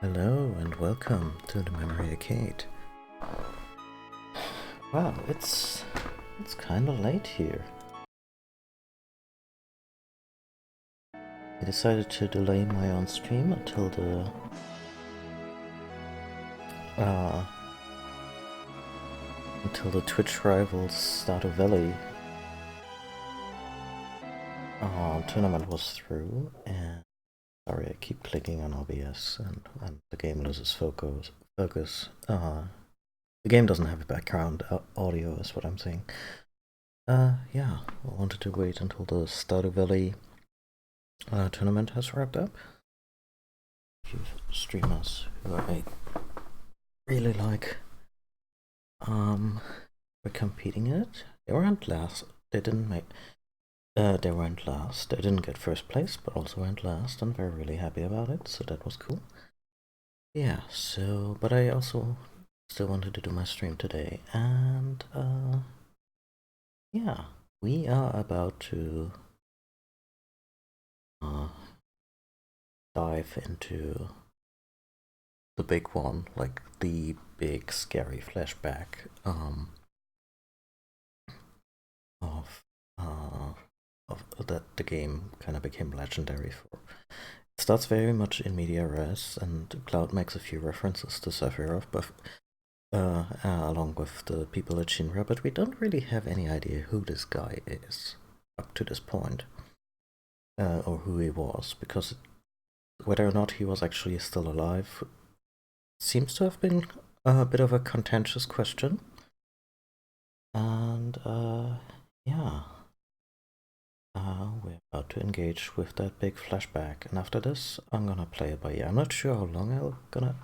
Hello and welcome to the Memory Arcade. Wow, it's kind of late here. I decided to delay my on stream until the Twitch rivals Stardew Valley tournament was through. And sorry, I keep clicking on OBS and the game loses focus. The game doesn't have a background audio, is what I'm saying. Yeah, I wanted to wait until the Stardew Valley tournament has wrapped up. A few streamers who I really like were competing in it. They weren't last. They didn't make. They weren't last. They didn't get first place, but also went last, and we're really happy about it. So that was cool. Yeah. So, but I also still wanted to do my stream today, and yeah, we are about to dive into the big one, like the big scary flashback of that the game kind of became legendary for. It starts very much in media res, and Cloud makes a few references to Sephiroth, but along with the people at Shinra, but we don't really have any idea who this guy is up to this point, or who he was, because whether or not he was actually still alive seems to have been a bit of a contentious question. And yeah, we're about to engage with that big flashback, and after this I'm gonna play it by ear. I'm not sure how long I'm gonna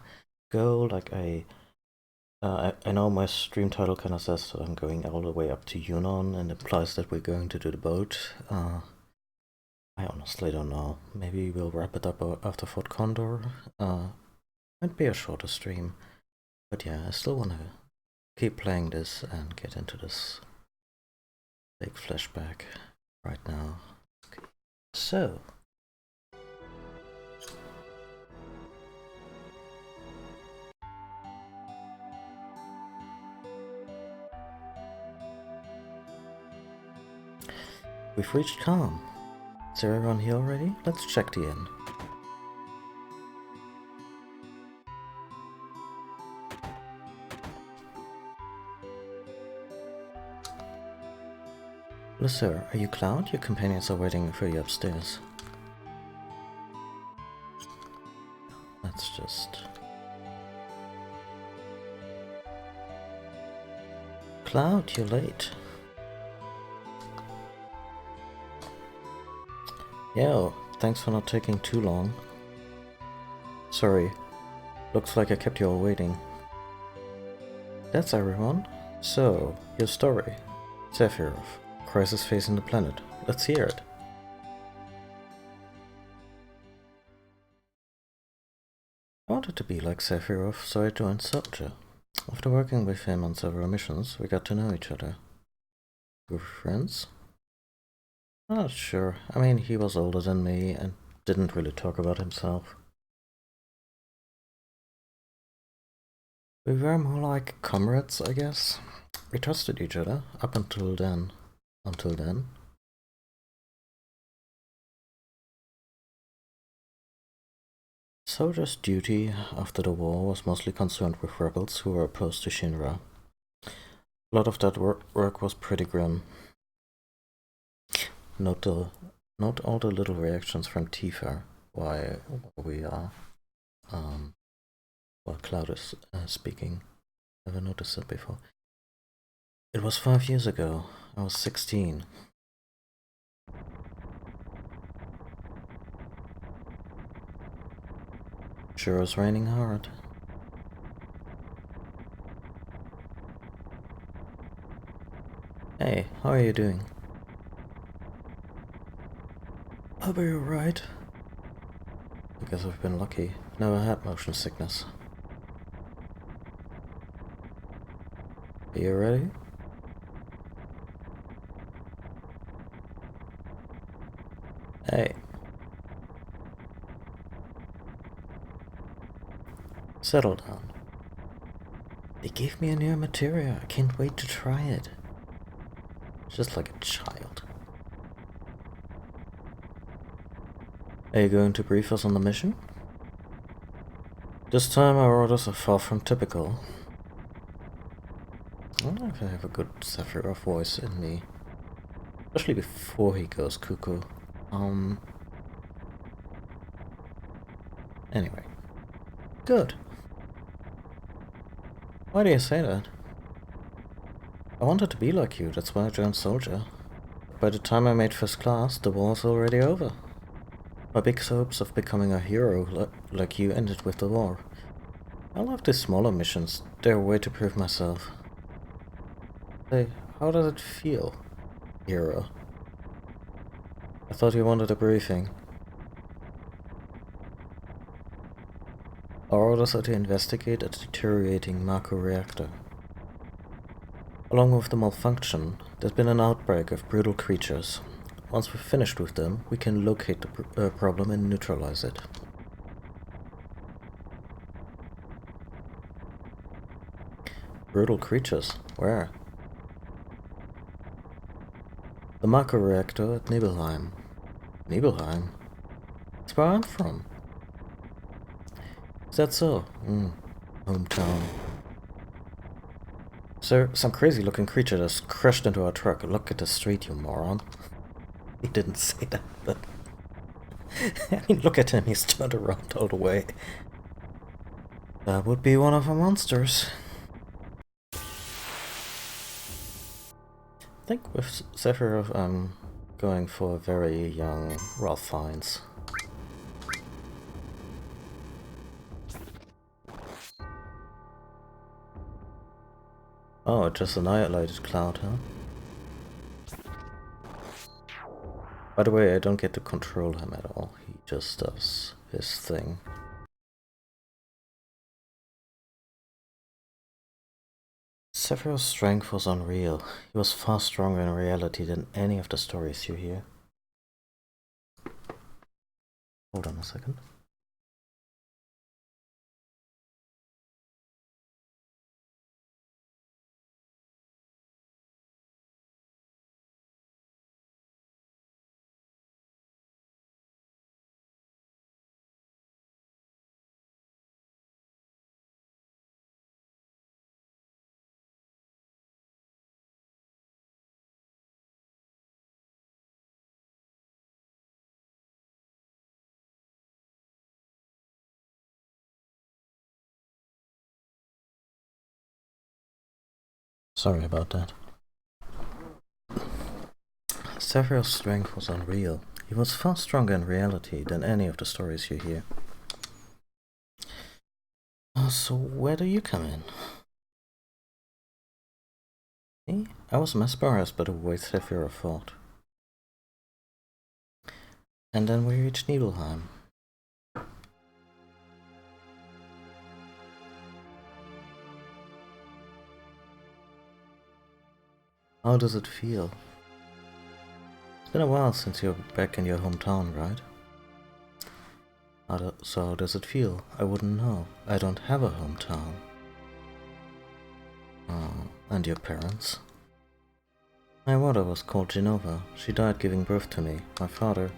go. Like I know my stream title kind of says that I'm going all the way up to Junon, and implies that we're going to do the boat. I honestly don't know. Maybe we'll wrap it up after Fort Condor. Might be a shorter stream, but yeah, I still want to keep playing this and get into this big flashback right now. Okay. So we've reached calm. Is everyone here already? Let's check the inn. Hello, sir. Are you Cloud? Your companions are waiting for you upstairs. That's just... Cloud, you're late. Yo, thanks for not taking too long. Sorry. Looks like I kept you all waiting. That's everyone. So, your story. Sephiroth. Crisis facing the planet. Let's hear it. I wanted to be like Sephiroth, so I joined Soldier. After working with him on several missions, we got to know each other. We were friends? I'm not sure. I mean, he was older than me and didn't really talk about himself. We were more like comrades, I guess. We trusted each other up until then. Soldier's duty after the war was mostly concerned with rebels who were opposed to Shinra. A lot of that work was pretty grim. Note all the little reactions from Tifa while Cloud is speaking. Never noticed that before. It was 5 years ago. I was 16. Sure is raining hard. Hey, how are you doing? I'll be alright. I guess I've been lucky. Never had motion sickness. Are you ready? Hey. Settle down. They gave me a new materia. I can't wait to try it. Just like a child. Are you going to brief us on the mission? This time our orders are far from typical. I don't know if I have a good Sephiroth voice in me. Especially before he goes cuckoo. Anyway. Good. Why do you say that? I wanted to be like you, that's why I joined Soldier. But by the time I made first class, the war was already over. My big hopes of becoming a hero like you ended with the war. I love these smaller missions, they're a way to prove myself. Hey, how does it feel, hero? I thought you wanted a briefing. Our orders are to investigate a deteriorating macro reactor. Along with the malfunction, there's been an outbreak of brutal creatures. Once we're finished with them, we can locate the problem and neutralize it. Brutal creatures? Where? The macro reactor at Nibelheim. Nibelheim? That's where I'm from. Is that so? Hometown. Sir, some crazy looking creature just crashed into our truck. Look at the street, you moron. He didn't say that, but... I mean, look at him, he's turned around all the way. That would be one of the monsters. I think with Sephiroth, I'm going for a very young Ralph Fiennes. Oh, it just annihilated Cloud, huh? By the way, I don't get to control him at all. He just does his thing. Sephiroth's strength was unreal. He was far stronger in reality than any of the stories you hear. Hold on a second. Sorry about that. Sephiroth's strength was unreal. He was far stronger in reality than any of the stories you hear. So where do you come in? Me? I was mesmerized by the way Sephiroth fought. And then we reached Nibelheim. How does it feel? It's been a while since you're back in your hometown, right? So how does it feel? I wouldn't know. I don't have a hometown. Oh, and your parents? My mother was called Genova. She died giving birth to me. My father...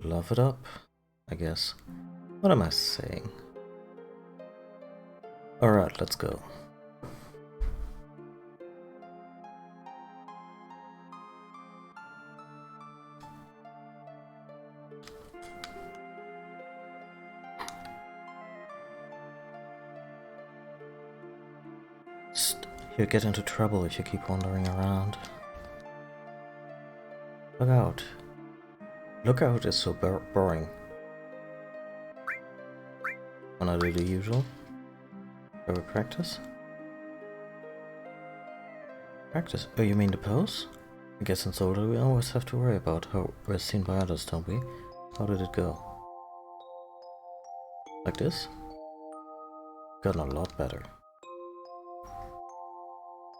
Love it up, I guess. What am I saying? Alright, let's go. You'll get into trouble if you keep wandering around. Look out. Look out is so boring. Wanna do the usual? Shall we practice? Practice? Oh, you mean the pose? I guess in Soldier we always have to worry about how we're seen by others, don't we? How did it go? Like this? Gotten a lot better.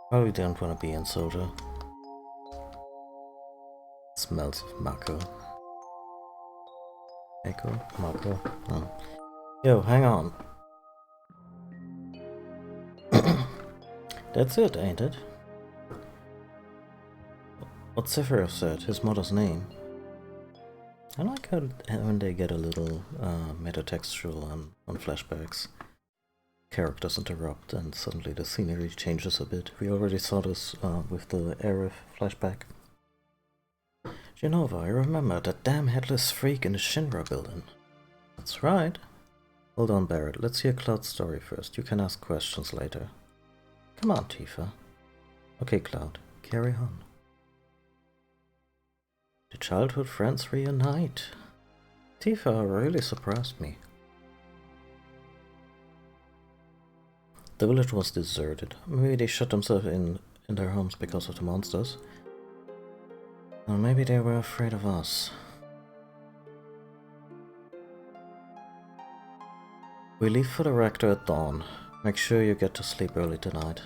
Probably don't want to be in Soldier. Smells of Mako. Echo? Marco? Oh. Yo, hang on. That's it, ain't it? What Sephiroth said, his mother's name. I like how when they get a little metatextual on flashbacks. Characters interrupt and suddenly the scenery changes a bit. We already saw this with the Aerith flashback. Genova, I remember that damn headless freak in the Shinra building. That's right. Hold on, Barrett. Let's hear Cloud's story first. You can ask questions later. Come on, Tifa. Okay, Cloud. Carry on. The childhood friends reunite. Tifa really surprised me. The village was deserted. Maybe they shut themselves in their homes because of the monsters. Or maybe they were afraid of us. We leave for the reactor at dawn. Make sure you get to sleep early tonight.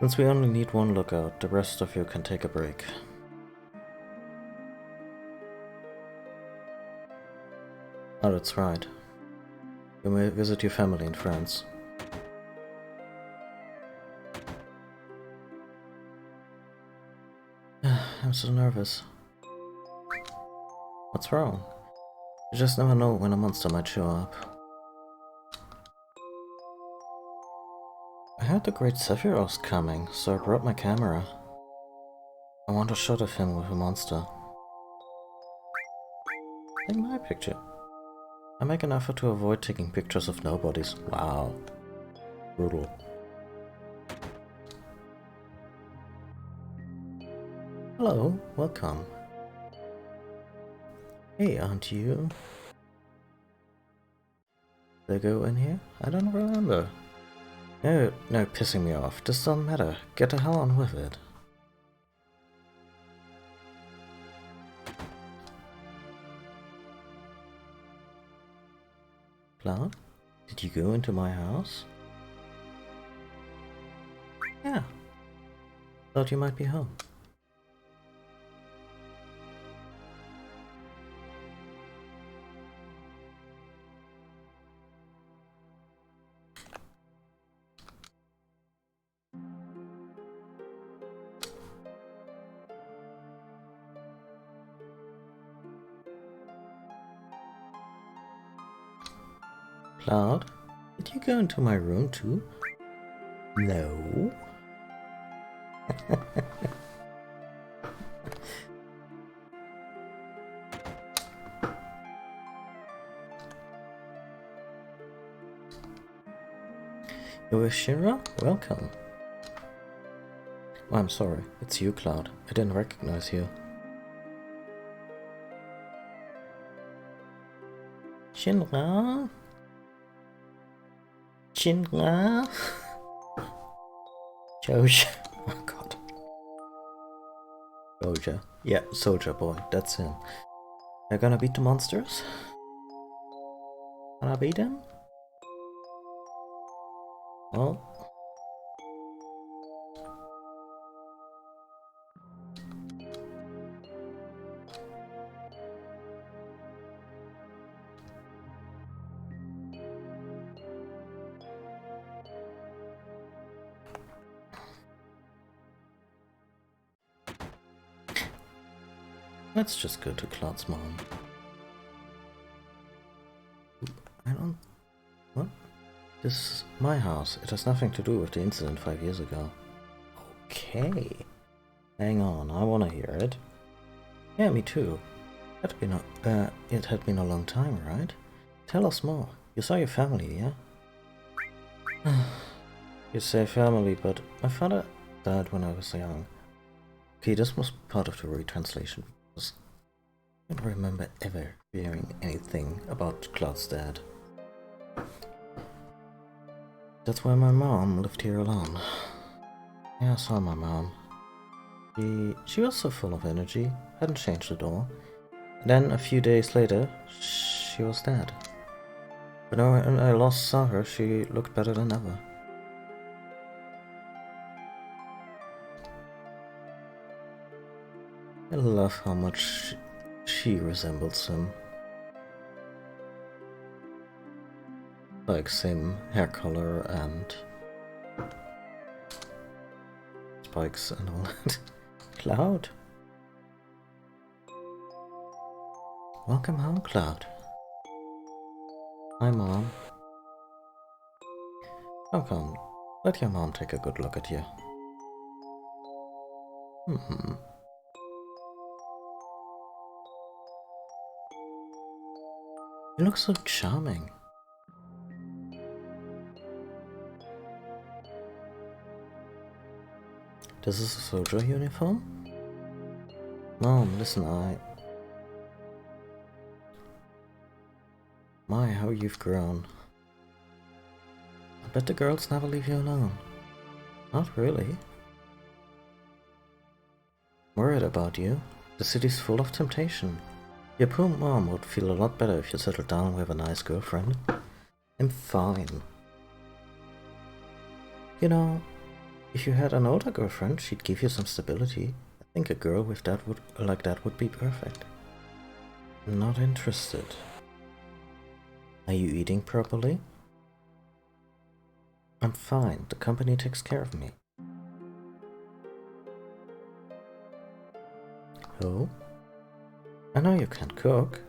Since we only need one lookout, the rest of you can take a break. Oh, that's right. You may visit your family and friends. I'm so nervous. What's wrong? You just never know when a monster might show up. I heard the great Sephiroth's coming, so I brought my camera. I want a shot of him with a monster. Take my picture. I make an effort to avoid taking pictures of nobodies. Wow. Brutal. Hello, welcome. Hey, aren't you? Did I go in here? I don't remember. No, pissing me off. This doesn't matter. Get the hell on with it. Cloud? Did you go into my house? Yeah. Thought you might be home. Cloud, did you go into my room too? No. You're with Shinra? Welcome. Oh, I'm sorry, it's you, Cloud. I didn't recognize you. Shinra? Shinra? Joja. Oh god. Joja. Yeah, Soldier Boy, that's him. You're gonna beat the monsters? Can I beat him? Well... Let's just go to Cloud's mom. I don't... What? This is my house. It has nothing to do with the incident 5 years ago. Okay. Hang on, I wanna hear it. Yeah, me too. It had been a long time, right? Tell us more. You saw your family, yeah? You say family, but my father died when I was young. Okay, this was part of the retranslation. I don't remember ever hearing anything about Cloud's dad. That's why my mom lived here alone. Yeah, I saw my mom. She was so full of energy, hadn't changed at all. And then a few days later, she was dead. But when I last saw her, she looked better than ever. I love how much she resembles him. Like same hair color and spikes and all that. Cloud? Welcome home, Cloud. Hi, Mom. Oh, come. Let your mom take a good look at you. You look so charming. This is a soldier uniform? Mom, listen, My, how you've grown. I bet the girls never leave you alone. Not really. Worried about you. The city's full of temptation. Your poor mom would feel a lot better if you settled down with a nice girlfriend. I'm fine. You know, if you had an older girlfriend, she'd give you some stability. I think a girl with like that would be perfect. Not interested. Are you eating properly? I'm fine. The company takes care of me. Oh? I know you can't cook.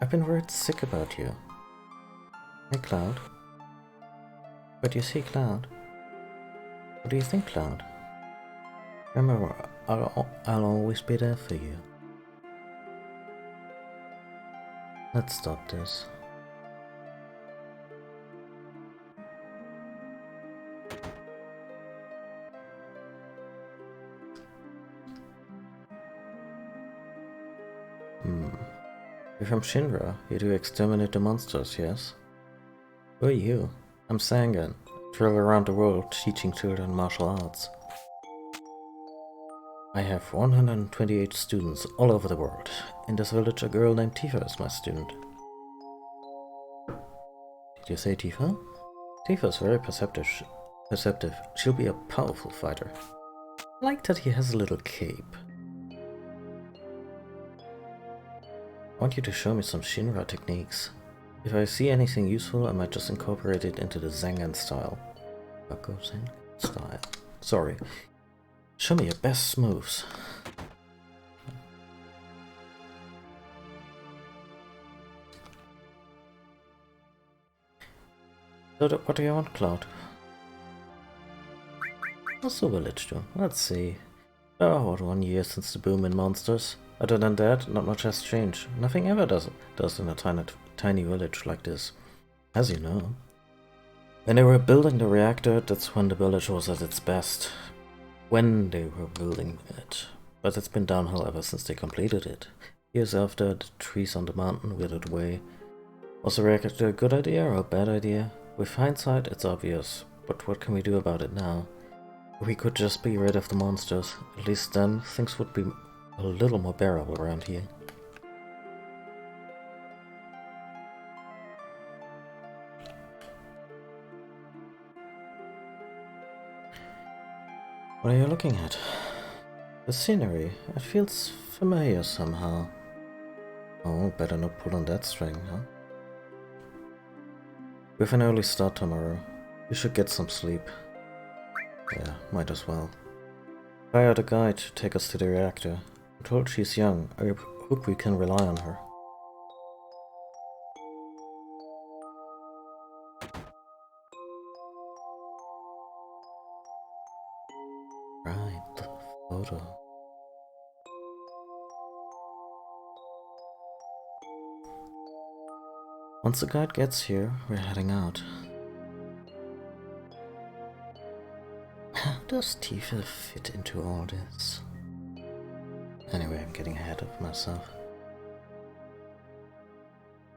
I've been worried sick about you. Hey, Cloud. What do you see, Cloud? What do you think, Cloud? Remember, I'll always be there for you. Let's stop this. You're from Shinra. You do exterminate the monsters, yes? Who are you? I'm Sangan. I travel around the world teaching children martial arts. I have 128 students all over the world. In this village, a girl named Tifa is my student. Did you say Tifa? Tifa is very perceptive. She'll be a powerful fighter. I like that he has a little cape. I want you to show me some Shinra techniques. If I see anything useful, I might just incorporate it into the Zangan style. Zangan style. Sorry. Show me your best moves. So what do you want, Cloud? What's the village do? Let's see. Oh, what 1 year since the boom in monsters. Other than that, not much has changed. Nothing ever does in a tiny village like this, as you know. When they were building the reactor, that's when the village was at its best. When they were building it. But it's been downhill ever since they completed it. Years after, the trees on the mountain withered away. Was the reactor a good idea or a bad idea? With hindsight, it's obvious. But what can we do about it now? We could just be rid of the monsters. At least then, things would be a little more bearable around here. What are you looking at? The scenery. It feels familiar somehow. Oh, better not pull on that string, huh? We have an early start tomorrow. You should get some sleep. Yeah, might as well. I hired a guide to take us to the reactor. I'm told she's young. I hope we can rely on her. Right, the photo. Once the guide gets here, we're heading out. How does Tifa fit into all this? Anyway, I'm getting ahead of myself.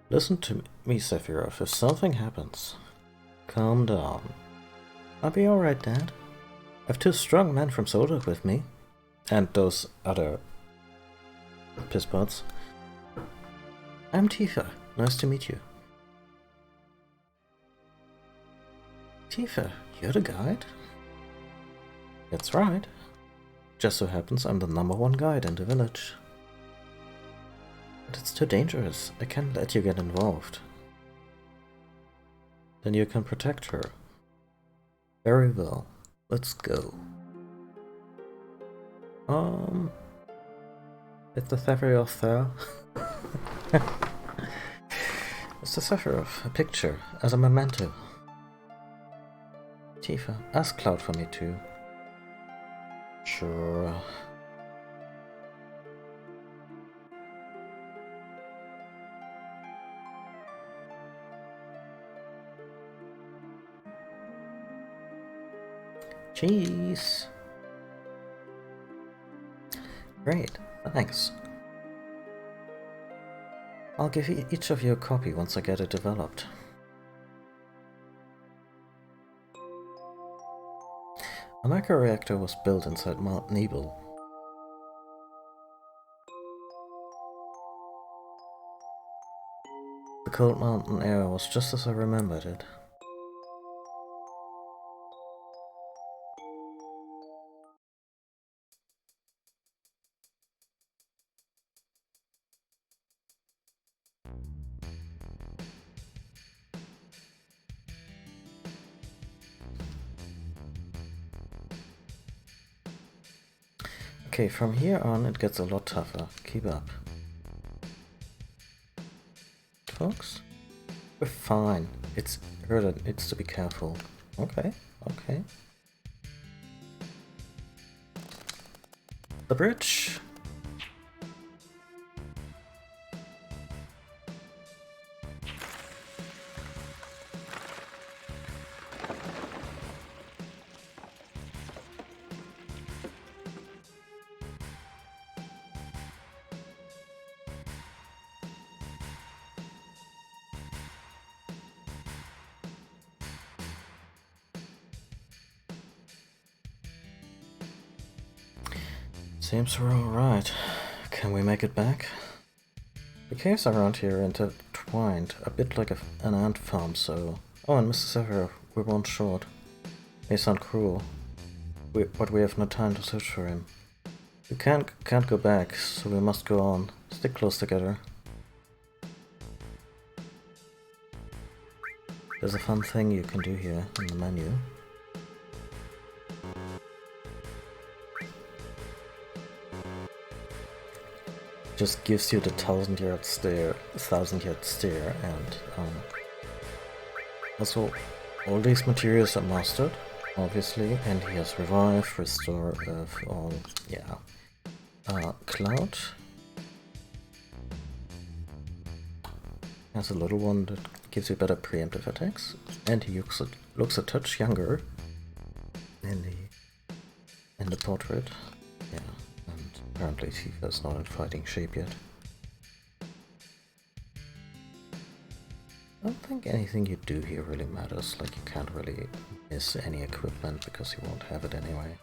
Listen to me, Sephiroth. If something happens, calm down. I'll be alright, Dad. I have 2 strong men from Soldier with me. And those other pisspots. I'm Tifa. Nice to meet you. Tifa, you're the guide? That's right. Just so happens I'm the #1 guide in the village. But it's too dangerous. I can't let you get involved. Then you can protect her. Very well. Let's go. Is the Sephiroth there? It's the Sephiroth, a picture, as a memento. Tifa, ask Cloud for me too. Sure. Jeez. Great, thanks. I'll give each of you a copy once I get it developed. A microreactor was built inside Mount Nibel. The cold mountain air was just as I remembered it. Okay, from here on it gets a lot tougher. Keep up. Folks? We're fine. It's to be careful. Okay, okay. The bridge! Seems we're alright. Can we make it back? The caves around here are intertwined, a bit like an ant farm, so... Oh, and Mr. Sephiroth, we're one short. May sound cruel, but we have no time to search for him. We can't go back, so we must go on. Stick close together. There's a fun thing you can do here in the menu. Just gives you the 1,000-yard stare, and also all these materials are mastered, obviously, and he has revive, restore of all, yeah. Cloud has a little one that gives you better preemptive attacks, and he looks a touch younger in the portrait, yeah. Apparently Tifa's not in fighting shape yet. I don't think anything you do here really matters, like you can't really miss any equipment because you won't have it anyway.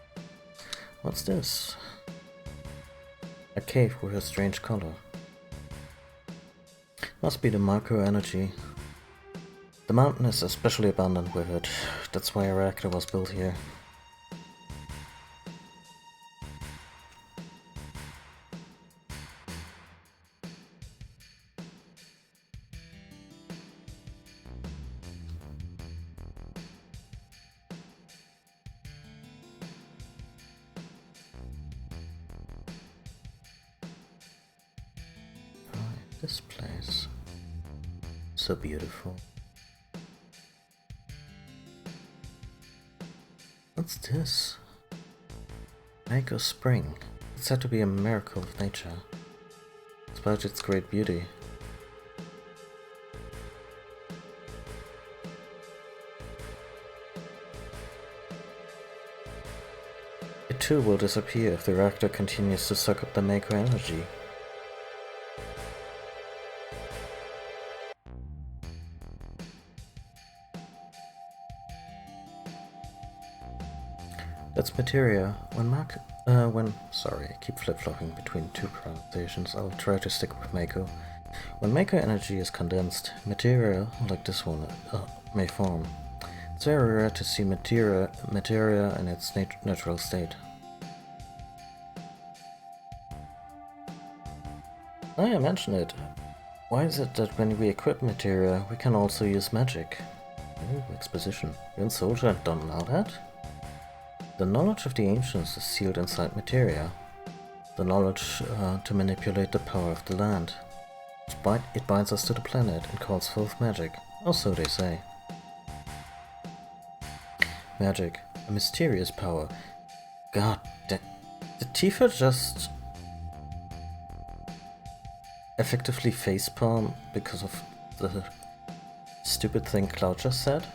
What's this? A cave with a strange color. Must be the micro-energy. The mountain is especially abundant with it, that's why a reactor was built here. This place, so beautiful. What's this? Mako Spring. It's said to be a miracle of nature, despite its great beauty. It too will disappear if the reactor continues to suck up the Mako energy. That's materia. Sorry, I keep flip-flopping between two pronunciations. I'll try to stick with Mako. When Mako energy is condensed, materia, like this one, may form. It's very rare to see materia in its natural state. Now I mention it. Why is it that when we equip materia, we can also use magic? Oh, exposition. You and soldier don't know that? The knowledge of the ancients is sealed inside materia. The knowledge to manipulate the power of the land. It binds us to the planet and calls forth magic, or so they say. Magic, a mysterious power. God damn. Did Tifa just effectively facepalm because of the stupid thing Cloud just said?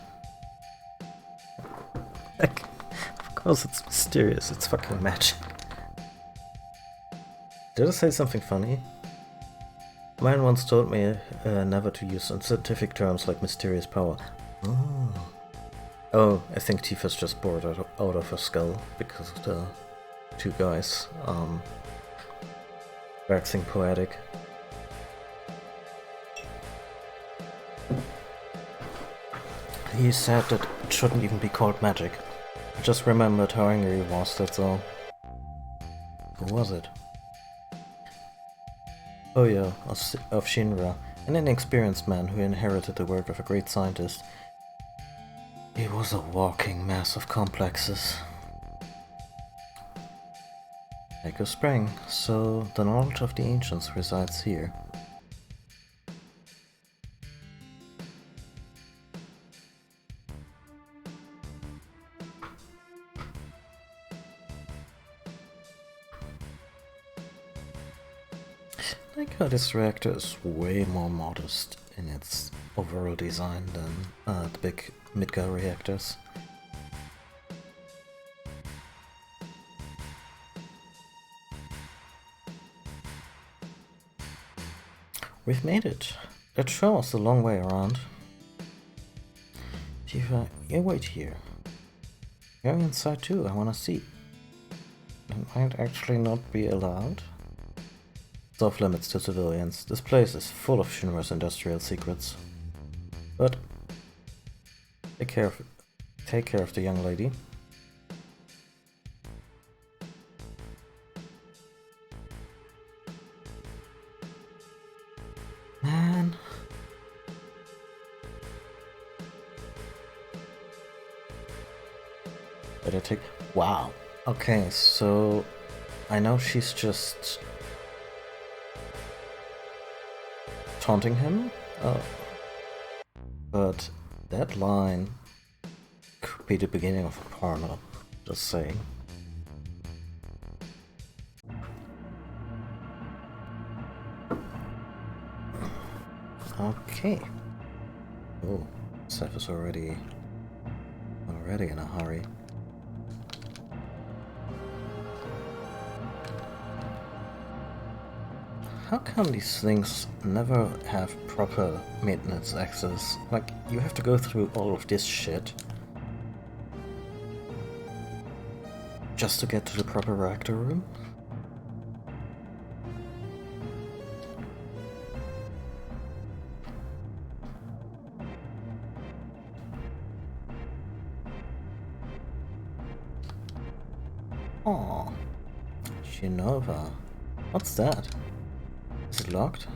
Like, of course it's mysterious, it's fucking magic. Did I say something funny? A man once told me never to use unscientific terms like mysterious power. Oh, I think Tifa's just bored out of her skull because of the two guys waxing poetic. He said that it shouldn't even be called magic. I just remembered how angry he was, that's all. Who was it? Oh yeah, of Shinra, an inexperienced man who inherited the work of a great scientist. He was a walking mass of complexes. Echo Spring, so the knowledge of the ancients resides here. I like how this reactor is way more modest in its overall design than the big Midgar reactors. We've made it. Let's show us the long way around. Tifa, you wait here. Going inside too, I wanna see. It might actually not be allowed. It's off limits to civilians. This place is full of Shinra's industrial secrets. But take care of the young lady. Man. Better take. Wow. Okay, so I know she's just taunting him, but that line could be the beginning of a porno, just saying. Okay. Oh, Seth is already in a hurry. How come these things never have proper maintenance access? Like, you have to go through all of this shit just to get to the proper reactor room? Aww. Shinova. What's that? Is it locked?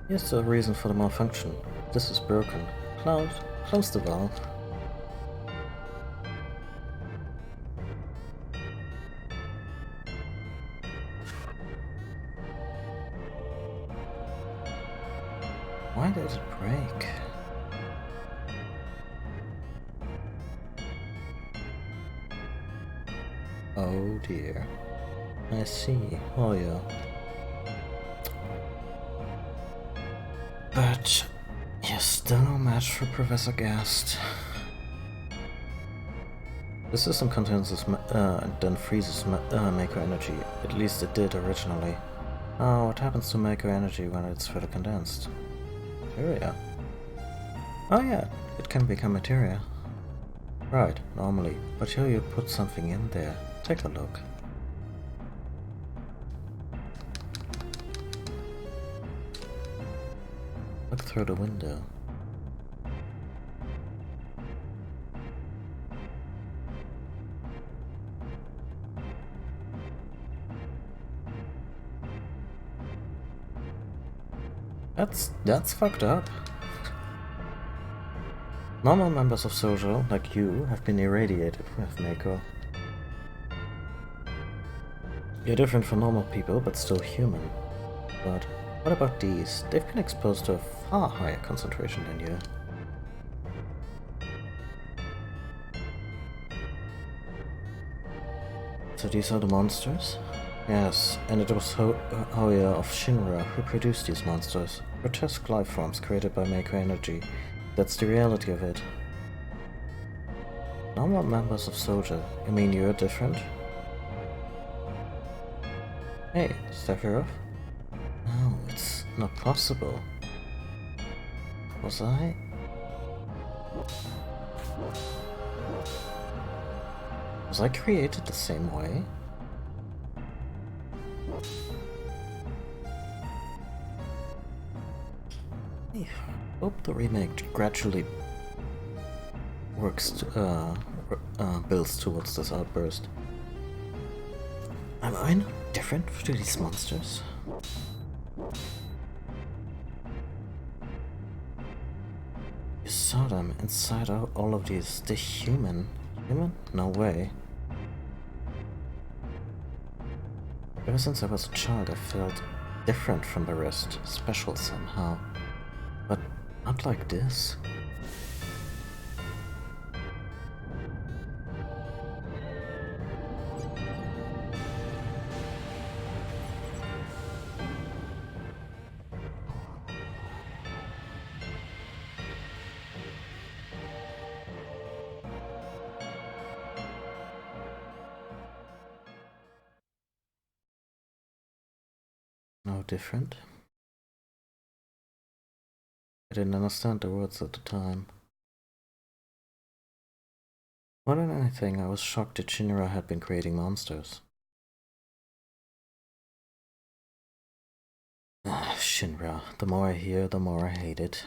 Here's the reason for the malfunction. This is broken. Cloud, close the valve. Why did it break? Oh dear. I see. Oh yeah. But you're still no match for Professor Gast. The system contains this and then freezes Mako energy. At least it did originally. Oh, what happens to Mako energy when it's further condensed? Materia. Oh yeah, it can become materia. Right, normally. But here you put something in there. Take a look. Look through the window. That's fucked up. Normal members of Sojo, like you, have been irradiated with Mako. You're different from normal people, but still human. But what about these? They've been exposed to a far higher concentration than you. So these are the monsters? Yes, and it was Hoya of Shinra who produced these monsters. Grotesque life forms created by Mako energy. That's the reality of it. Normal members of Soja, you mean you're different? Hey, Sephiroth? No, it's not possible. Was I? Was I created the same way? I hope the remake gradually builds towards this outburst. Am I not different to these monsters? You saw them inside all of these. They're human. Human? No way. Ever since I was a child, I felt different from the rest, special somehow. But not like this. No different? I didn't understand the words at the time. More than anything, I was shocked that Shinra had been creating monsters. Shinra. The more I hear, the more I hate it.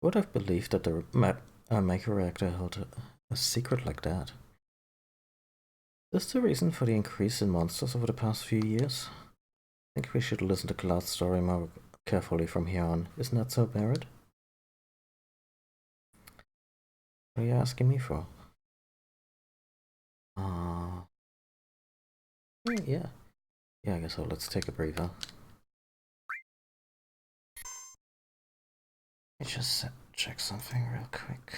Who would have believed that the Mako reactor held a secret like that? Is this the reason for the increase in monsters over the past few years? I think we should listen to Cloud's story more carefully from here on. Isn't that so, Barrett? What are you asking me for? Yeah. Yeah, I guess so. Let's take a breather. Let me just check something real quick.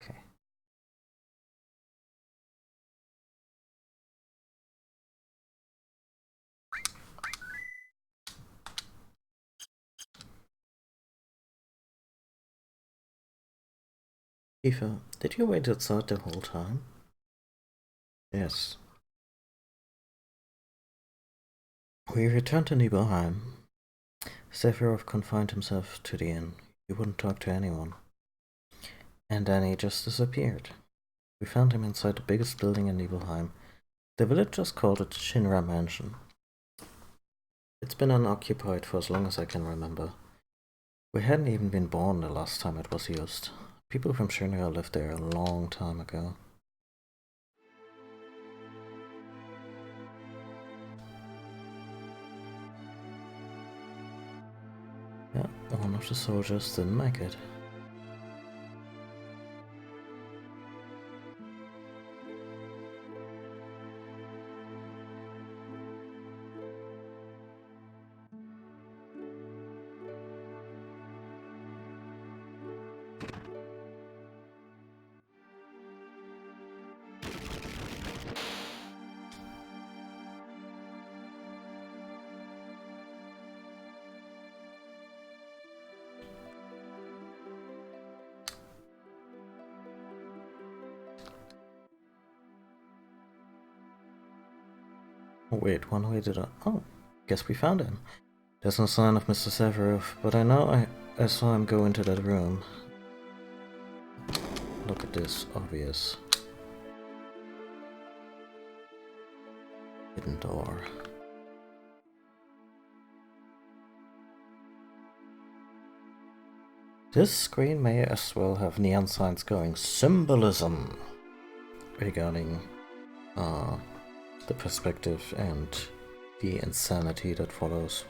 Okay. Eva, did you wait outside the whole time? Yes. We returned to Nibelheim. Sephiroth confined himself to the inn. He wouldn't talk to anyone. And then he just disappeared. We found him inside the biggest building in Nibelheim. The villagers called it Shinra Mansion. It's been unoccupied for as long as I can remember. We hadn't even been born the last time it was used. People from Shinra lived there a long time ago. Yeah, one of the soldiers didn't make it. Wait, one way did I... Oh, guess we found him. There's no sign of Mr. Sephiroth, but I know I saw him go into that room. Look at this, obvious. Hidden door. This screen may as well have neon signs going. Symbolism! regarding the perspective and the insanity that follows.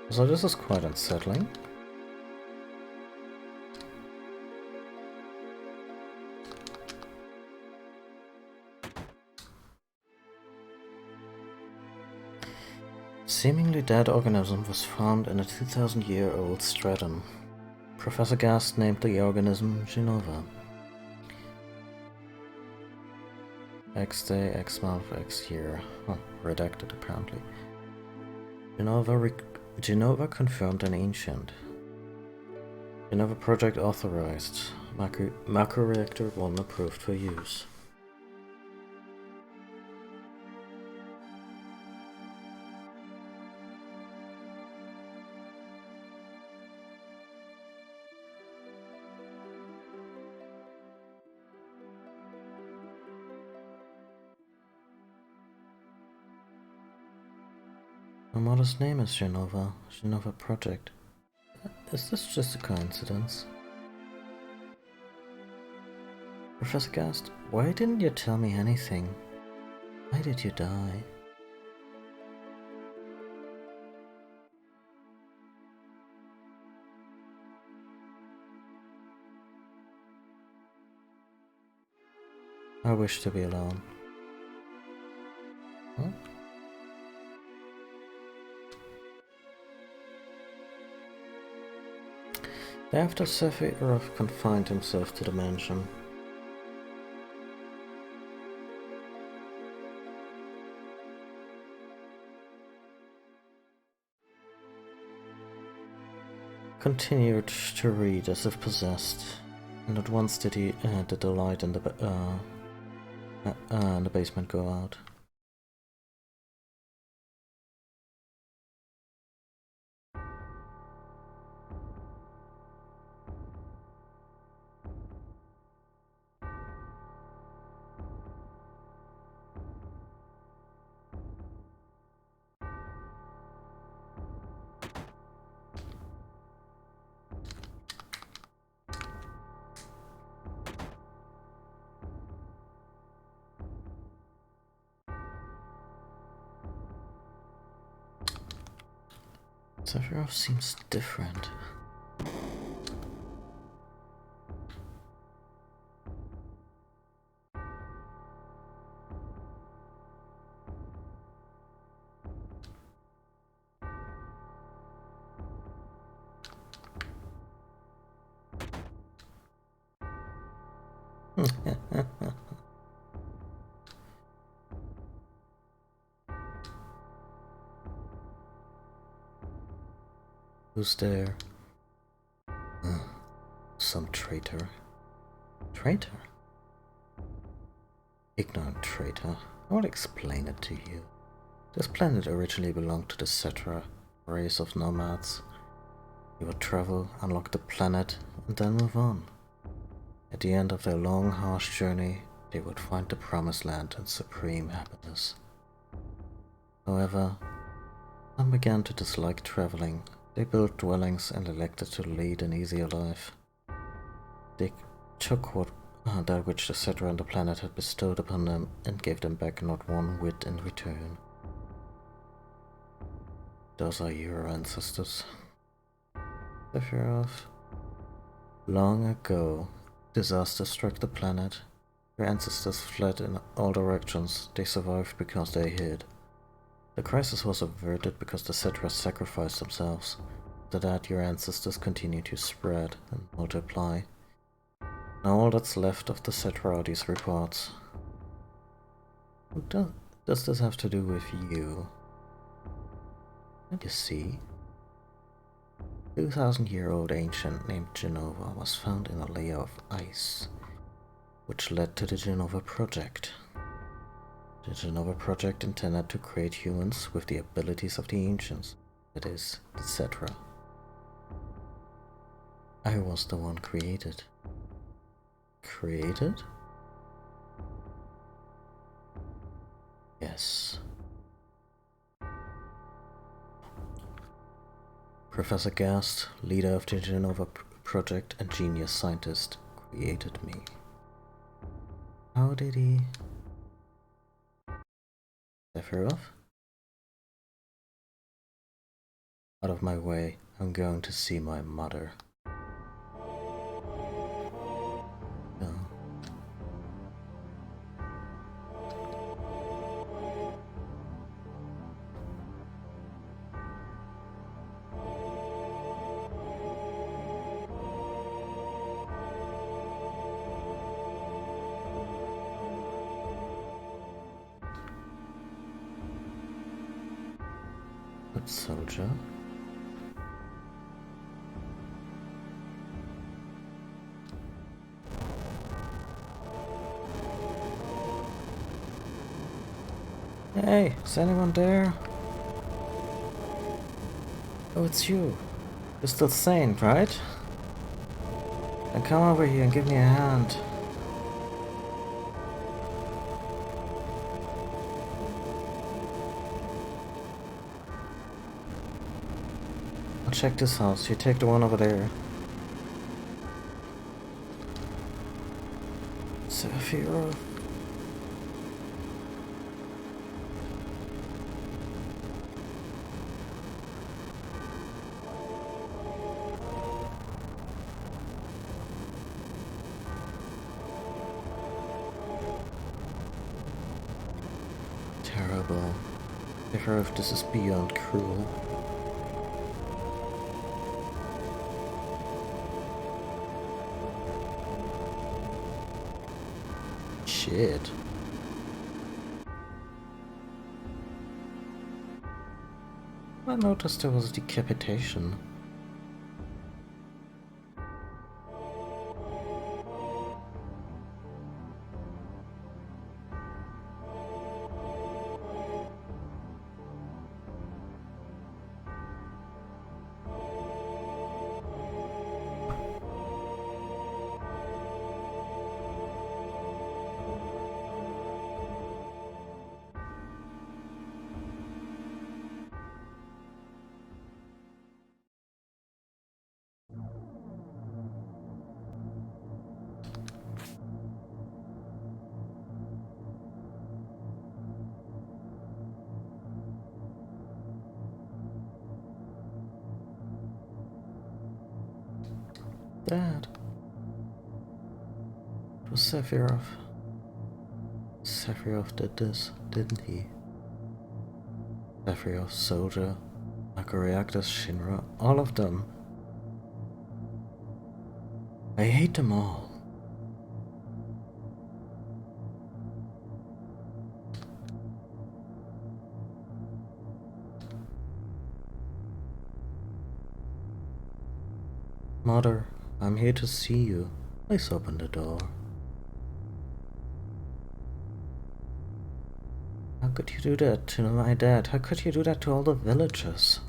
So this is quite unsettling. Seemingly dead organism was found in a 2,000-year-old stratum. Professor Gast named the organism Genova. X day, X month, X year. Oh, redacted apparently. Genova confirmed an ancient. Genova project authorized. Macro reactor 1 approved for use. My mother's name is Genova. Genova Project. Is this just a coincidence? Professor Gast, why didn't you tell me anything? Why did you die? I wish to be alone. Huh? After Sephiroth confined himself to the mansion. Continued to read as if possessed, and at once did the light in the basement go out. Sephiroth seems different. Who's there? Some traitor. Traitor? Ignorant traitor. I will explain it to you. This planet originally belonged to the Cetra, a race of nomads. They would travel, unlock the planet, and then move on. At the end of their long, harsh journey, they would find the promised land and supreme happiness. However, some began to dislike traveling. They built dwellings and elected to lead an easier life. They took that which the Cetra and the planet had bestowed upon them and gave them back not one whit in return. Those are your ancestors. Sephiroth. Long ago, disaster struck the planet. Your ancestors fled in all directions. They survived because they hid. The crisis was averted because the Cetra sacrificed themselves. After that, your ancestors continued to spread and multiply. Now all that's left of the Cetra are these reports. What does this have to do with you? You see, 2,000-year-old ancient named Genova was found in a layer of ice, which led to the Genova Project. The Genova Project intended to create humans with the abilities of the ancients, that is, the Cetra. I was the one created. Created? Yes. Professor Gast, leader of the Genova Project and genius scientist, created me. How did he? Sephiroth? Out of my way, I'm going to see my mother. No. Good soldier. Hey, is anyone there? Oh, it's you. You're still sane, right? Then come over here and give me a hand. I'll check this house. You take the one over there. Sephiroth. Terrible. Sephiroth, this is beyond cruel. Shit. I noticed there was a decapitation. Dad. It was Sephiroth. Sephiroth did this, didn't he? Sephiroth, Soldier, Reactors, Shinra, all of them. I hate them all. Mother, I'm here to see you. Please open the door. How could you do that to my dad? How could you do that to all the villagers?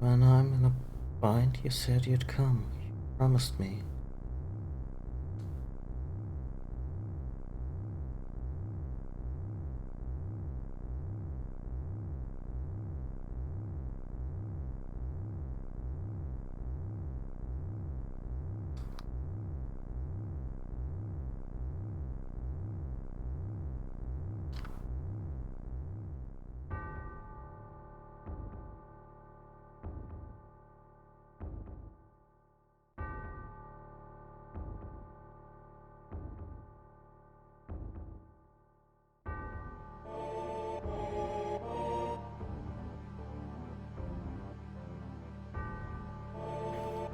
When I'm in a bind, you said you'd come. You promised me.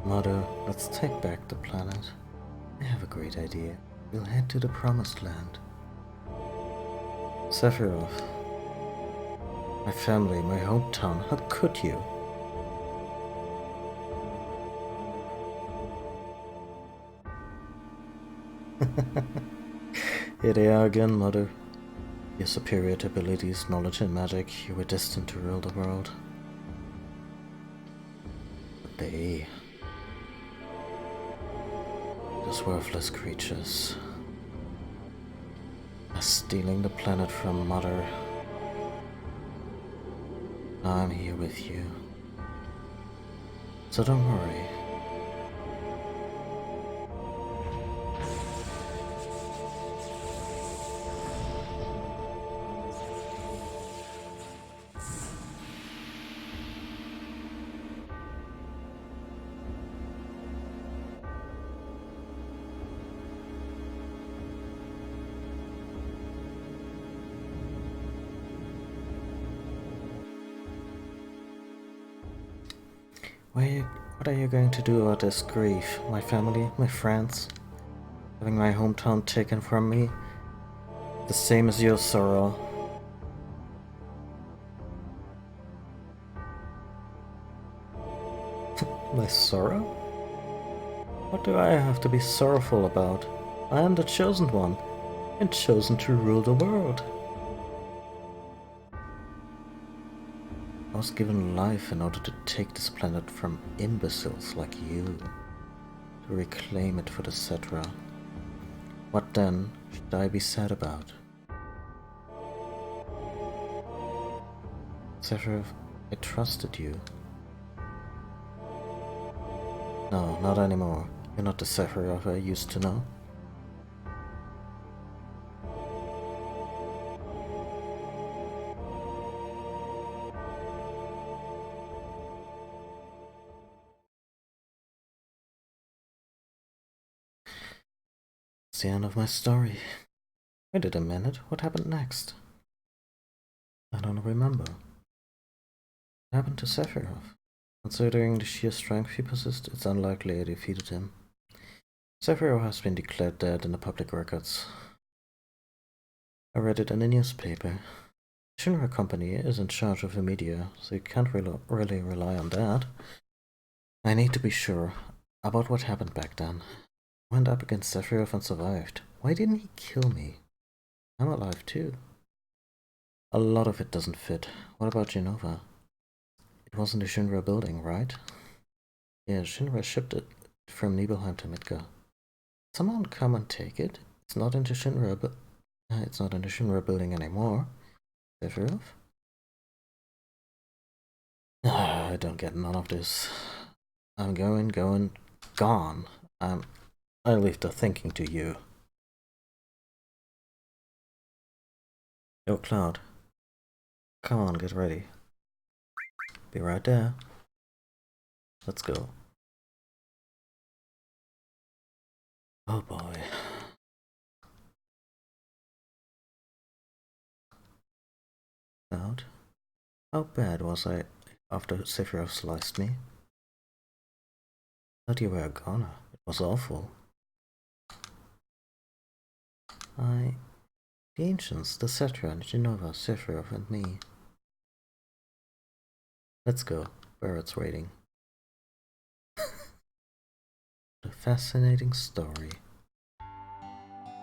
Mother, let's take back the planet. I have a great idea. We'll head to the Promised Land. Sephiroth. My family, my hometown, how could you? Here they are again, Mother. Your superior to abilities, knowledge and magic, you were destined to rule the world. But they... those worthless creatures are stealing the planet from Mother. Now I'm here with you. So don't worry. What are you going to do about this grief? My family, my friends, having my hometown taken from me? The same as your sorrow. My sorrow? What do I have to be sorrowful about? I am the chosen one, and chosen to rule the world. I was given life in order to take this planet from imbeciles like you, to reclaim it for the Cetra. What then should I be sad about? Sephiroth, I trusted you. No, not anymore. You're not the Sephiroth I used to know. It's the end of my story. Wait a minute, what happened next? I don't remember. What happened to Sephiroth? Considering the sheer strength he possessed, it's unlikely I defeated him. Sephiroth has been declared dead in the public records. I read it in a newspaper. The Shinra company is in charge of the media, so you can't really rely on that. I need to be sure about what happened back then. I went up against Sephiroth and survived. Why didn't he kill me? I'm alive too. A lot of it doesn't fit. What about Genova? It was in the Shinra building, right? Yeah, Shinra shipped it from Nibelheim to Midgar. Someone come and take it. It's not in the Shinra, but it's not in the Shinra building anymore. Sephiroth? I don't get none of this. I'm gone. I leave the thinking to you. Yo, Cloud. Come on, get ready. Be right there. Let's go. Oh boy. Cloud? How bad was I after Sephiroth sliced me? I thought you were a goner. It was awful. The ancients, the Cetra, Genova, Sephiroth, and me. Let's go. Barrett's waiting. A fascinating story.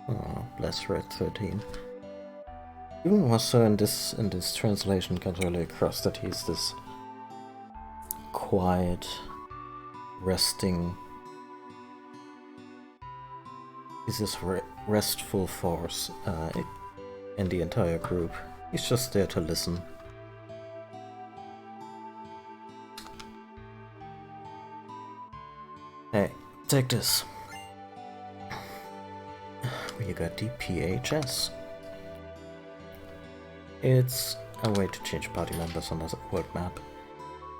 Oh, bless Red 13. Even more so in this translation, comes really across that he's this quiet, resting. He's this restful force in the entire group. He's just there to listen. Hey, take this. You got the PHS. It's a way to change party members on the world map.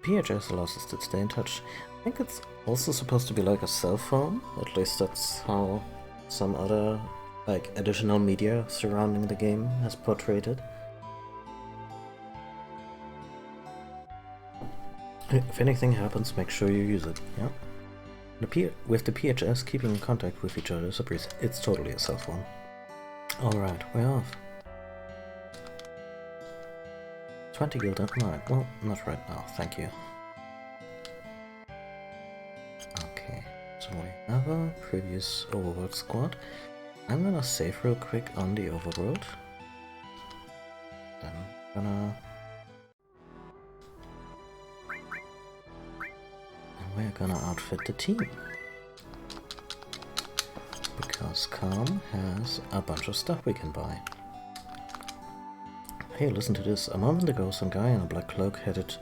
PHS allows us to stay in touch. I think it's also supposed to be like a cell phone. At least that's how some other, like, additional media surrounding the game has portrayed it. If anything happens, make sure you use it, yeah? With the PHS, keeping in contact with each other is a breeze. It's totally a cell phone. Alright, we're off. 20 guild and mine. Well, not right now, thank you. Okay, so we have a previous overworld squad. I'm gonna save real quick on the overworld. Then I'm gonna... And we're gonna outfit the team. Because Calm has a bunch of stuff we can buy. Hey, listen to this. A moment ago, some guy in a black cloak headed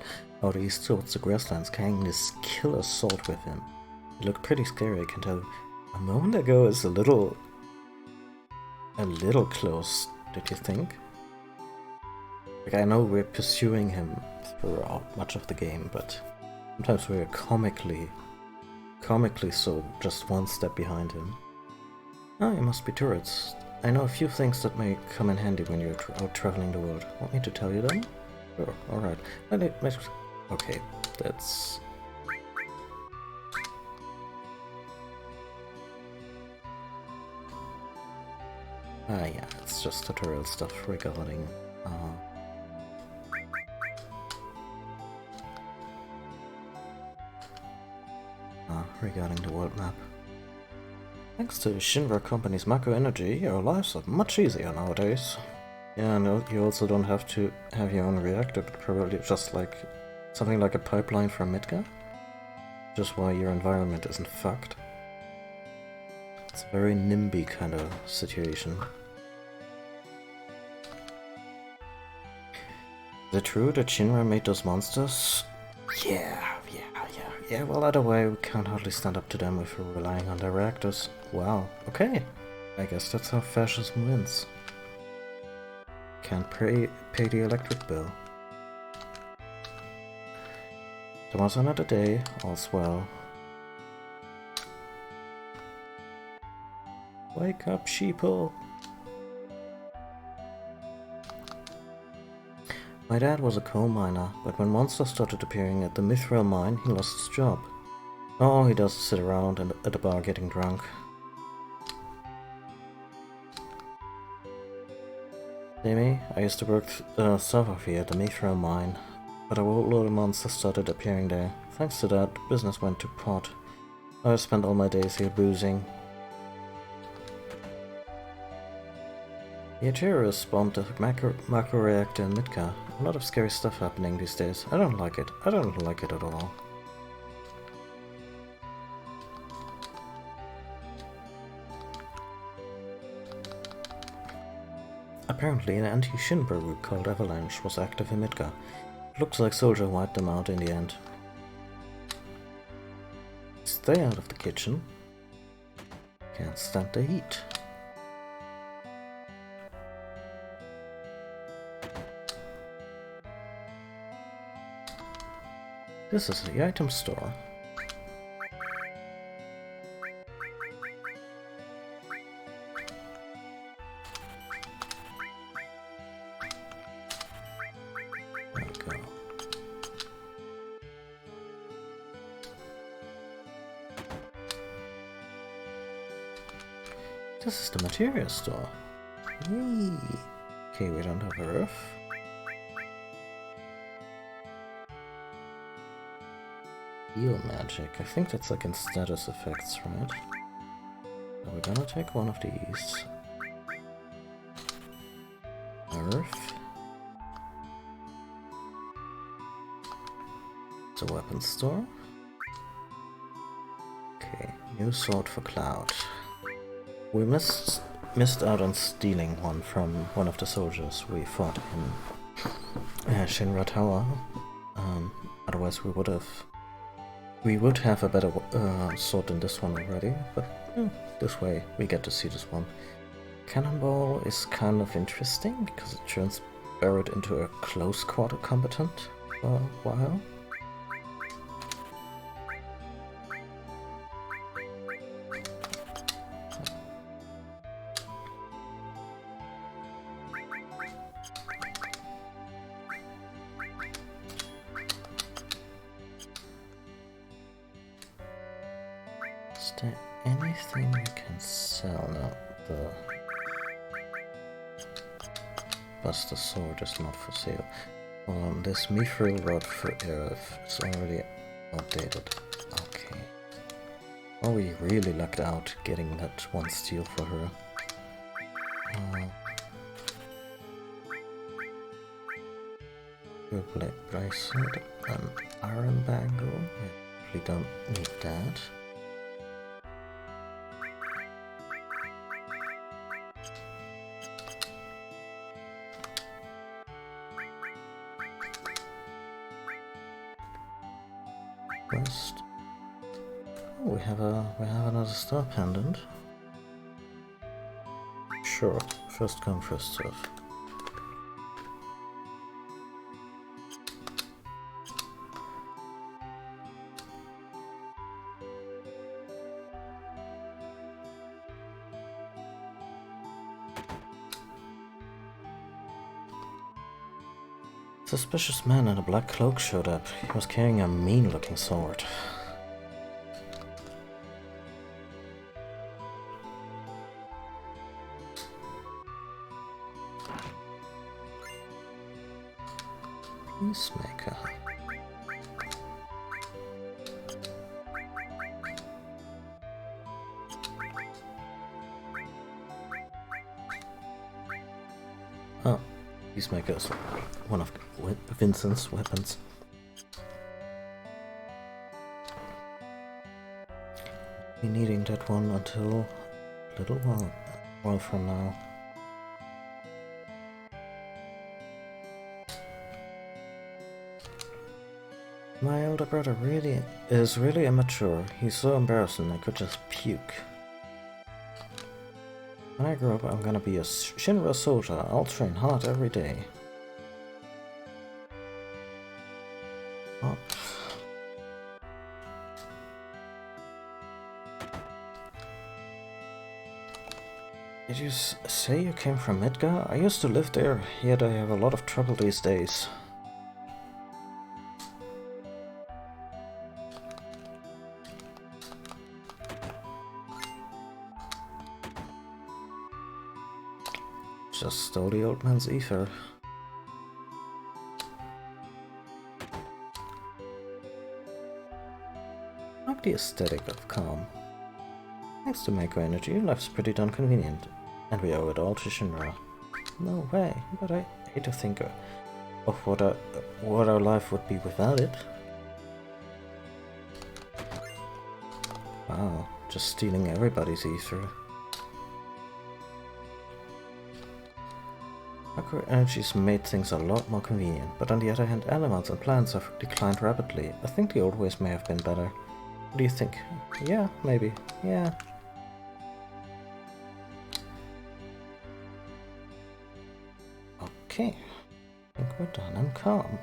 out east towards the grasslands, carrying this killer sword with him. It looked pretty scary, I can tell you. A moment ago is a little close, did you think? Like, I know we're pursuing him throughout much of the game, but sometimes we're comically so just one step behind him. Ah, it must be turrets. I know a few things that may come in handy when you're out traveling the world. Want me to tell you them? Sure, alright. Okay, that's... Ah yeah, it's just tutorial stuff regarding... regarding the world map. Thanks to Shinra Company's macro energy, our lives are much easier nowadays. Yeah, no, you also don't have to have your own reactor, but probably just like something like a pipeline from Midgar. Just why your environment isn't fucked. It's a very NIMBY kind of situation. Is it true that Shinra made those monsters? Yeah, well, either way, we can't hardly stand up to them if we're relying on their reactors. Wow, okay. I guess that's how fascism wins. Can't pay the electric bill. There was another day, all's well. Wake up, sheeple! My dad was a coal miner, but when monsters started appearing at the Mithril mine, he lost his job. All he does is sit around at the bar getting drunk. Amy, I used to work south of here at the Mithril mine, but a whole load of monsters started appearing there. Thanks to that, business went to pot. I spent all my days here boozing. The Acheros spawned a macro reactor in Midgar. A lot of scary stuff happening these days. I don't like it. I don't like it at all. Apparently, an anti-Shinra group called Avalanche was active in Midgar. It looks like Soldier wiped them out in the end. Stay out of the kitchen. Can't stand the heat. This is the item store. There we go. This is the material store. Whee! Okay, we don't have earth. Heal magic. I think that's like in status effects, right? So we're gonna take one of these. Earth. It's a weapon store. Okay, new sword for Cloud. We missed out on stealing one from one of the soldiers we fought in Shinra Tower. Otherwise we would have a better sword than this one already, but this way we get to see this one. Cannonball is kind of interesting because it turns Barrett into a close quarter combatant for a while. Is there anything we can sell now? The Buster Sword is not for sale. This Mithril Rod for Aerith is already outdated. Okay. Oh, we really lucked out getting that one steal for her. Blade bracelet, an iron bangle. We really don't need that. Quest. Oh, we have another star pendant. Sure, first come, first serve. Suspicious man in a black cloak showed up. He was carrying a mean-looking sword. Peacemaker. Oh, Peacemaker is one of Vincent's weapons. Be needing that one until a little while from now. My older brother is really immature. He's so embarrassing I could just puke. When I grow up, I'm gonna be a Shinra soldier. I'll train hard every day. Oh. Did you say you came from Midgar? I used to live there, yet I have a lot of trouble these days. Just stole the old man's ether. I like the aesthetic of calm. Thanks to micro energy, life's pretty darn convenient. And we owe it all to Shinra. No way, but I hate to think of what our life would be without it. Wow, just stealing everybody's ether. Micro energies made things a lot more convenient, but on the other hand, animals and plants have declined rapidly. I think the old ways may have been better. What do you think? Yeah, maybe. Yeah. Okay. I think we're done. I'm calm.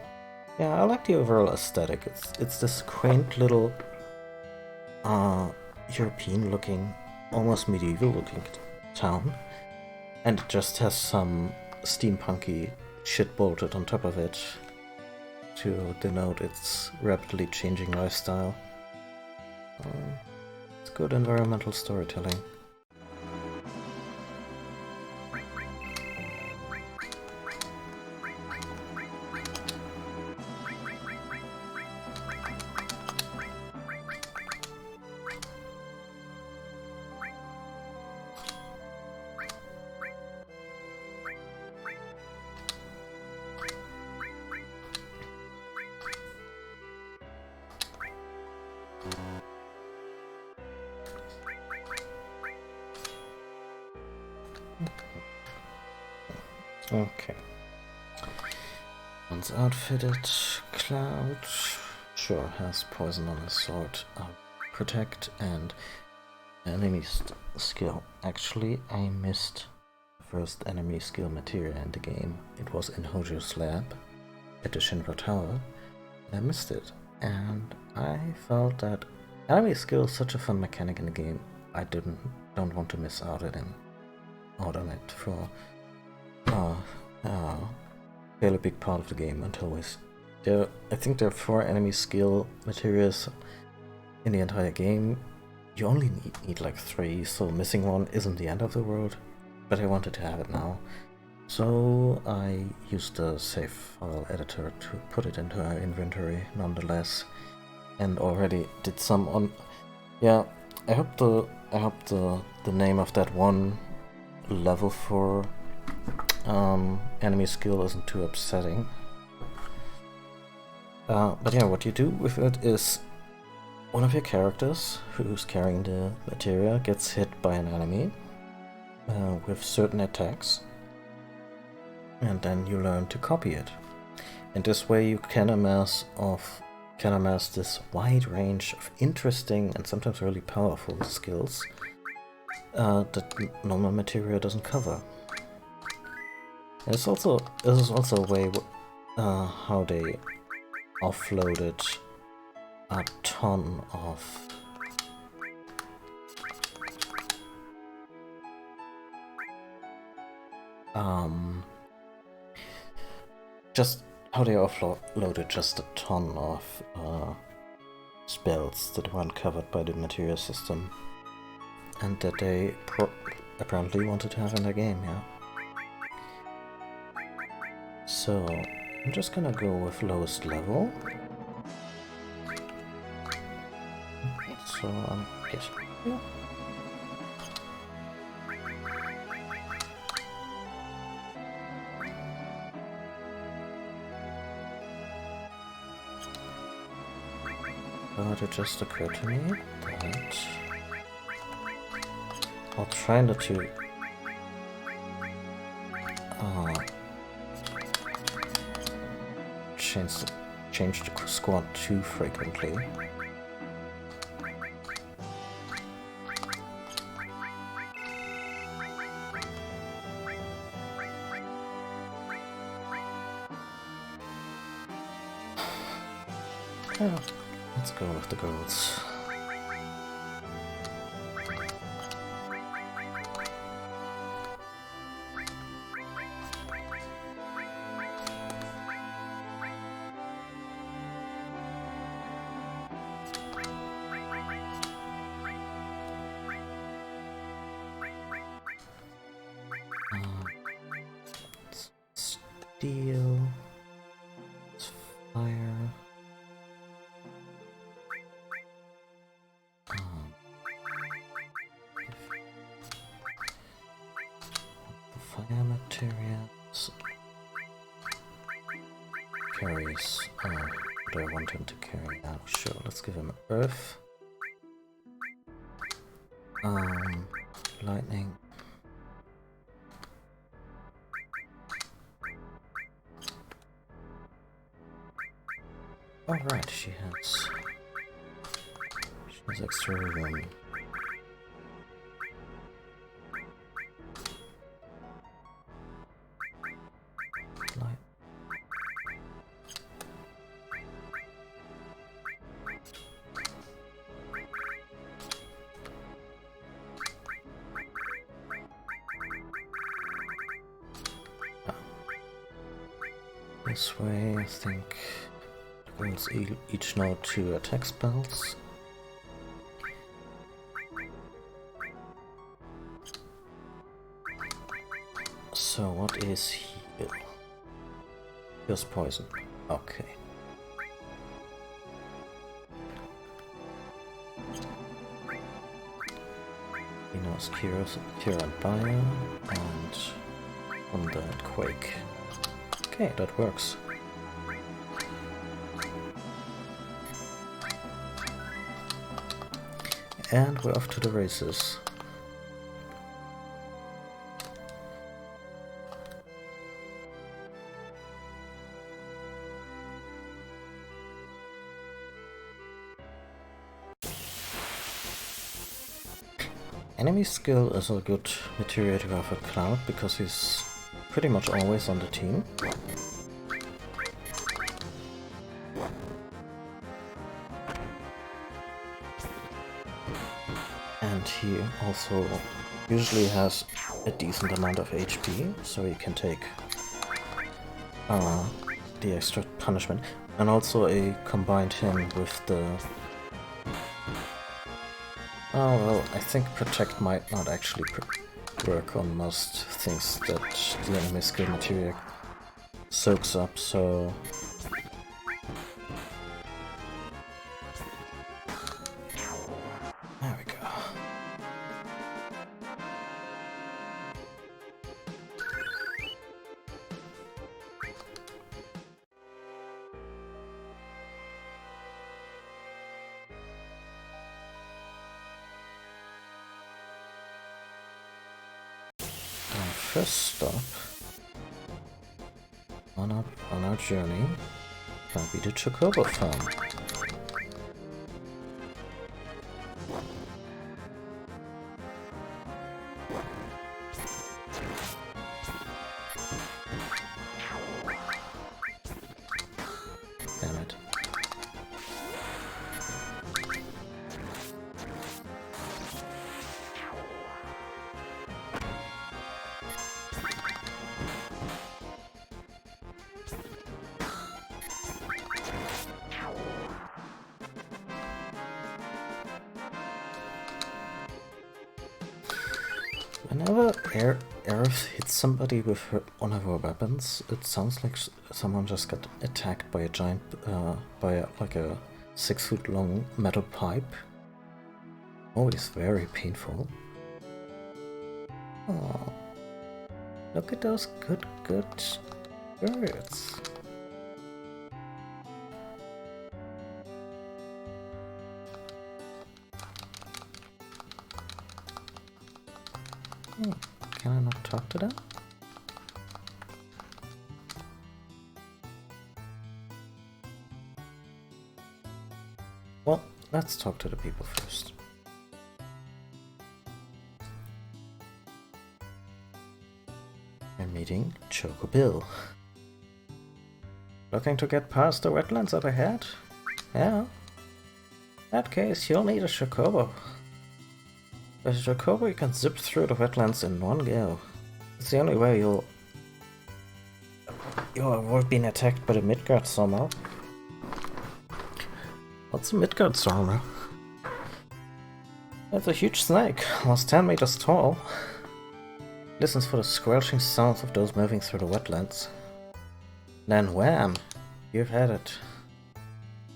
Yeah, I like the overall aesthetic. It's this quaint little European-looking, almost medieval-looking town, and it just has some steampunky shit bolted on top of it to denote its rapidly changing lifestyle. It's good environmental storytelling. Okay. One's outfitted. Cloud sure has poison on his sword. Protect and enemy skill. Actually, I missed the first enemy skill materia in the game. It was in Hojo's lab at the Shinra Tower. And I missed it. And I felt that enemy skill is such a fun mechanic in the game. I don't want to miss out on it for fairly big part of the game until I think there are 4 enemy skill materials in the entire game. You only need like 3, so missing one isn't the end of the world, but I wanted to have it now. So I used the save file editor to put it into our inventory nonetheless, and already did some on. Yeah, I hope the name of that one level for enemy skill isn't too upsetting. But yeah, what you do with it is one of your characters who's carrying the materia gets hit by an enemy with certain attacks, and then you learn to copy it. And this way you can amass this wide range of interesting and sometimes really powerful skills that normal materia doesn't cover. And this is also a way how they offloaded a ton of just how they offloaded just a ton of spells that weren't covered by the materia system, and that they apparently wanted to have in their game, yeah. So I'm just gonna go with lowest level. So yes. Yeah. It just occurred to me that I'll try not to change the squad too frequently. Yeah, let's go with the girls. Steel. It's fire. Fire materials. Carries. Do I want him to carry? Oh, sure. Let's give him earth. Lightning. Oh right, she has extra room. Light. Oh. This way, I think. Girls each know 2 attack spells. So what is heal? Heals poison. Okay. He knows Cure and Bio and Undead Quake. Okay, that works. And we're off to the races. Enemy skill is a good material to have at Cloud because he's pretty much always on the team. And he also usually has a decent amount of HP, so he can take the extra punishment. And also I combined him with the... Oh well, I think Protect might not actually work on most things that the enemy skill material soaks up, so... There we go. first stop on our journey can be the Chocobo farm. Damn it. Whenever Aerith hits somebody with one of her weapons, it sounds like someone just got attacked by a giant, like a 6-foot long metal pipe. Always very painful. Oh, look at those good birds. Can I not talk to them? Well, let's talk to the people first. I'm meeting Choco Bill. Looking to get past the wetlands up ahead? Yeah. In that case, you'll need a Chocobo. With a Chocobo, you can zip through the wetlands in one go. It's the only way you'll avoid being attacked by the Midgard Sommer. What's a Midgard Sommer? It's a huge snake, almost 10 meters tall. Listens for the squelching sounds of those moving through the wetlands. Then wham! You've had it.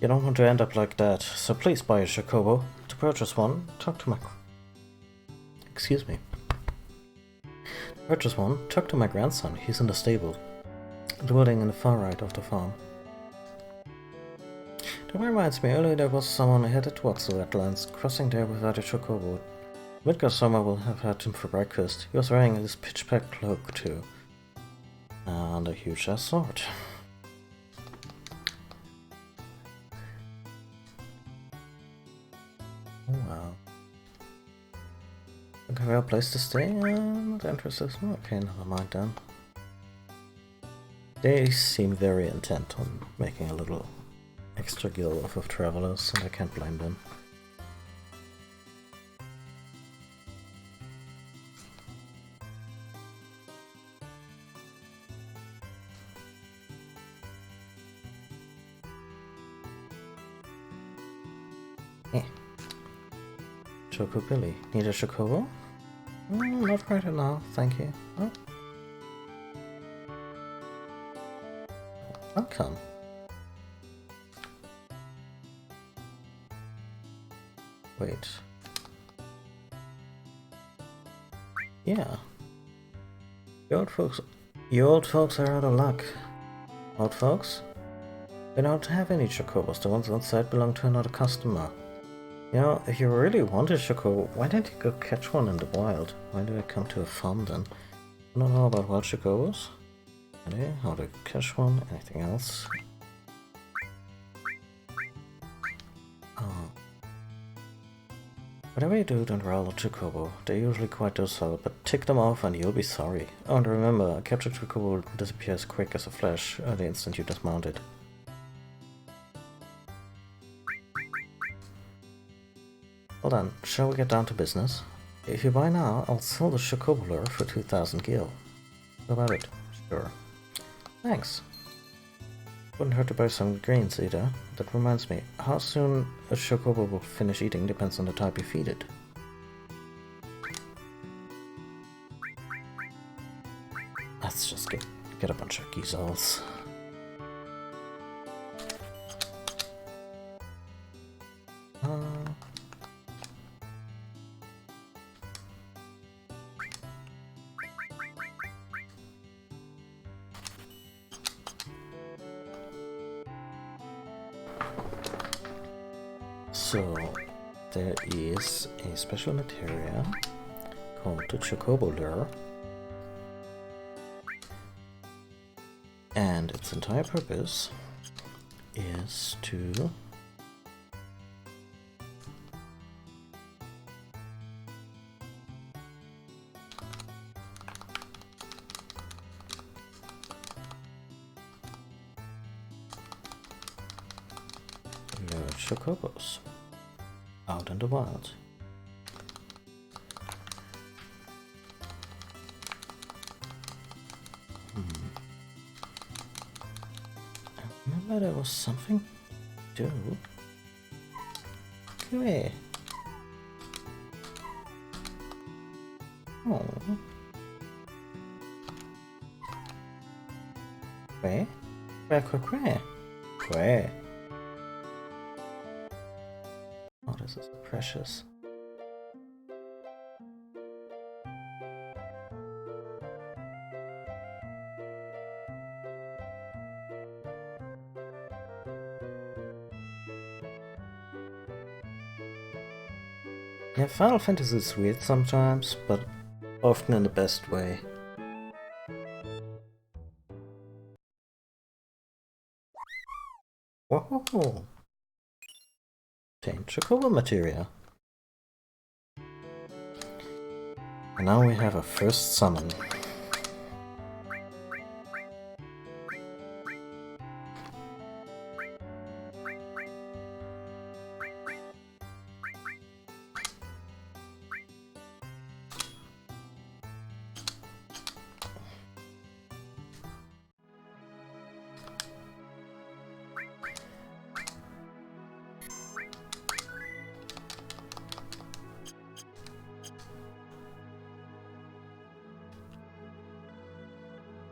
You don't want to end up like that, so please buy a Chocobo. To purchase one, talk to my... Excuse me. Purchase one, talk to my grandson, he's in the stable. Dwelling in the far right of the farm. That reminds me, earlier there was someone headed towards the wetlands, crossing there without a Chocobo. Midgard Summer will have had him for breakfast. He was wearing this pitch-black cloak too. And a huge-ass sword. Oh wow. Okay, well, place to stay? Not interested. Okay, never mind then. They seem very intent on making a little extra guild of travelers, and I can't blame them. Choco Billy. Need a Chocobo? Not right now, thank you. Oh. Welcome. Wait. Yeah. You old folks are out of luck. Old folks? We don't have any Chocobos. The ones outside belong to another customer. You know, if you really want a Chocobo, why don't you go catch one in the wild? Why do I come to a farm then? I don't know about wild Chocobos. Okay, how to catch one, anything else? Oh. Whatever you do, don't roll a Chocobo. They're usually quite docile, but tick them off and you'll be sorry. Oh, and remember, a captured Chocobo will disappear as quick as a flash the instant you dismount it. Well then, shall we get down to business? If you buy now, I'll sell the Chocobo lure for 2,000 gil. How about it? Sure. Thanks. Wouldn't hurt to buy some greens either. That reminds me, how soon a Chocobo will finish eating depends on the type you feed it. Let's just get a bunch of geezels. So, there is a special materia called the Chocobo lure, And its entire purpose is to lure chocobos out in the wild. I remember there was something to do. Come here. Oh. Where? Where? Oh, this is precious. Yeah, Final Fantasy is weird sometimes, but often in the best way. Whoa! Obtained Chocobo materia. And now we have a first summon.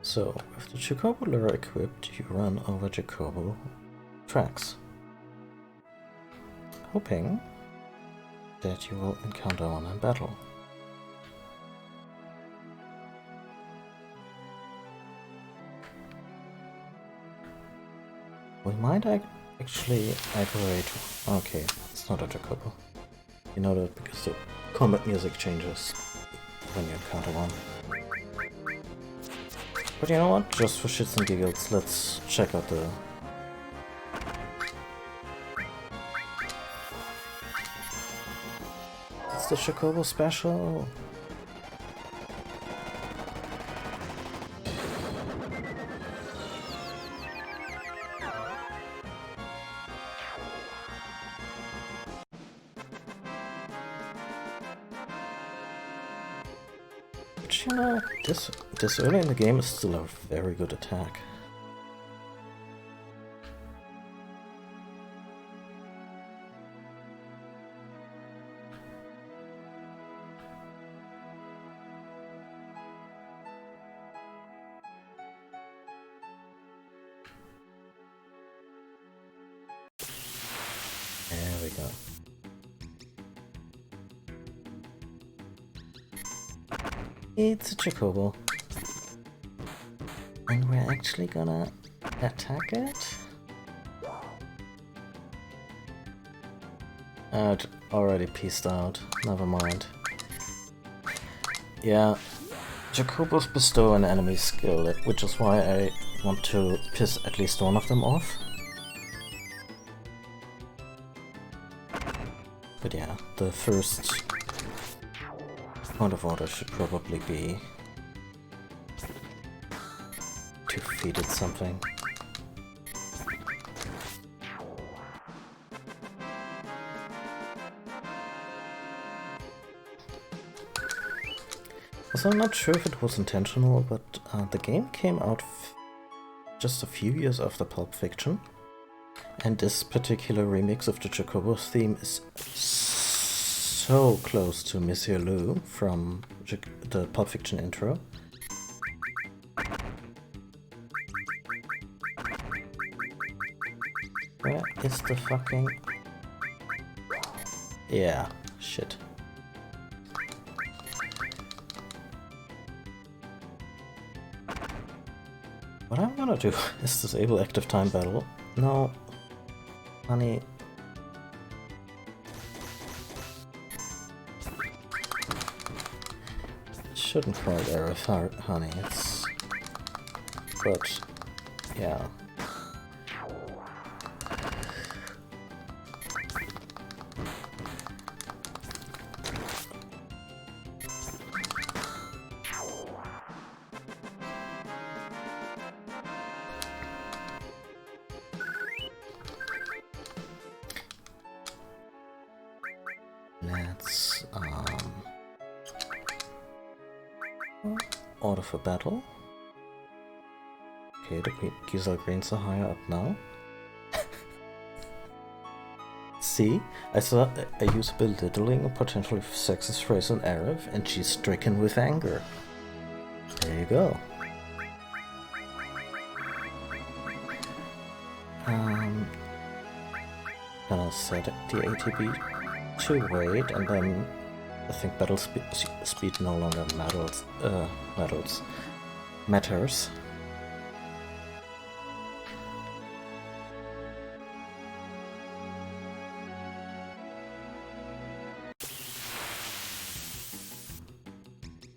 So, with the Chocobo lure equipped, you run over Chocobo tracks, hoping that you will encounter one in battle. We might actually aggravate. Okay, it's not a Chocobo. You know that because the combat music changes when you encounter one. But you know what? Just for shits and giggles, let's check out the... It's the Chocobo special! But you know, this early in the game is still a very good attack. There we go. It's a Chocobo. And we're actually gonna attack it? It already pieced out. Never mind. Yeah, Chocobos bestow an enemy skill, which is why I want to piss at least one of them off. But yeah, the first point of order should probably be to feed it something. Also, I'm not sure if it was intentional, but the game came out just a few years after Pulp Fiction, and this particular remix of the Chocobo's theme is so close to Monsieur Lou from the Pulp Fiction intro. Where is the fucking... Yeah, shit. What I'm gonna do is disable active time battle. No, honey. Shouldn't call it Aerith, honey. It's... But Yeah. Let's order for battle. Okay, the Giselle Greens are higher up now. See, I saw a user belittling a potentially sexist phrase on Arab, and she's stricken with anger. There you go. Gonna set the ATB to wait, and then I think battle speed no longer matters.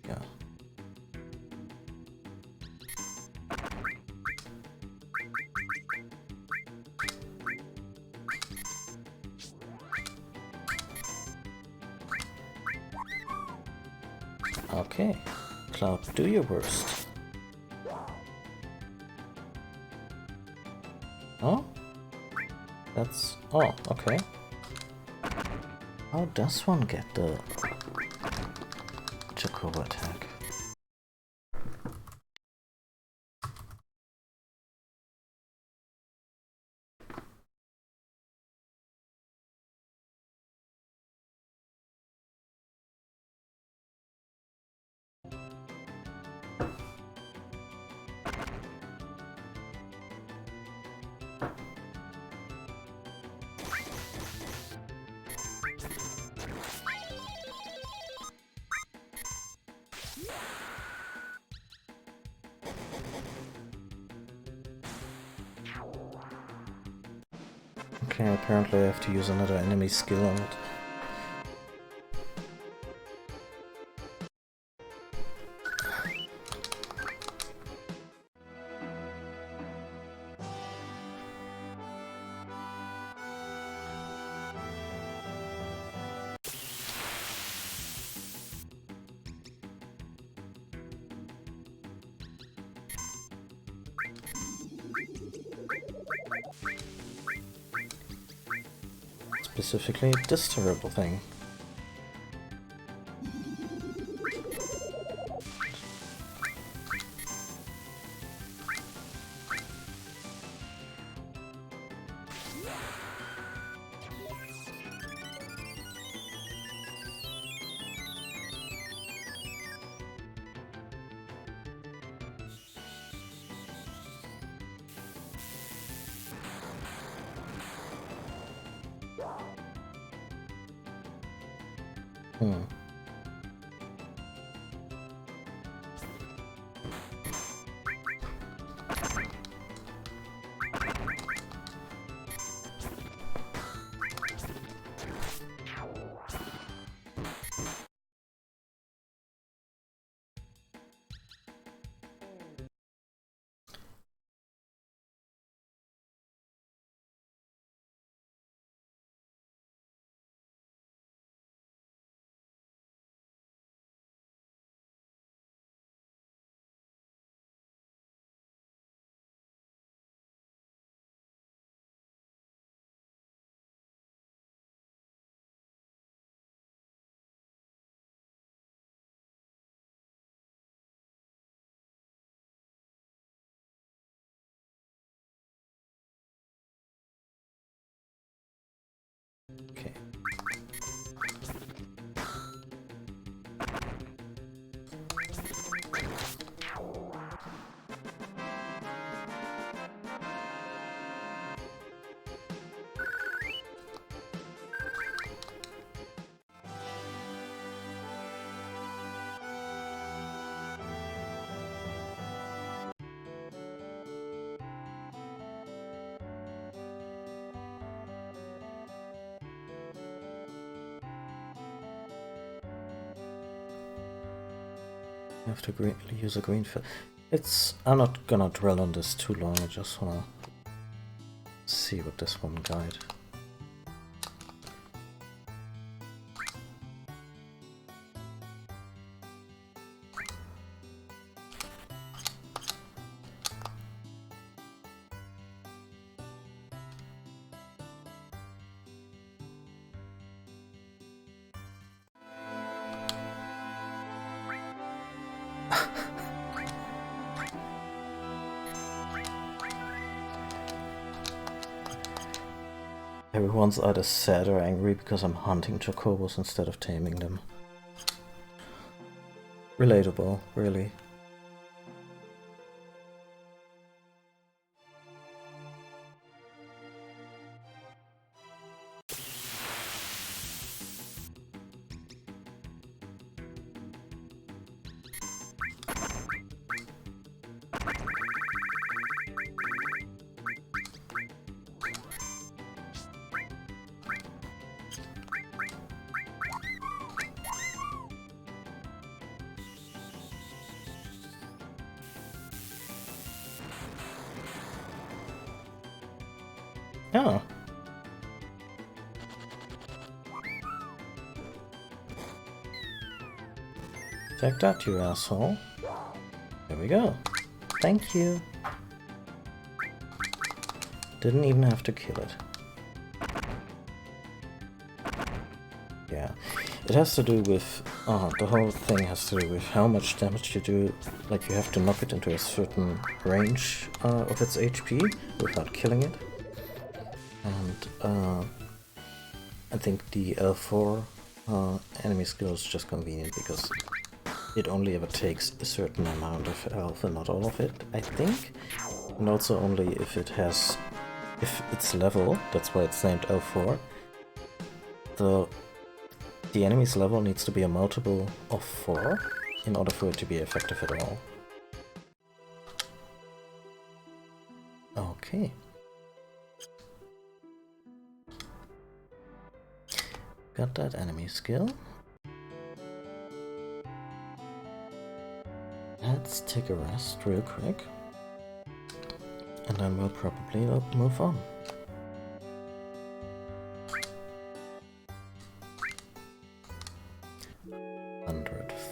Yeah. Okay, Cloud, do your worst. Oh? That's... oh, okay. How does one get the Chocobo attack? Okay, apparently I have to use another enemy skill on it. Specifically, this terrible thing. Okay. I have to use a green fill. I'm not gonna dwell on this too long, I just wanna see what this one guide. Everyone's either sad or angry because I'm hunting chocobos instead of taming them. Relatable, really. Oh. Take that, you asshole. There we go. Thank you. Didn't even have to kill it. Yeah. It has to do with... the whole thing has to do with how much damage you do. Like, you have to knock it into a certain range of its HP without killing it. And I think the L4 enemy skill is just convenient because it only ever takes a certain amount of health and not all of it, I think. And also only if it's level, that's why it's named L4. The enemy's level needs to be a multiple of 4 in order for it to be effective at all. Okay. Got that enemy skill. Let's take a rest real quick. And then we'll probably move on.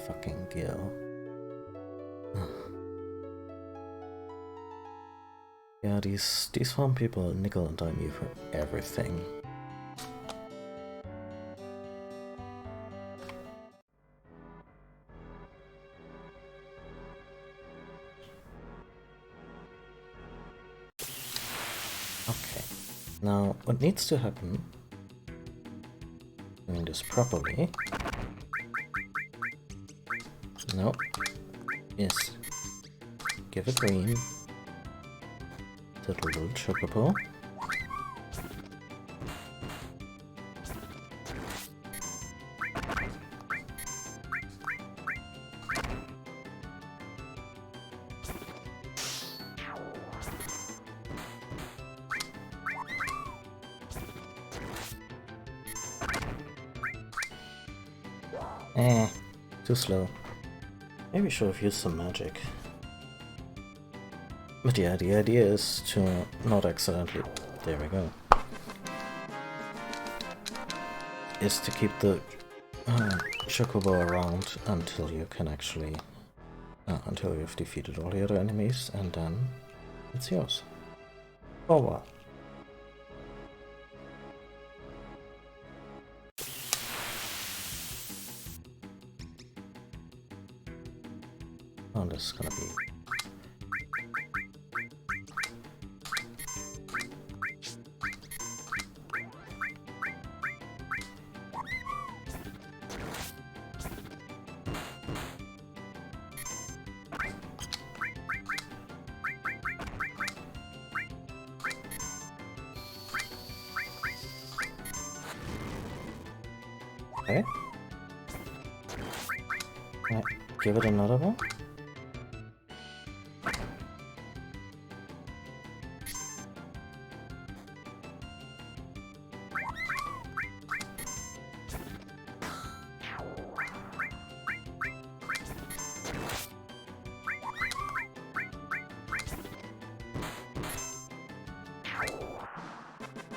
Fucking Gil. Yeah, these farm people nickel and dime you for everything. Okay, now what needs to happen, doing this properly, no, is give a green to the little chocobo. Too slow. Maybe we should have used some magic. But yeah, the idea is to not accidentally... There we go. Is to keep the chocobo around until you can actually... until you've defeated all the other enemies, and then it's yours. For a while. Oh, this is gonna be... Okay. Yeah, give it another one.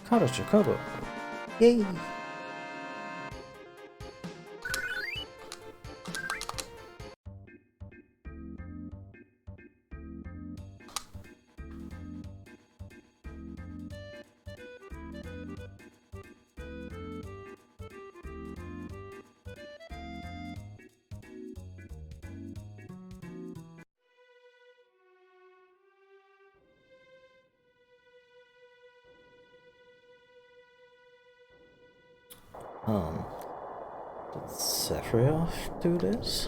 Condor Chocobo! Yay! Did Sephiroth do this?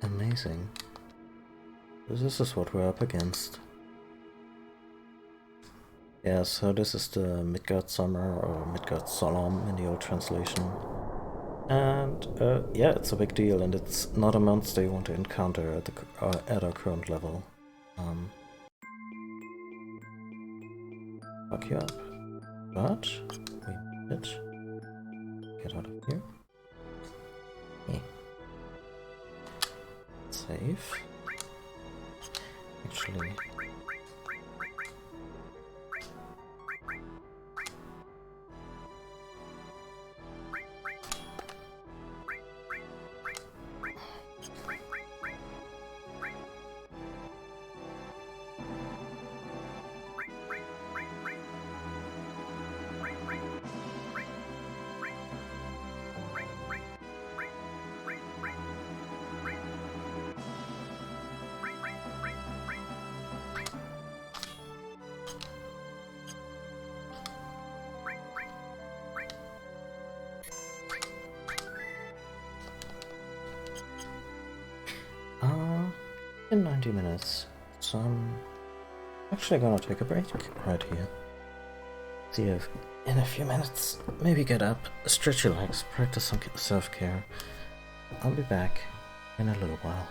Amazing. This is what we're up against. Yeah, so this is the Midgard Summer, or Midgard Solemn in the old translation. And yeah, it's a big deal, and it's not a monster you want to encounter at our current level. Fuck you up. But we did get out of here. Hey. Save. Actually. In 90 minutes, so I'm actually gonna take a break right here. See you in a few minutes. Maybe get up, stretch your legs, practice some self-care. I'll be back in a little while.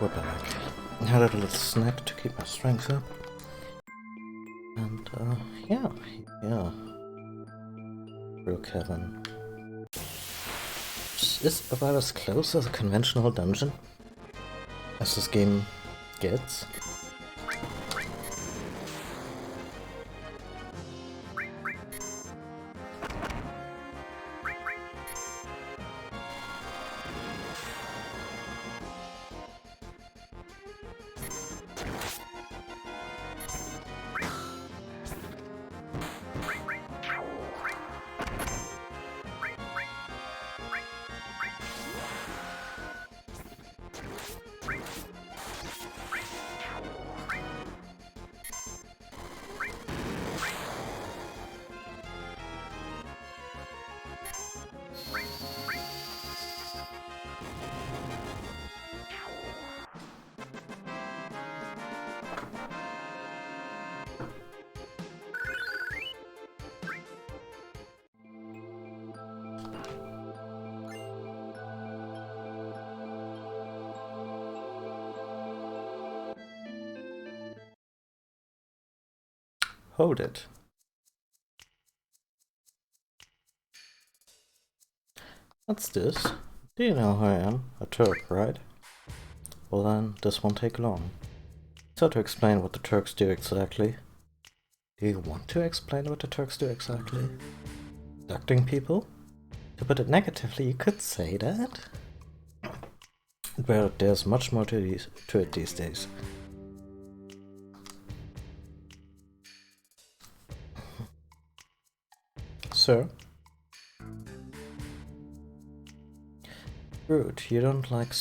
we're back. I had a little snack to keep my strength up. And, yeah. Real Kevin. Is about as close as a conventional dungeon as this game gets. Hold it. What's this? Do you know who I am? A Turk, right? Well then, this won't take long. So to explain what the Turks do exactly. Do you want to explain what the Turks do exactly? Abducting people? To put it negatively, you could say that. But there's much more to it these days. Sir? Rude. You don't like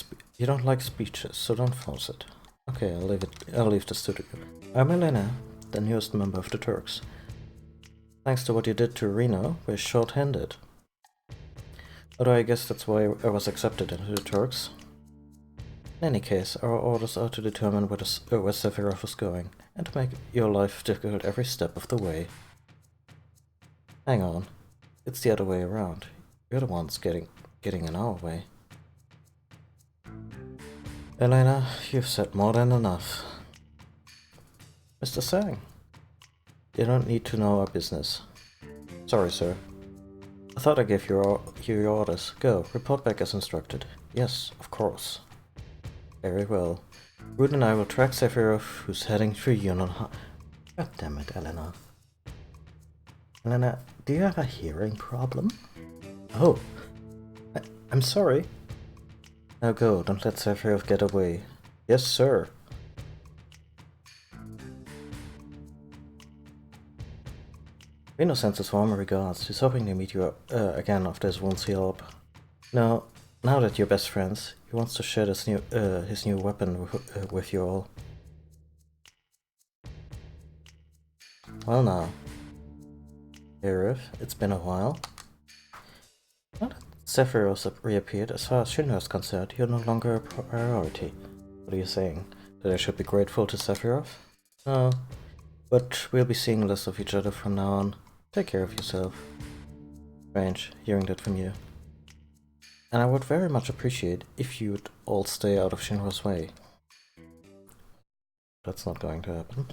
speeches, so don't force it. Okay, I'll leave this to you. I'm Elena, the newest member of the Turks. Thanks to what you did to Reno, we're short-handed. Although I guess that's why I was accepted into the Turks. In any case, our orders are to determine where Sephiroth is going, and to make your life difficult every step of the way. Hang on. It's the other way around. You're the ones getting in our way. Elena, you've said more than enough. Mr. Sang, you don't need to know our business. Sorry, sir. I thought I gave you your orders. Go, report back as instructed. Yes, of course. Very well. Rude and I will track Sephiroth, who's heading for Junon. God damn it, Elena. Elena, do you have a hearing problem? Oh, I'm sorry. Now go, don't let Sephiroth get away. Yes, sir. Reno sends his warm regards. He's hoping to meet you again after his wounds heal up. Now that you're best friends, he wants to share his new weapon with you all. Well now, Aerith, it's been a while. Now that Sephiroth reappeared, as far as Shinra is concerned, you're no longer a priority. What are you saying? That I should be grateful to Sephiroth? No, but we'll be seeing less of each other from now on. Take care of yourself. Strange, hearing that from you. And I would very much appreciate if you'd all stay out of Shinra's way. That's not going to happen.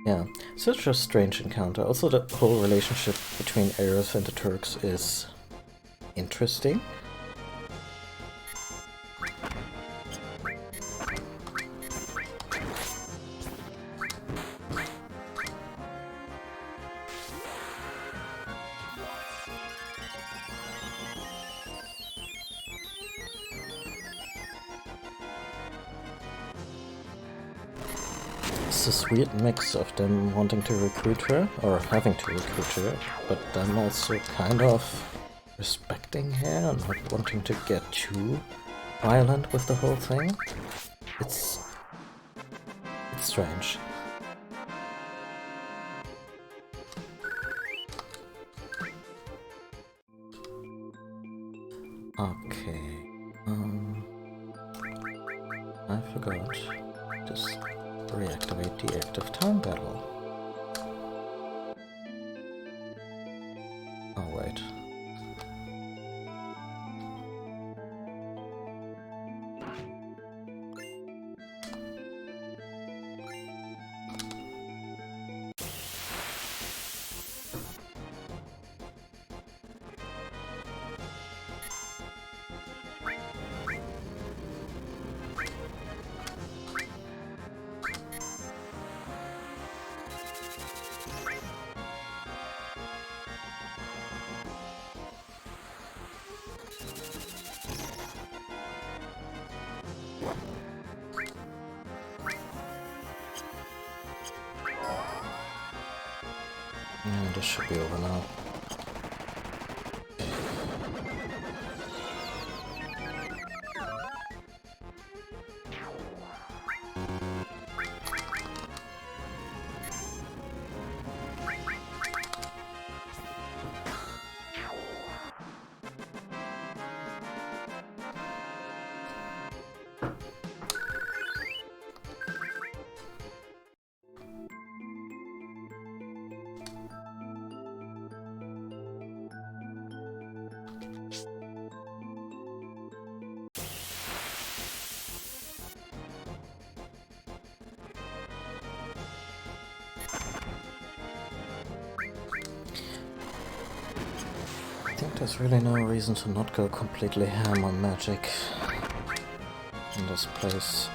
Yeah, such a strange encounter. Also, the whole relationship between Aerith and the Turks is interesting. It's this weird mix of them wanting to recruit her, or having to recruit her, but them also kind of respecting her and not wanting to get too violent with the whole thing. It's strange. Okay, I forgot. Just reactivate the active time battle. Oh wait. Yeah, this should be over now. I think there's really no reason to not go completely ham on magic in this place.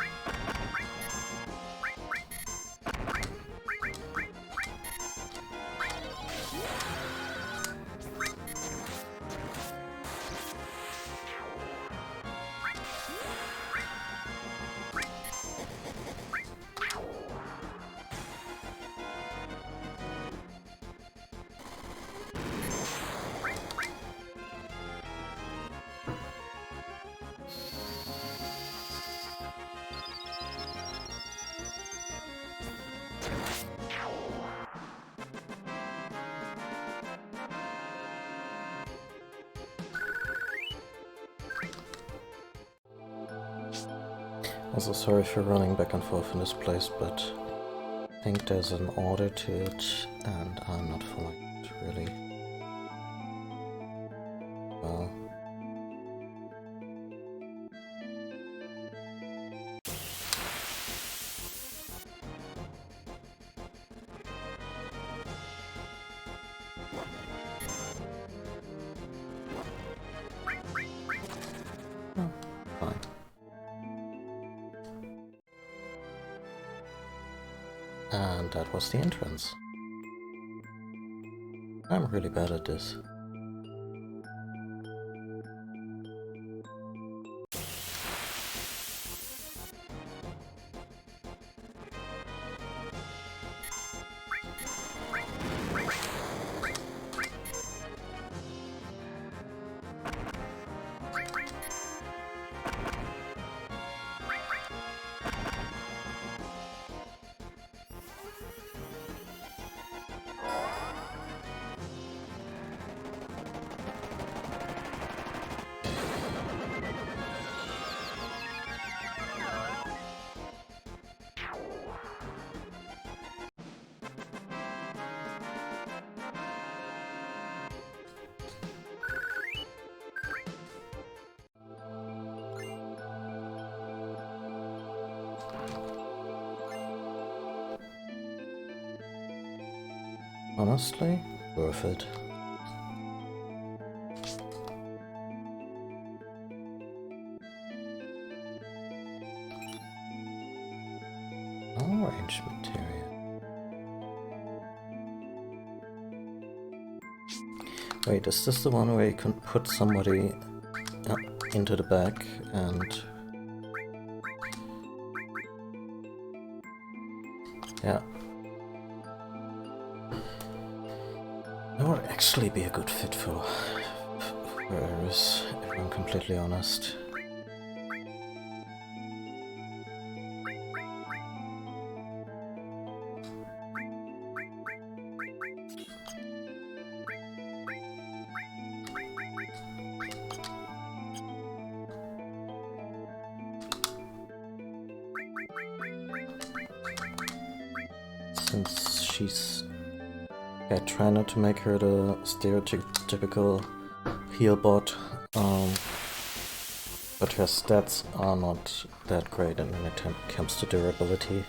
Also, sorry for running back and forth in this place, but I think there's an order to it, and I'm not following it really well. Oh, fine. And that was the entrance. I'm really bad at this. Honestly, worth it. Orange material. Wait, is this the one where you can put somebody into the back and... Yeah. That would actually be a good fit for Eris, if I'm completely honest. Since she's... I try not to make her the stereotypical heal bot, but her stats are not that great when it comes to durability.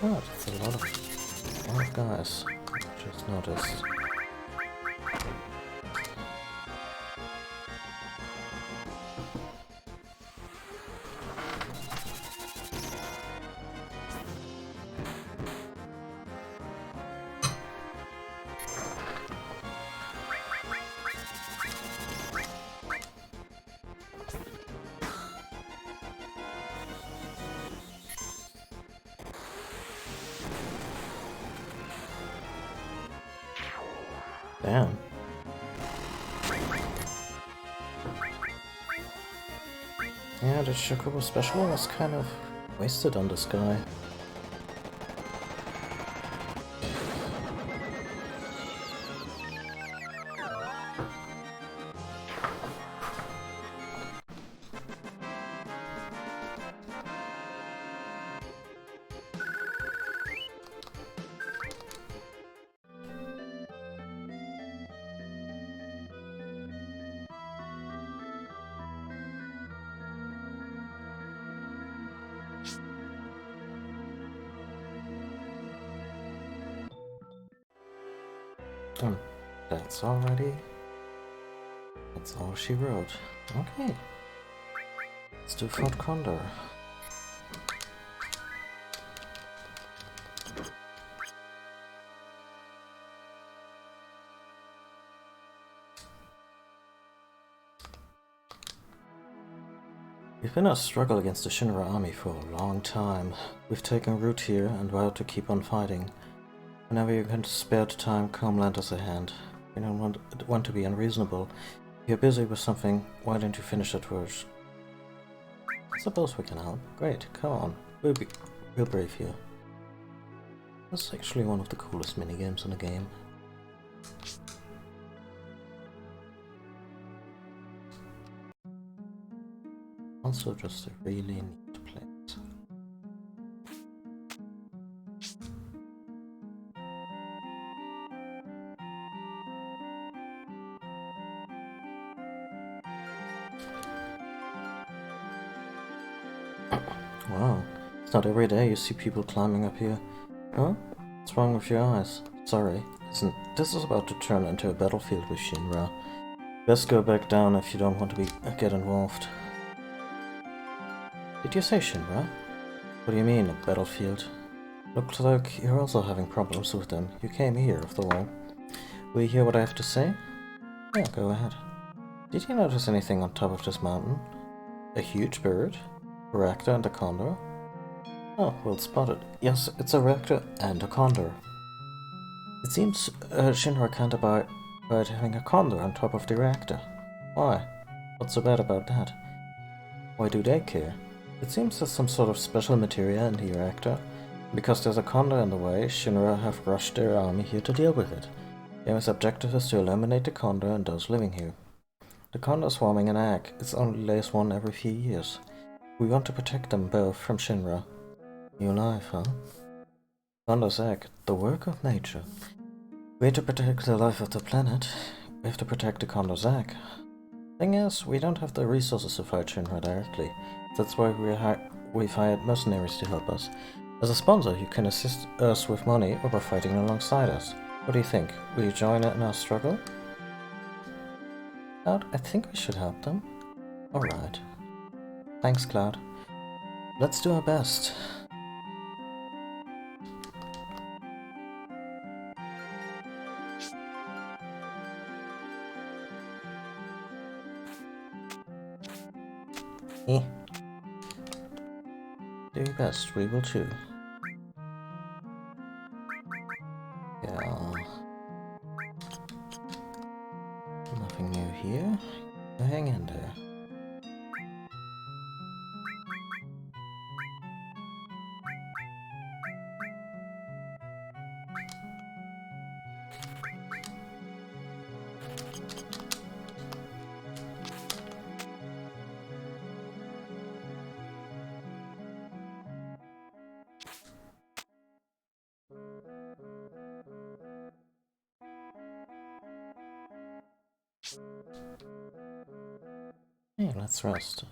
Oh, that's a lot of guys. Just noticed. Damn. Yeah, the Chocobo special was kind of wasted on this guy. That's all she wrote. Okay. Let's do Fort Condor. We've been in a struggle against the Shinra army for a long time. We've taken root here and vowed to keep on fighting. Whenever you can spare the time, come lend us a hand. We don't want to be unreasonable. If you're busy with something, why don't you finish that first? I suppose we can help. Great, come on. We'll brief you. This is actually one of the coolest minigames in the game. Also just a really neat place. Wow, it's not every day you see people climbing up here. Huh? What's wrong with your eyes? Sorry, listen, this is about to turn into a battlefield with Shinra. Best go back down if you don't want to get involved. Did you say Shinra? What do you mean, a battlefield? Looks like you're also having problems with them. You came here, after all. Will you hear what I have to say? Yeah, go ahead. Did you notice anything on top of this mountain? A huge bird? A raptor and a condor? Oh, well spotted. Yes, it's a raptor and a condor. It seems Shinra can't abide having a condor on top of the reactor. Why? What's so bad about that? Why do they care? It seems there's some sort of special materia in the reactor. Because there's a condor in the way, Shinra have rushed their army here to deal with it. Their objective is to eliminate the condor and those living here. The condor is forming an egg. It only lays one every few years. We want to protect them both from Shinra. New life, huh? Condor's egg, the work of nature. We have to protect the life of the planet. We have to protect the condor's egg. Thing is, we don't have the resources to fight Shinra directly. That's why we've hired mercenaries to help us. As a sponsor, you can assist us with money or by fighting alongside us. What do you think? Will you join in our struggle? Cloud, I think we should help them. Alright. Thanks, Cloud. Let's do our best. Eh. Do your best, we will too. Yeah. Nothing new here. Hang in there. Hey, let's rest.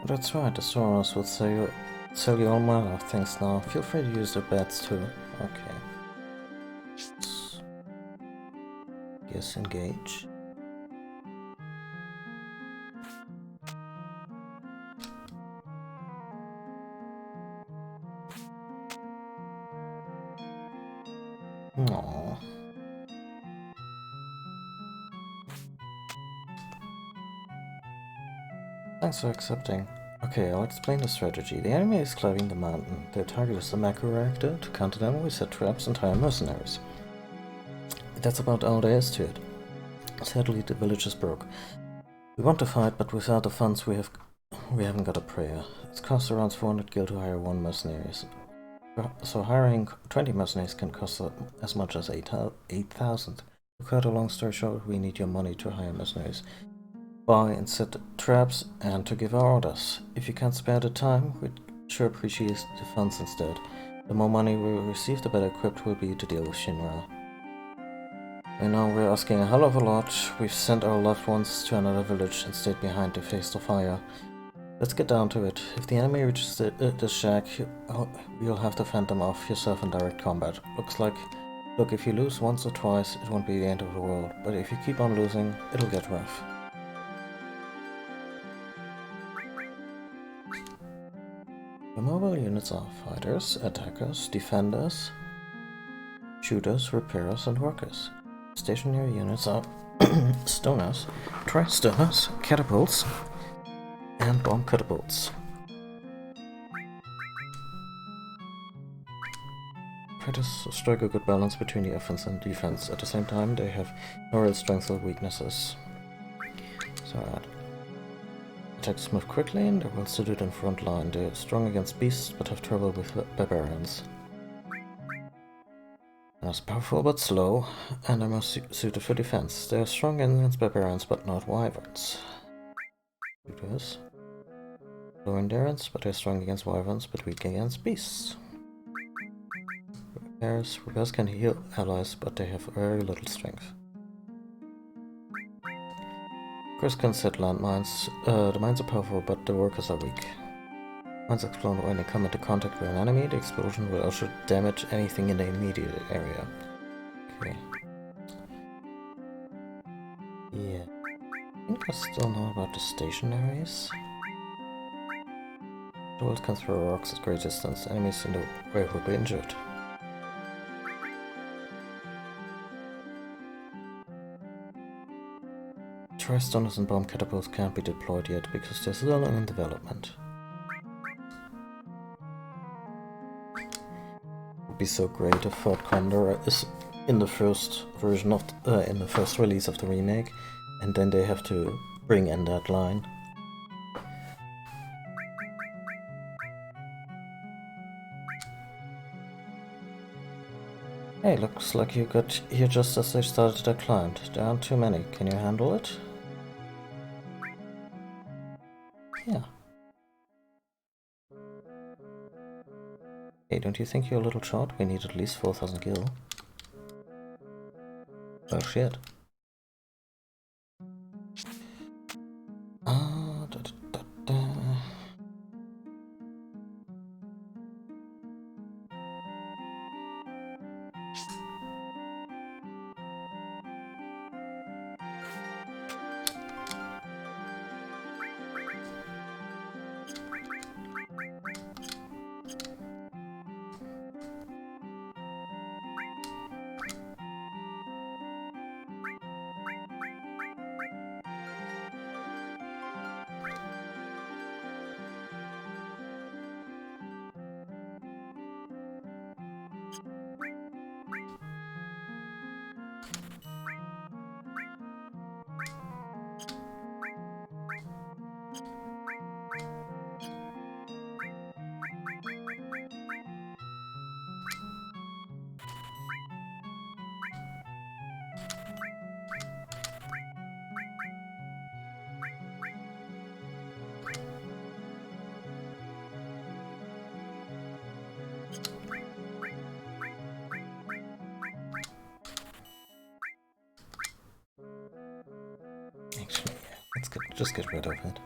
That's right, the Soros will sell you all manner of things now. Feel free to use their bets too. Okay. Yes, engage. Aww. Thanks for accepting. Okay, I'll explain the strategy. The enemy is climbing the mountain. Their target is the macro reactor. To counter them, we set traps and hire mercenaries. That's about all there is to it. Sadly, the village is broke. We want to fight, but without the funds we haven't got a prayer. It's cost around 400 gil to hire 1 mercenary. So hiring 20 mercenaries can cost as much as 8,000. To cut a long story short, we need your money to hire mercenaries, buy and set traps, and to give our orders. If you can't spare the time, we'd sure appreciate the funds instead. The more money we receive, the better equipped we'll be to deal with Shinra. I know we're asking a hell of a lot. We've sent our loved ones to another village and stayed behind to face the fire. Let's get down to it. If the enemy reaches the shack, you'll have to fend them off yourself in direct combat. Look, if you lose once or twice, it won't be the end of the world. But if you keep on losing, it'll get rough. Your mobile units are fighters, attackers, defenders, shooters, repairers, and workers. Stationary units are stoners, tri-stoners, catapults, and bomb catapults. Fighters strike a good balance between the offense and defense. At the same time, they have no real strengths or weaknesses. So attacks move quickly and they're well suited in front line. They're strong against beasts but have trouble with barbarians. They're powerful but slow, and are most suited for defense. They are strong against barbarians but not wyverns. Shooters. Low endurance, but they're strong against wyverns but weak against beasts. Repairs can heal allies, but they have very little strength. Workers can set landmines. The mines are powerful, but the workers are weak. Mines explode when they come into contact with an enemy. The explosion will also damage anything in the immediate area. Okay. Yeah. I think I still know about the stationaries. The world can throw rocks at great distance. Enemies in the way will be injured. Tri-stoners and bomb catapults can't be deployed yet because they're still in development. It would be so great if Fort Condor is in the first version of in the first release of the remake, and then they have to bring in that line. Hey, looks like you got here just as they started their climb. There aren't too many. Can you handle it? Yeah. Hey, don't you think you're a little short? We need at least 4,000 gil. Oh shit. Actually, yeah, let's just get rid of it.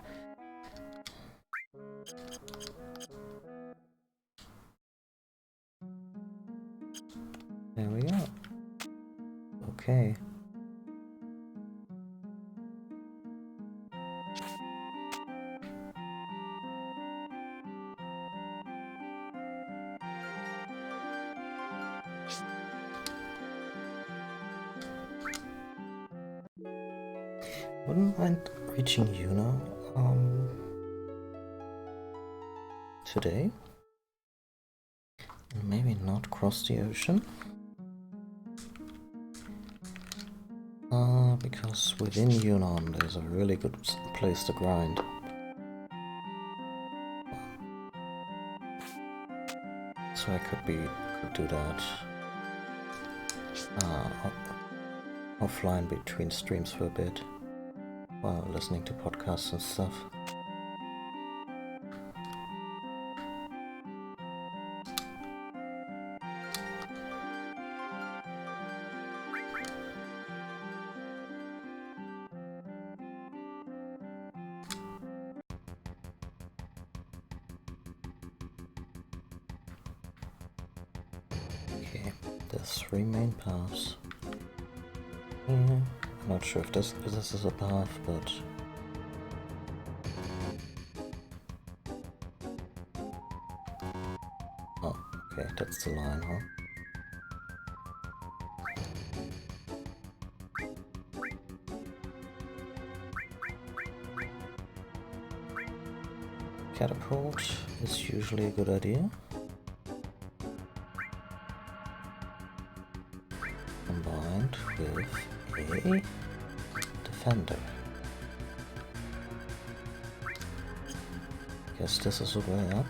Wouldn't mind reaching Junon today. And maybe not cross the ocean. Because within Junon there's a really good place to grind. So I could do that offline between streams for a bit while listening to podcasts and stuff. Okay, there's 3 main paths. I'm not sure if this is a path, but oh, okay, that's the line, huh? Catapult is usually a good idea. Combined with a defender. Guess this is a way up.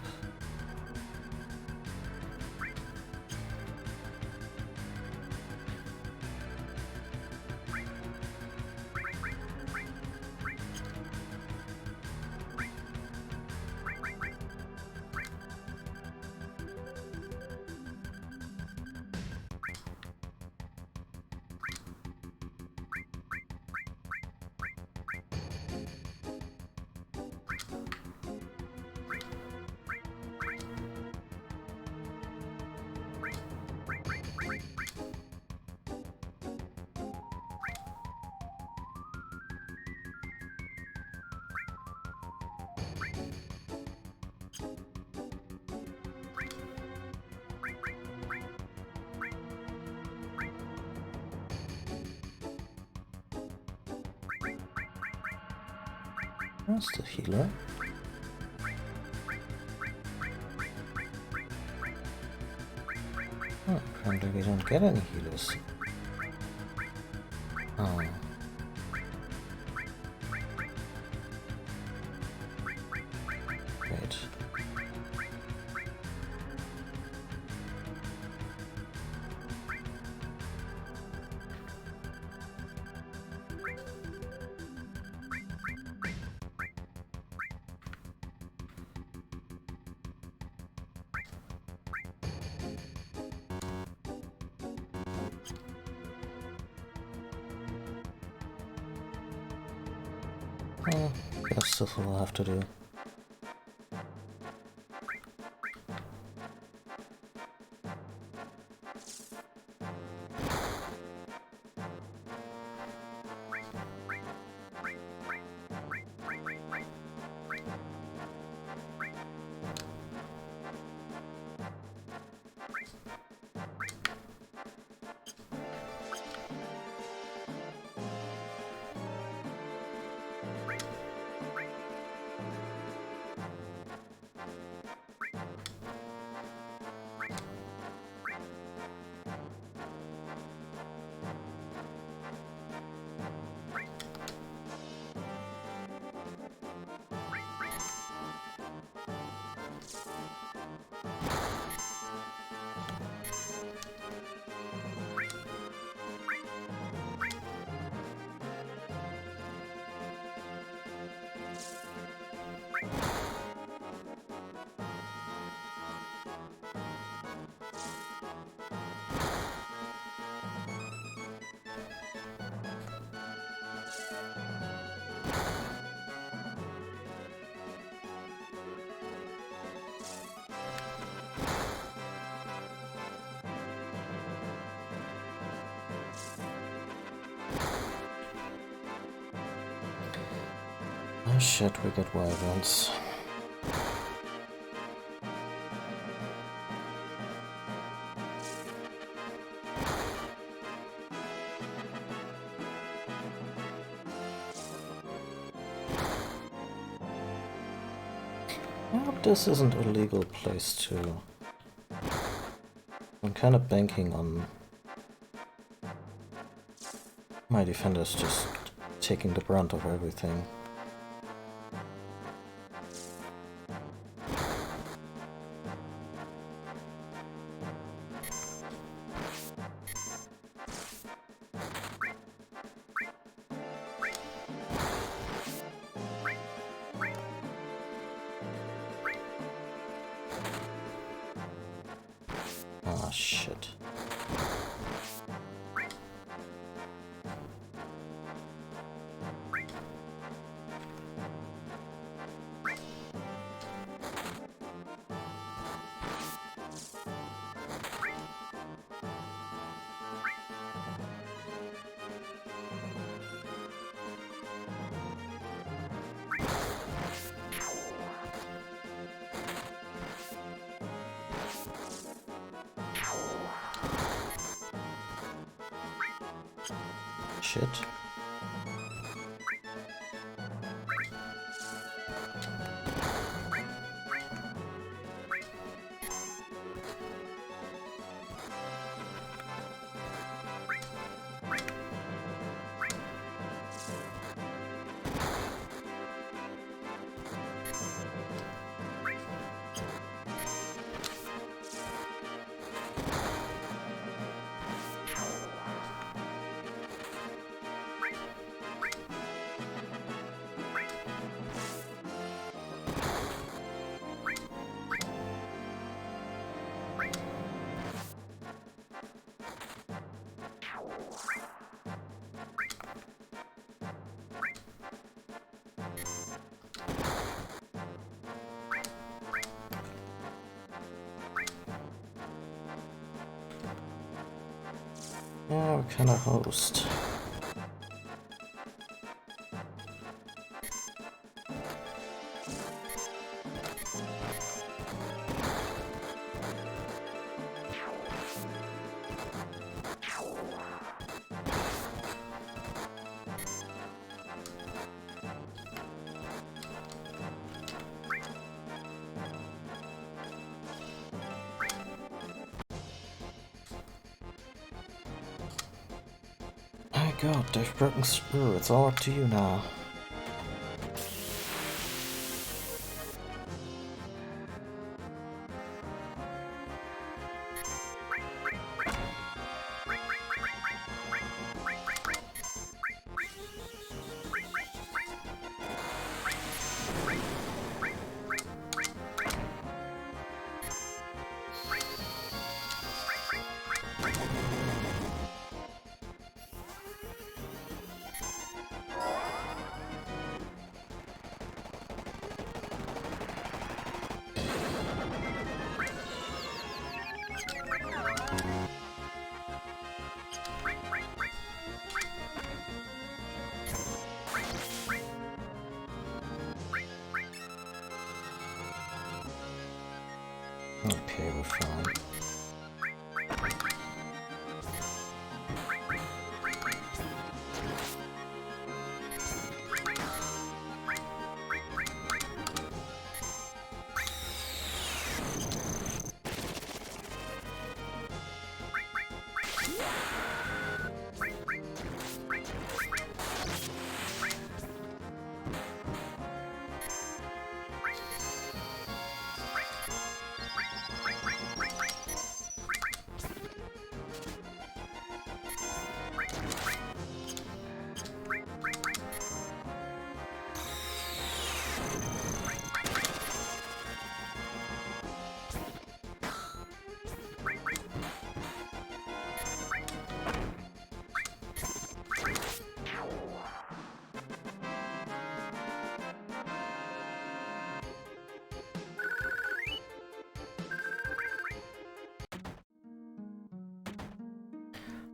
Where's the healer? Oh, apparently we don't get any healers. Oh. Wait. Guess this will have to do. Oh shit, we got wyverns. I hope this isn't a legal place to... I'm kind of banking on my defenders just taking the brunt of everything. Ah, shit. Shit. Yeah, what kind of host? My god, they've broken through. It's all up to you now. Okay, we're fine.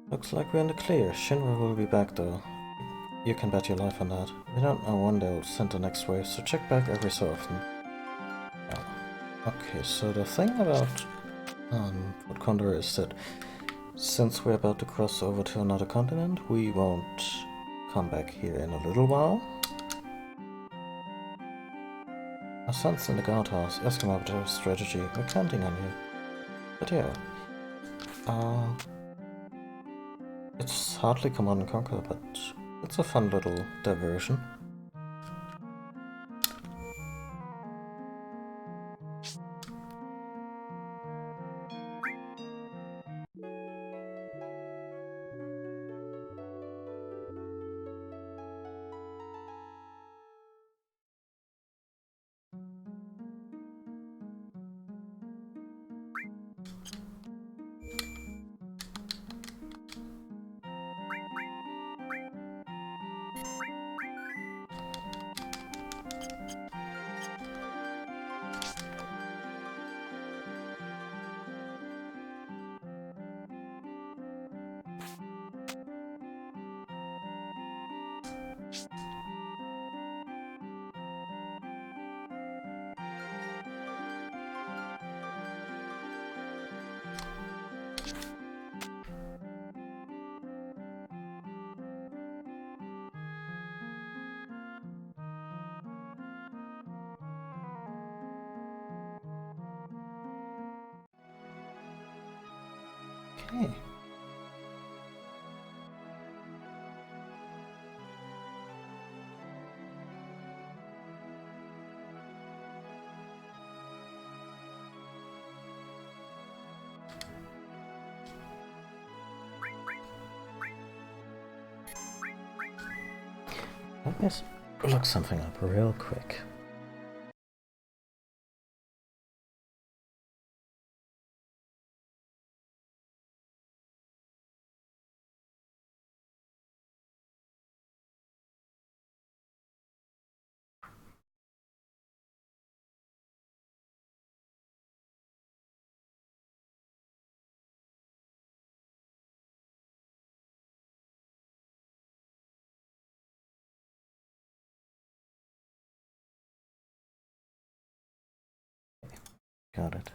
Looks like we're in the clear. Shinra will be back though. You can bet your life on that. We don't know when they'll send the next wave, so check back every so often. Okay, so the thing about what Condor is that since we're about to cross over to another continent, we won't come back here in a little while. Our sons in the guardhouse, ask him about our strategy. We're counting on you. But yeah, it's hardly Command and Conquer, but it's a fun little diversion. Okay. Let me look something up real quick. Got it.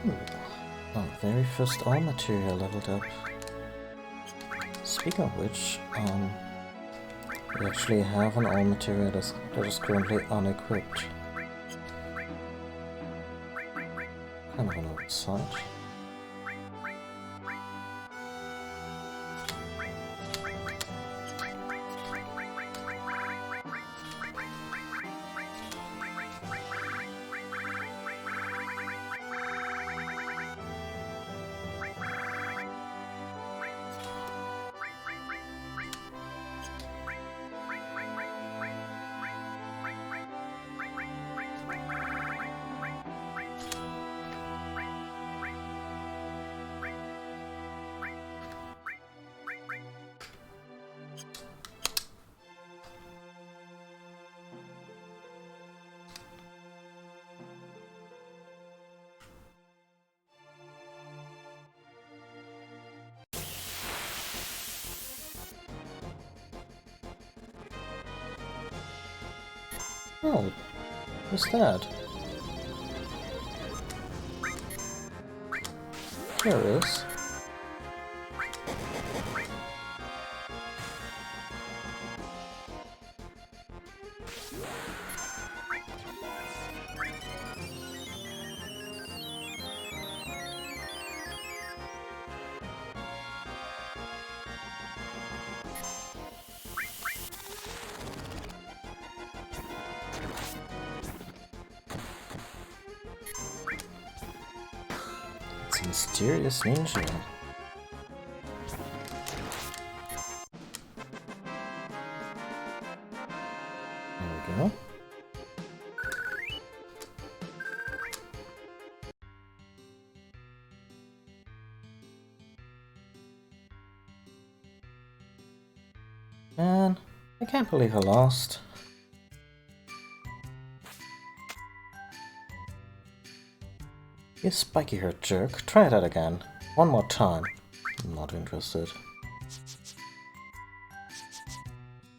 Ooh. Oh, very first all material leveled up. Speaking of which, we actually have an all material that is currently unequipped. Kind of an oversight. Oh, who's that? Curious. It's a mysterious ninja. There we go. Man, I can't believe I lost. You spiky-haired jerk, try that again. One more time. I'm not interested.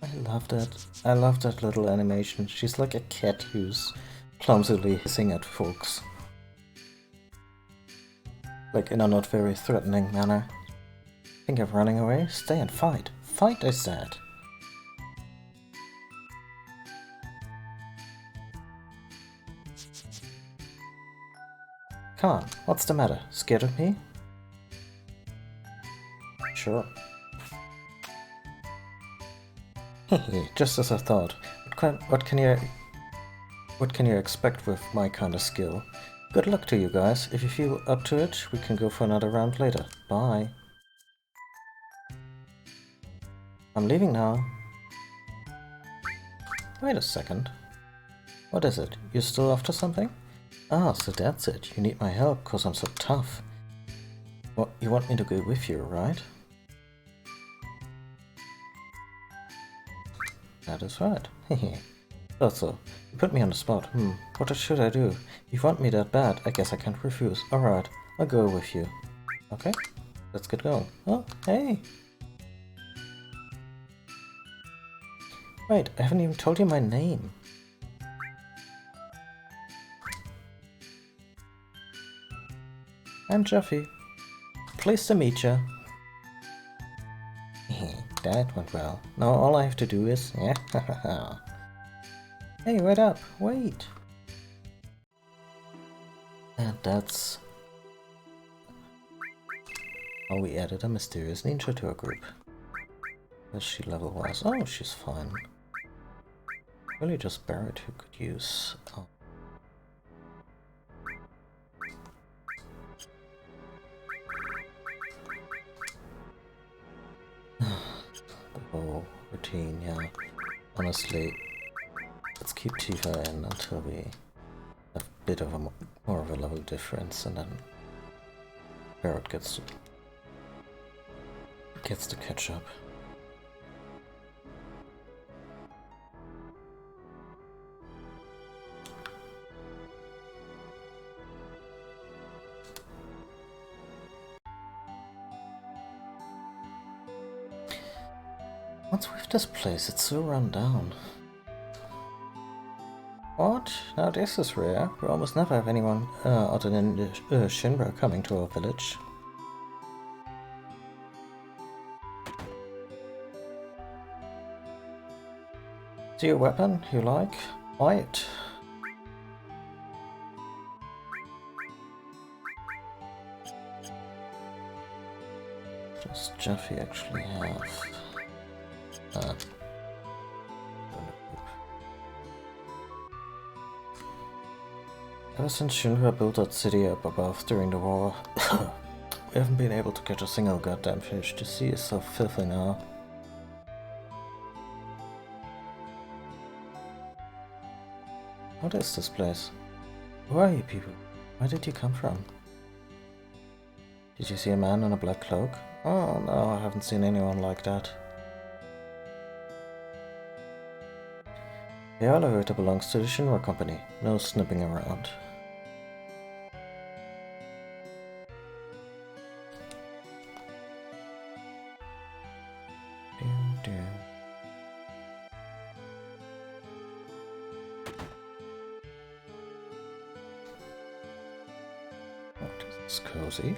I love that. I love that little animation. She's like a cat who's clumsily hissing at folks. Like in a not very threatening manner. Think of running away? Stay and fight. Fight, I said. Come on, what's the matter? Scared of me? Sure. Hehe, just as I thought. What can you expect with my kind of skill? Good luck to you guys. If you feel up to it, we can go for another round later. Bye. I'm leaving now. Wait a second. What is it? You still after something? Ah, so that's it. You need my help, cause I'm so tough. Well, you want me to go with you, right? That is right. Hehe. Thought so. You put me on the spot. What should I do? You want me that bad, I guess I can't refuse. Alright, I'll go with you. Okay, let's get going. Oh, hey! Wait, I haven't even told you my name. I'm Jeffy. Pleased to meet ya. That went well. Now all I have to do is... Hey, wait up! Wait! And that's... how we added a mysterious ninja to our group. What's she level-wise? Oh, she's fine. Really just Barrett who could use... Oh. The whole routine, yeah. Honestly, let's keep Tifa in until we have a bit of a more of a level difference, and then Barrett gets to catch up. What's with this place? It's so run down. What? Now this is rare. We almost never have anyone other than Shinra coming to our village. See a weapon you like? Buy it. Does Jeffy actually have... Ever since Shinra built that city up above during the war, we haven't been able to catch a single goddamn fish. The sea is so filthy now. What is this place? Who are you people? Where did you come from? Did you see a man in a black cloak? Oh no, I haven't seen anyone like that. The elevator belongs to the Shinra company. No snipping around. Oh, this is cozy.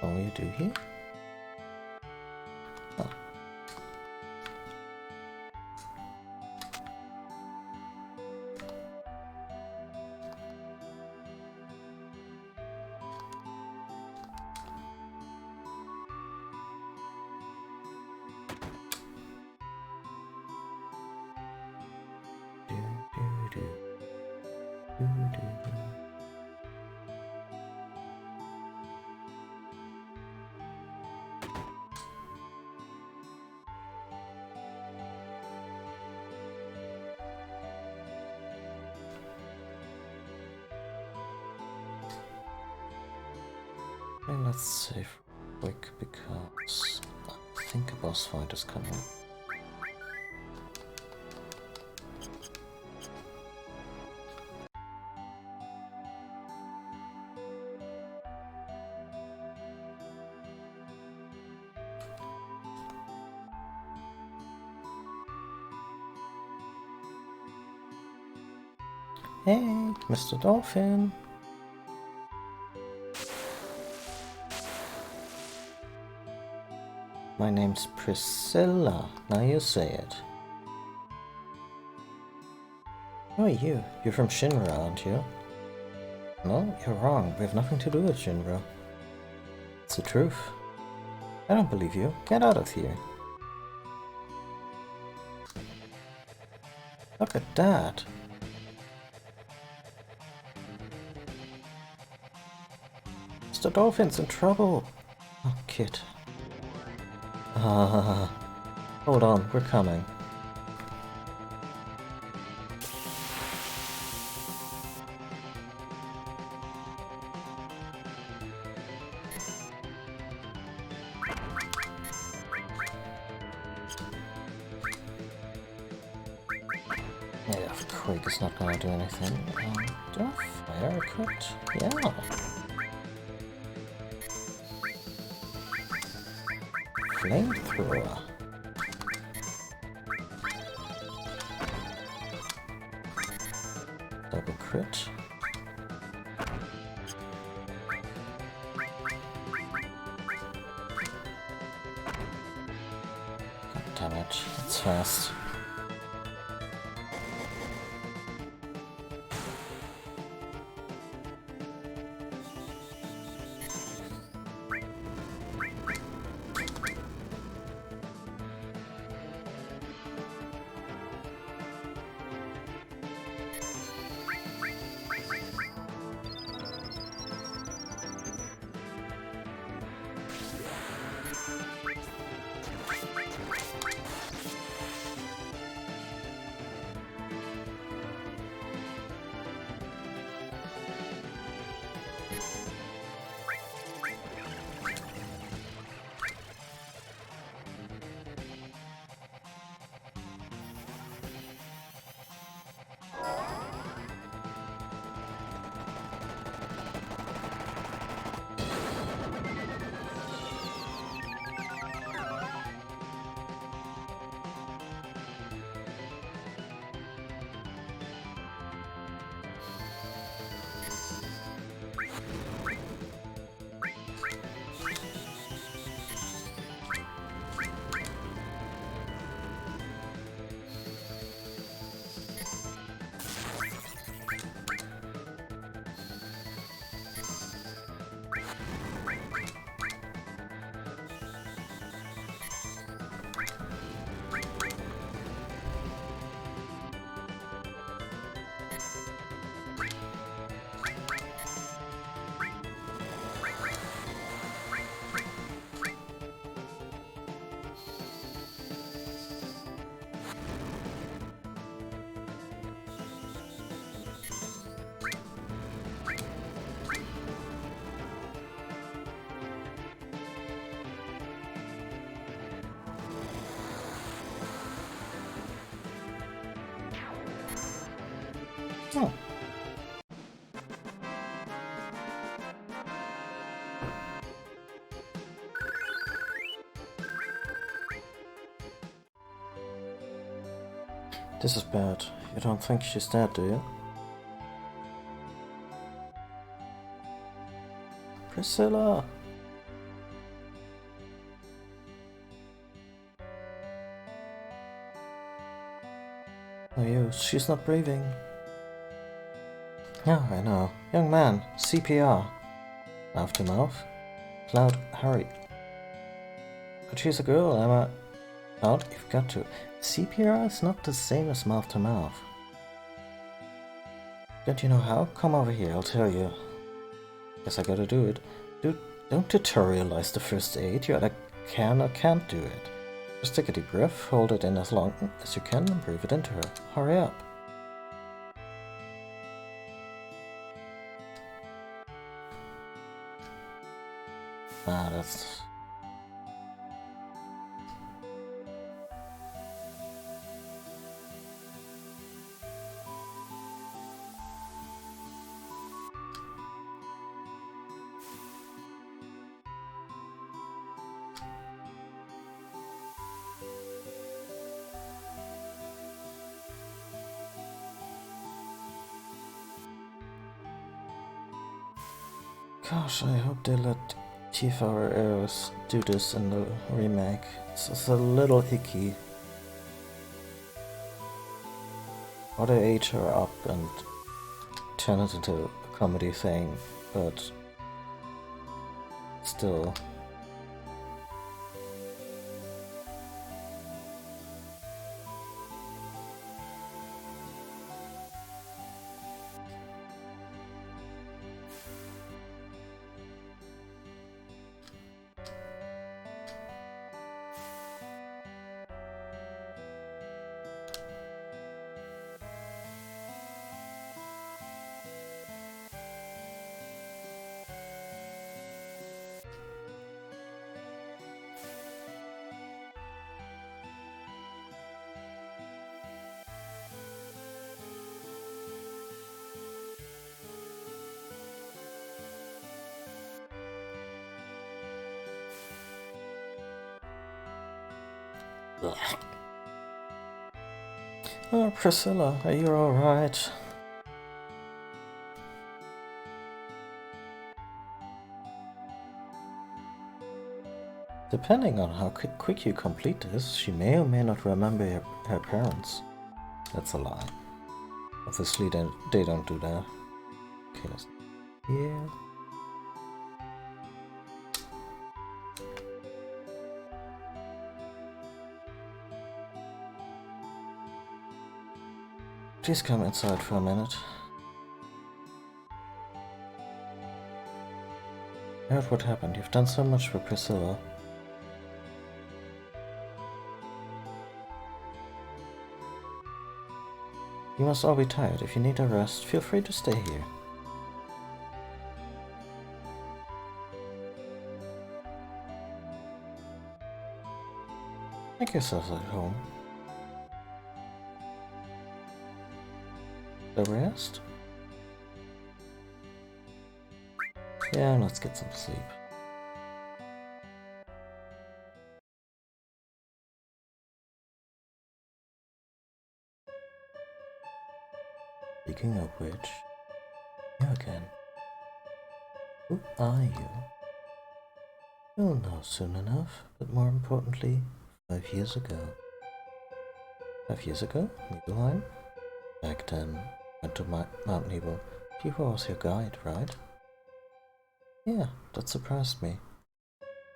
What will you do here? Oh. Okay, let's save quick because I think a boss fight is coming. Hey, Mr. Dolphin! My name's Priscilla. Now you say it. Who are you? You're from Shinra, aren't you? No, you're wrong. We have nothing to do with Shinra. It's the truth. I don't believe you. Get out of here. Look at that. Mr. Dolphin's in trouble. Oh, kid. Hold on, we're coming. Yeah, Quake is not gonna do anything. Do I fire equipped? Yeah. Flamethrower. Double crit. God damn it, it's fast. Oh. This is bad. You don't think she's dead, do you? Priscilla! No use, she's not breathing. Yeah, I know. Young man, CPR. Mouth to mouth. Cloud, hurry. But she's a girl, Emma. Cloud, you've got to. CPR is not the same as mouth to mouth. Don't you know how? Come over here, I'll tell you. Guess I gotta do it. Dude, don't tutorialize the first aid. You either can or can't do it. Just take a deep breath, hold it in as long as you can, and breathe it into her. Hurry up. Ah, that's... Gosh, I hope they let Tifa or Eris do this in the remake. It's a little icky. Or they age her up and turn it into a comedy thing, but still. Oh, Priscilla, are you alright? Depending on how quick you complete this, she may or may not remember her parents. That's a lie. Obviously, they don't do that. Okay, let's... Yeah. Please come inside for a minute. I heard what happened. You've done so much for Priscilla. You must all be tired. If you need a rest, feel free to stay here. Make yourselves at home. The rest? Yeah, let's get some sleep. Speaking of which, you again. Who are you? You'll know soon enough, but more importantly, 5 years ago. 5 years ago? Nibelheim? Back then, went to Mount Nibel. Tifa was your guide, right? Yeah, that surprised me.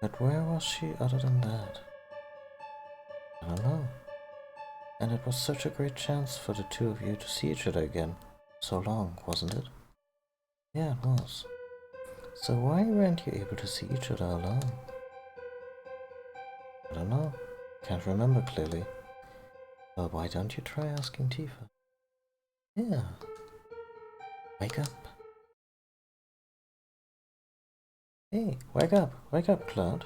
But where was she other than that? I don't know. And it was such a great chance for the two of you to see each other again. So long, wasn't it? Yeah, it was. So why weren't you able to see each other alone? I don't know. Can't remember clearly. Well, why don't you try asking Tifa? Yeah. Wake up. Hey, wake up, Cloud.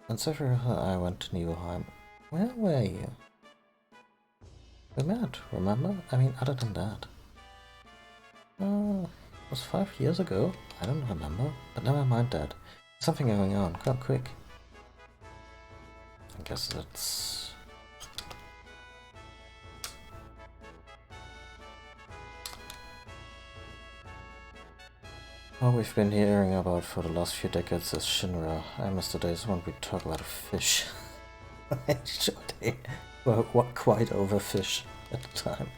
When Sephiroth and I went to Nibelheim, where were you? We met, remember? I mean, other than that. It was 5 years ago. I don't remember, but never mind that. Something going on. Come quick. I guess that's... All we've been hearing about for the last few decades is Shinra. I miss the days when we talk about a fish. Sure, they were quite overfish at the time.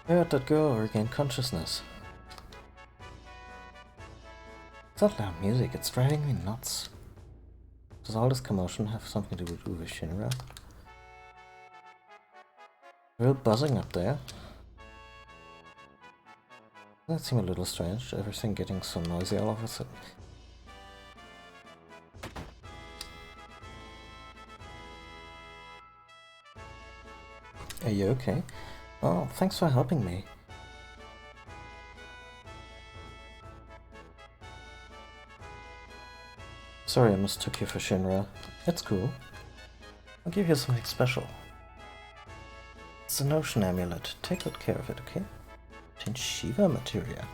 I heard that girl regain consciousness. That loud music, it's driving me nuts. Does all this commotion have something to do with Shinra? Real buzzing up there. That seemed a little strange, everything getting so noisy all of a sudden. Are you okay? Oh, thanks for helping me. Sorry I mistook you for Shinra. It's cool. I'll give you something special. It's an ocean amulet. Take good care of it, okay? Shiva materia.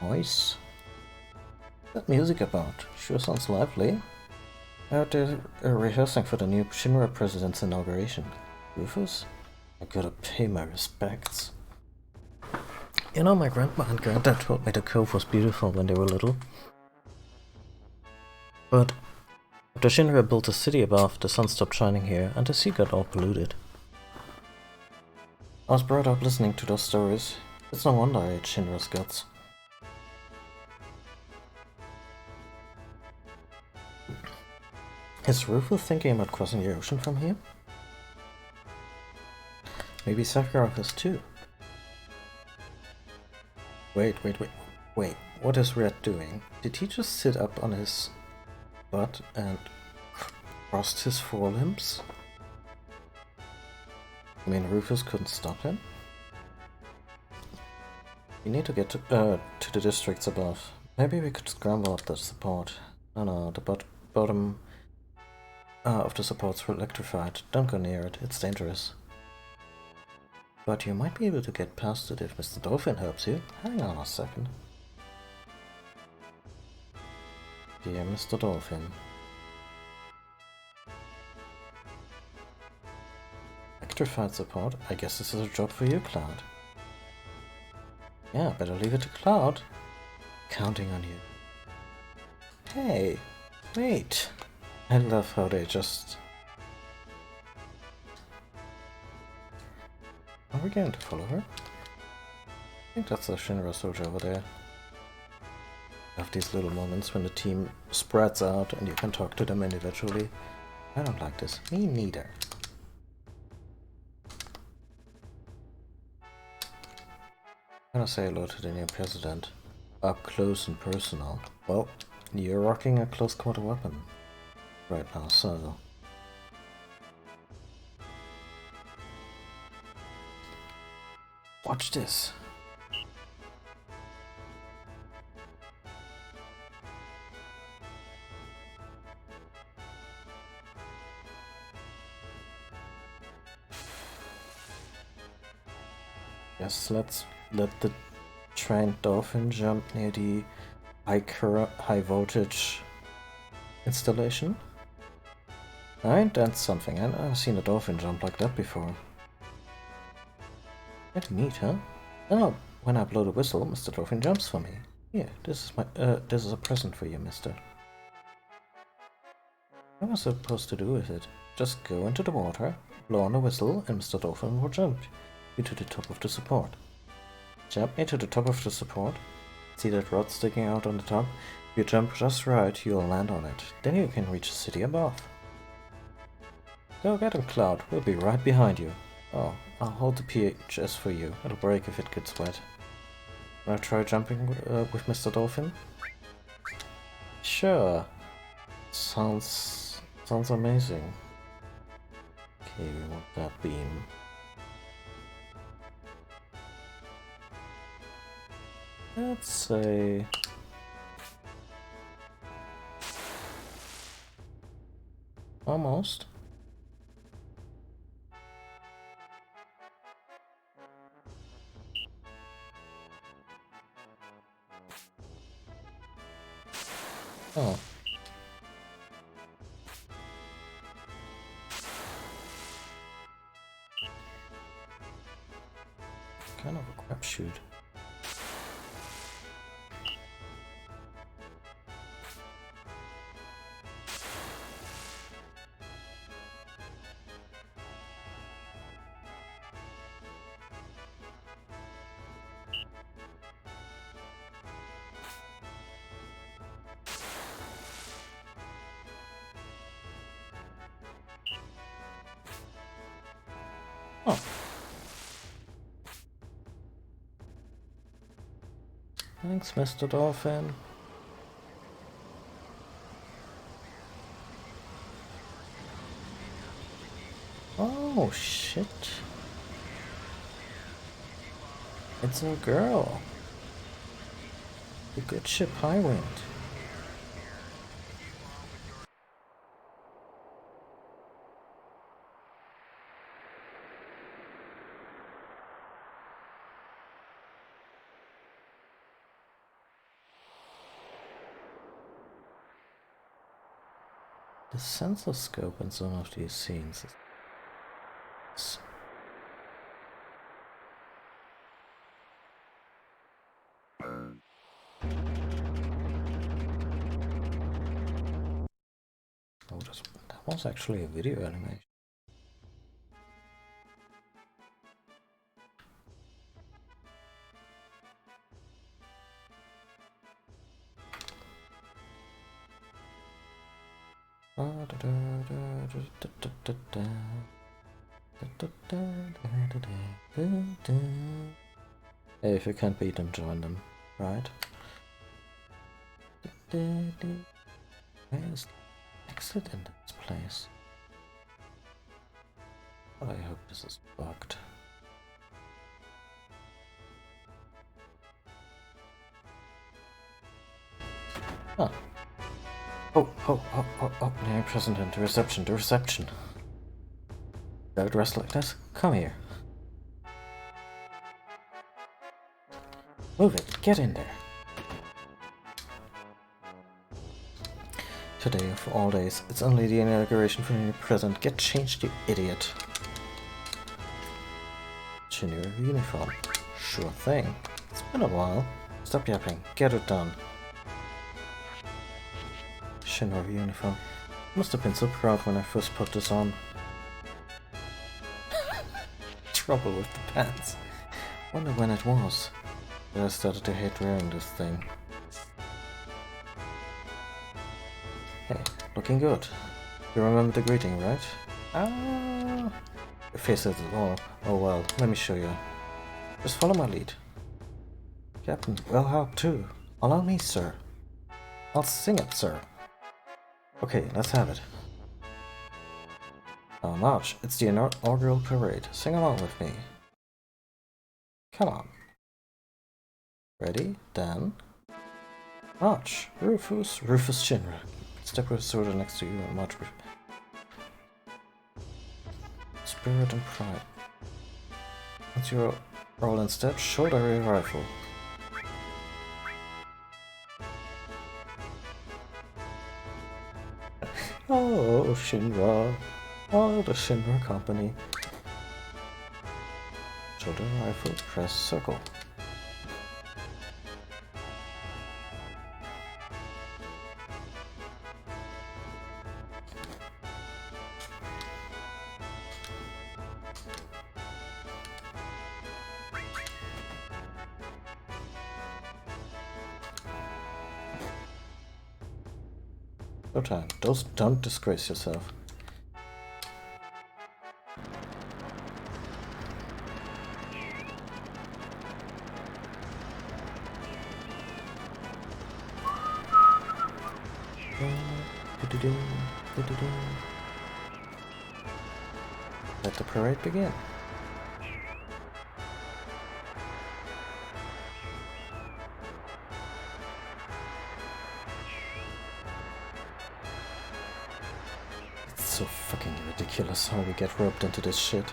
Nice. That music about? Sure sounds lively. I heard they're rehearsing for the new Shinra president's inauguration. Rufus? I gotta pay my respects. You know, my grandma and granddad told me the cove was beautiful when they were little. But after Shinra built a city above, the sun stopped shining here and the sea got all polluted. I was brought up listening to those stories. It's no wonder I ate Shinra's guts. Is Rufus thinking about crossing the ocean from here? Maybe Sakura is too. Wait. What is Red doing? Did he just sit up on his butt and crossed his forelimbs? I mean, Rufus couldn't stop him? We need to get to the districts above. Maybe we could scramble up the support. No, the bottom of the support's electrified. Don't go near it, it's dangerous. But you might be able to get past it if Mr. Dolphin helps you. Hang on a second. Dear Mr. Dolphin. Electrified support? I guess this is a job for you, Cloud. Yeah, better leave it to Cloud. Counting on you. Hey, wait. I love how they just... Are we going to follow her? I think that's a Shinra soldier over there. I have these little moments when the team spreads out and you can talk to them individually. I don't like this. Me neither. I'm gonna say hello to the new president. Up close and personal. Well, you're rocking a close quarter weapon right now, so... Watch this. Yes, let's let the trained dolphin jump near the high voltage installation. Alright, that's something. I've never seen a dolphin jump like that before. Pretty neat, huh? Oh, when I blow the whistle, Mr. Dolphin jumps for me. Here, this is a present for you, mister. What am I supposed to do with it? Just go into the water, blow on the whistle, and Mr. Dolphin will jump you to the top of the support. Jump me to the top of the support. See that rod sticking out on the top? If you jump just right, you'll land on it. Then you can reach the city above. Go get him, Cloud. We'll be right behind you. Oh, I'll hold the PHS for you. It'll break if it gets wet. Wanna try jumping with Mr. Dolphin? Sure. Sounds amazing. Okay, we want that beam. Let's say... Almost. Oh. Kind of a crapshoot. Oh. Thanks, Mr. Dolphin. Oh, shit. It's a girl. The good ship Highwind. The sensor scope in some of these scenes is... Oh, that was actually a video animation. Hey, if you can't beat them, join them, right? Where's the exit in this place? I hope this is bugged. Huh. Oh, near President, the reception. They're dressed like this? Come here. Move it, get in there. Today of all days, it's only the inauguration for the new president. Get changed, you idiot. Change your uniform. Sure thing. It's been a while. Stop yapping, get it done. Shinobi uniform. Must have been so proud when I first put this on. Trouble with the pants. Wonder when it was that I started to hate wearing this thing. Hey, looking good. You remember the greeting, right? Ah, your face says it all. Oh well, let me show you. Just follow my lead. Captain, well helped too. Allow me, sir. I'll sing it, sir. Okay, let's have it. Now march, it's the inaugural parade. Sing along with me. Come on. Ready? Then... march! Rufus Shinra. Step with sword next to you and march with... spirit and pride. Once you're all in step, shoulder your rifle. Oh, Shinra. Oh, the Shinra company. Shoulder rifle, press circle. No time. Don't disgrace yourself. Let the parade begin. It's so fucking ridiculous how we get roped into this shit.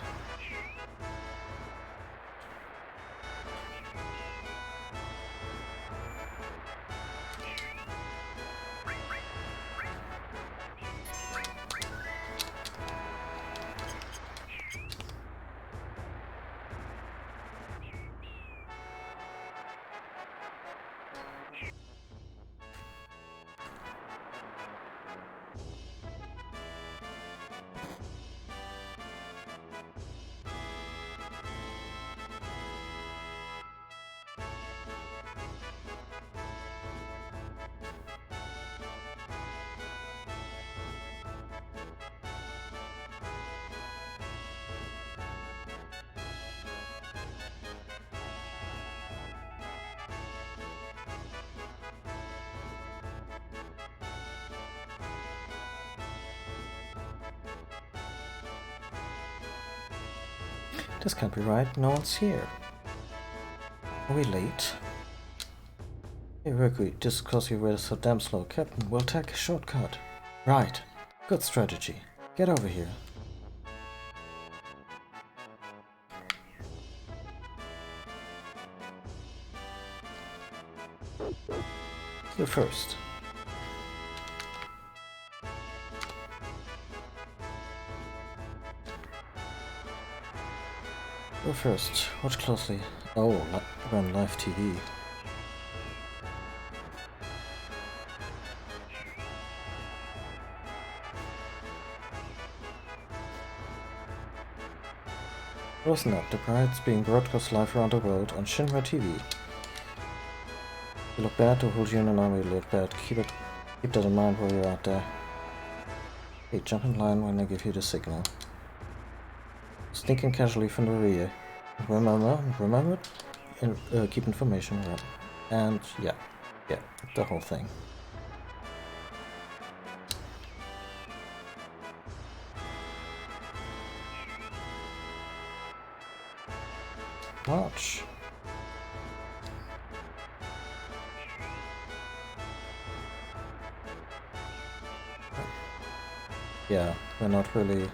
This can't be right, no one's here. Are we late? Hey Mercury, just because you were so damn slow, Captain, we'll take a shortcut. Right. Good strategy. Get over here. You first. Go first. Watch closely. Oh, we're on live TV. Listen up, the bride's being broadcast live around the world on Shinra TV. You look bad, the whole Junon army look bad. Keep that in mind while you're out there. Hey, jump in line when I give you the signal. Sneak in casually from the rear. Remember, keep information around. And yeah, the whole thing. March. Yeah, we're not really...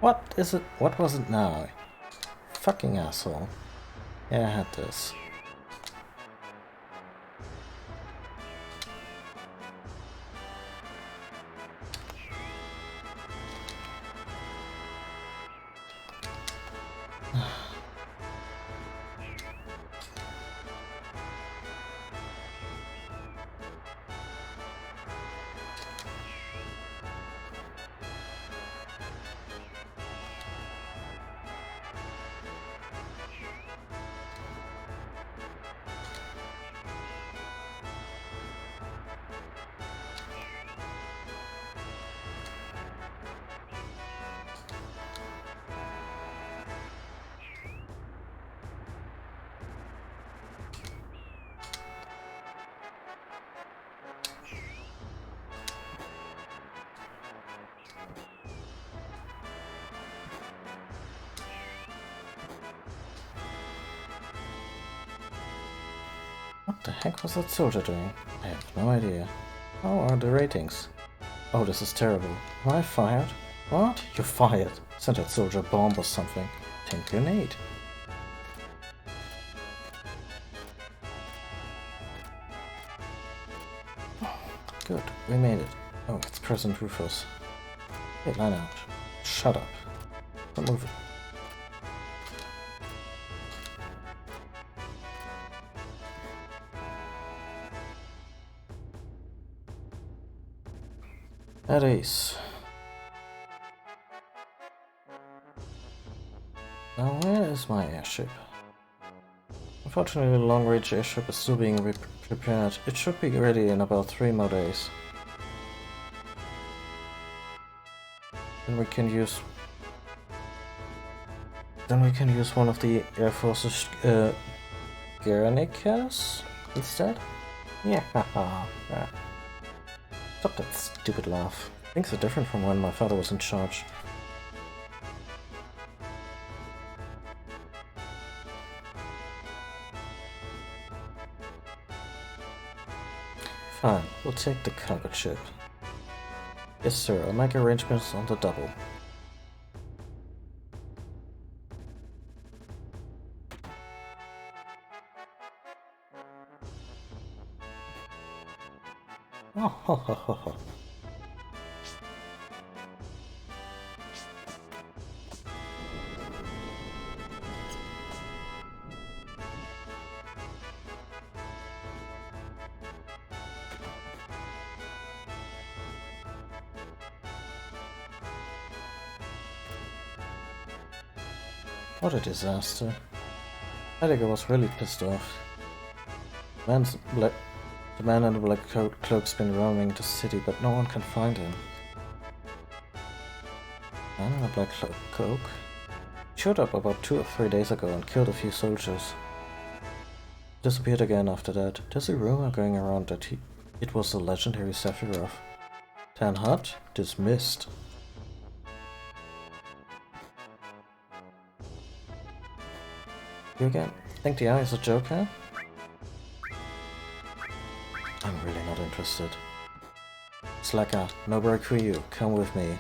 What is it? What was it now? Fucking asshole. Yeah, I had this. What the heck was that soldier doing? I have no idea. How are the ratings? Oh, this is terrible. Am I fired? What? You're fired. Send that soldier a bomb or something. Take a grenade. Good, we made it. Oh, it's President Rufus. Hey, line out. Shut up. Don't move it. At ease. Now where is my airship? Unfortunately, the long-range airship is still being prepared. It should be ready in about 3 more days. Then we can use one of the Air Force's Guernicas instead? Yeah, haha. Stop that stupid laugh. Things are different from when my father was in charge. Fine, we'll take the cargo ship. Yes sir, I'll make arrangements on the double. Oh, ho, ho, ho, ho. What a disaster. Heidegger was really pissed off. The man in the black cloak's been roaming the city, but no one can find him. Man in a black cloak? Showed up about 2 or 3 days ago and killed a few soldiers. Disappeared again after that. There's a rumor going around that it was the legendary Sephiroth. Tanhat? Dismissed. You again? Think the eye is a joke, huh? I'm really not interested. Slacker, no break for you. Come with me.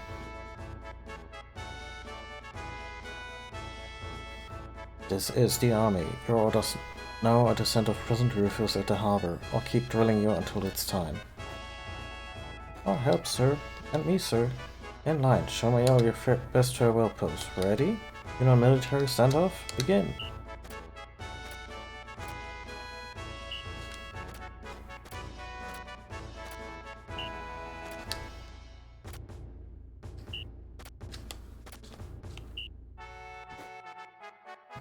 This is the army. Your orders now are to send off present Rufus at the harbor, or keep drilling you until it's time. Oh, help, sir. And me, sir. In line. Show me all your best farewell pose. Ready? You know, military standoff? Begin.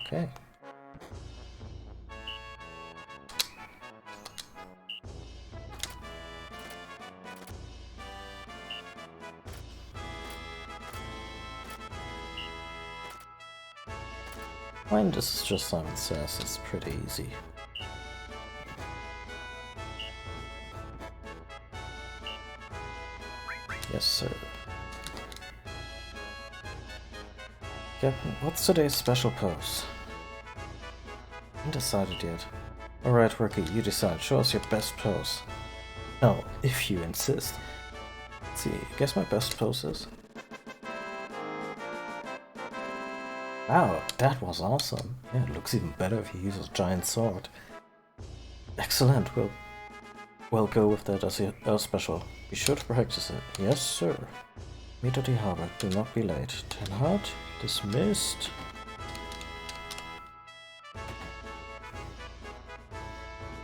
Okay. Mine, this is just Simon Says, it's pretty easy. Yes, sir. Captain, what's today's special pose? Undecided yet. Alright, Rookie, you decide. Show us your best pose. Oh, if you insist. Let's see, guess my best pose is? Wow, that was awesome. Yeah, it looks even better if you use a giant sword. Excellent, we'll go with that as a special. Be sure to practice it. Yes, sir. Meet at the harbor. Do not be late. Tenhart, dismissed.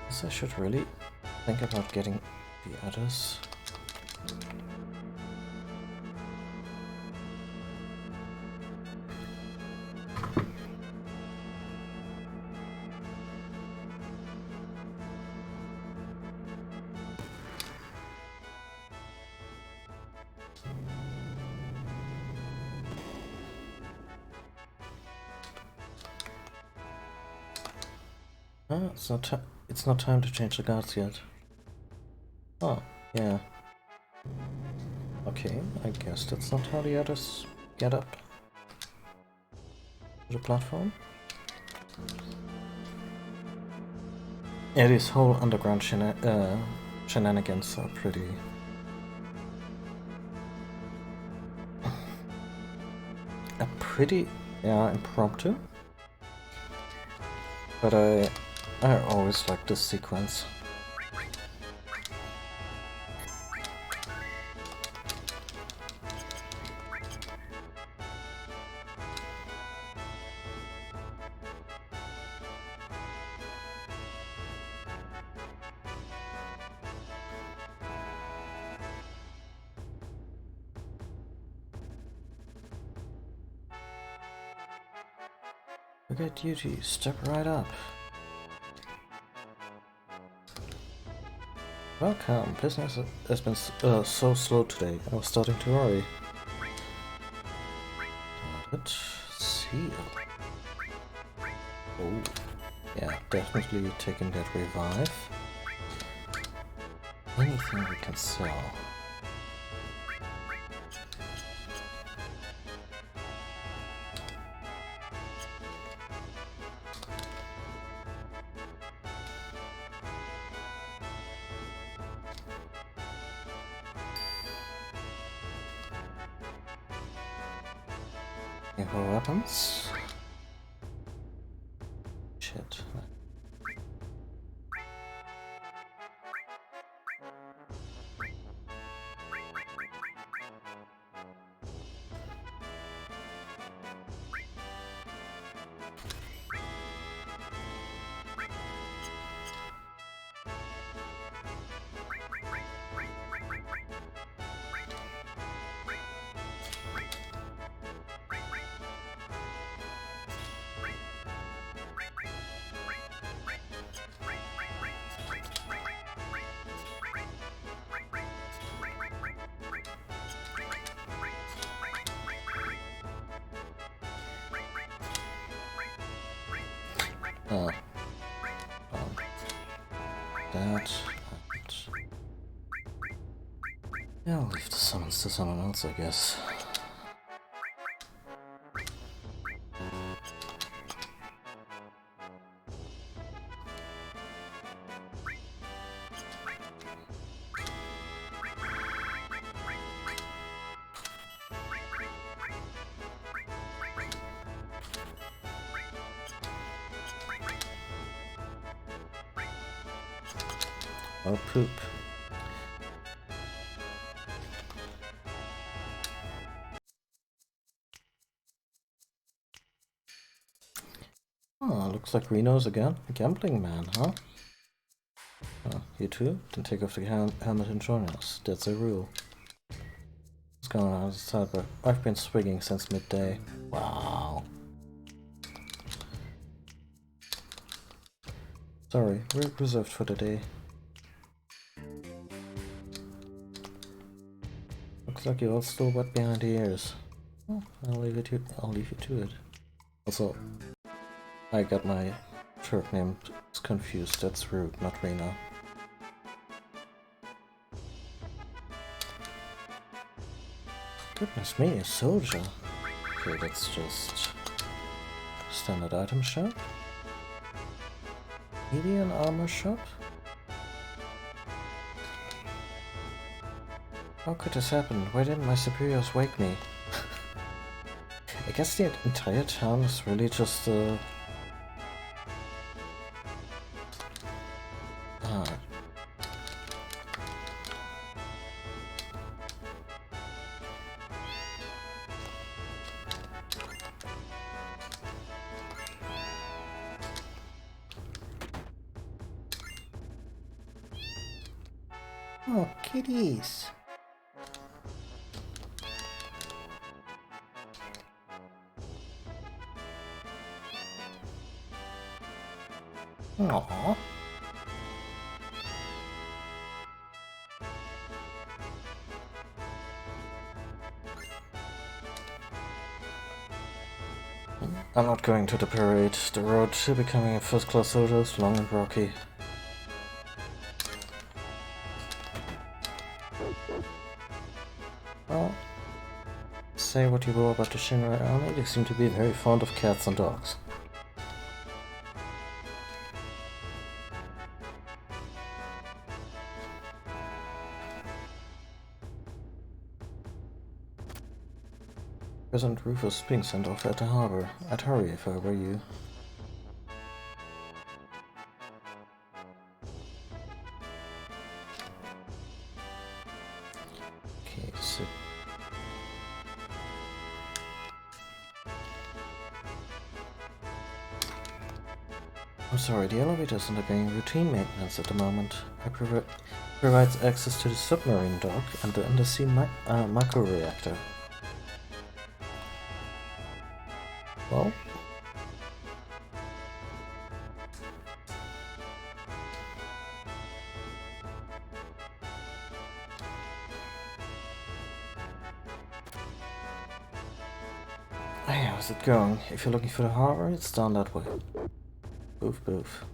Guess I should really think about getting the others. It's not time to change the guards yet. Oh, yeah. Okay, I guess that's not how the others get up to the platform. Yeah, these whole underground shenanigans are pretty... impromptu. But I always like this sequence. Forget duty, step right up. Welcome. Business has been so slow today. I was starting to worry. Let's see. Oh, yeah, definitely taking that revive. Anything we can sell. More weapons. Shit. um, that. Yeah, I'll leave the summons to someone else, I guess. Oh, poop. Oh, looks like Reno's again. A gambling man, huh? Oh, you too? Then take off the helmet and join us. That's a rule. What's going on outside? But I've been swigging since midday. Wow. Sorry, we're reserved for the day. Looks like you're all still wet behind the ears. Oh, I'll leave you to it. Also, I got my shirt name confused. That's rude, not Reno. Goodness me, a soldier. Okay, that's just standard item shop. Maybe an armor shop? How could this happen? Why didn't my superiors wake me? I guess the entire town is really just Oh, kitties! Aww. I'm not going to the parade. The road to becoming a first-class soldier is long and rocky. Well, say what you will about the Shinra army, they seem to be very fond of cats and dogs. President Rufus is being sent off at the harbor. I'd hurry if I were you. Okay, so... I'm sorry, the elevator is undergoing routine maintenance at the moment. It provides access to the submarine dock and the undersea macro reactor. Well, hey, how's it going? If you're looking for the harbor, it's down that way. Boof, boof.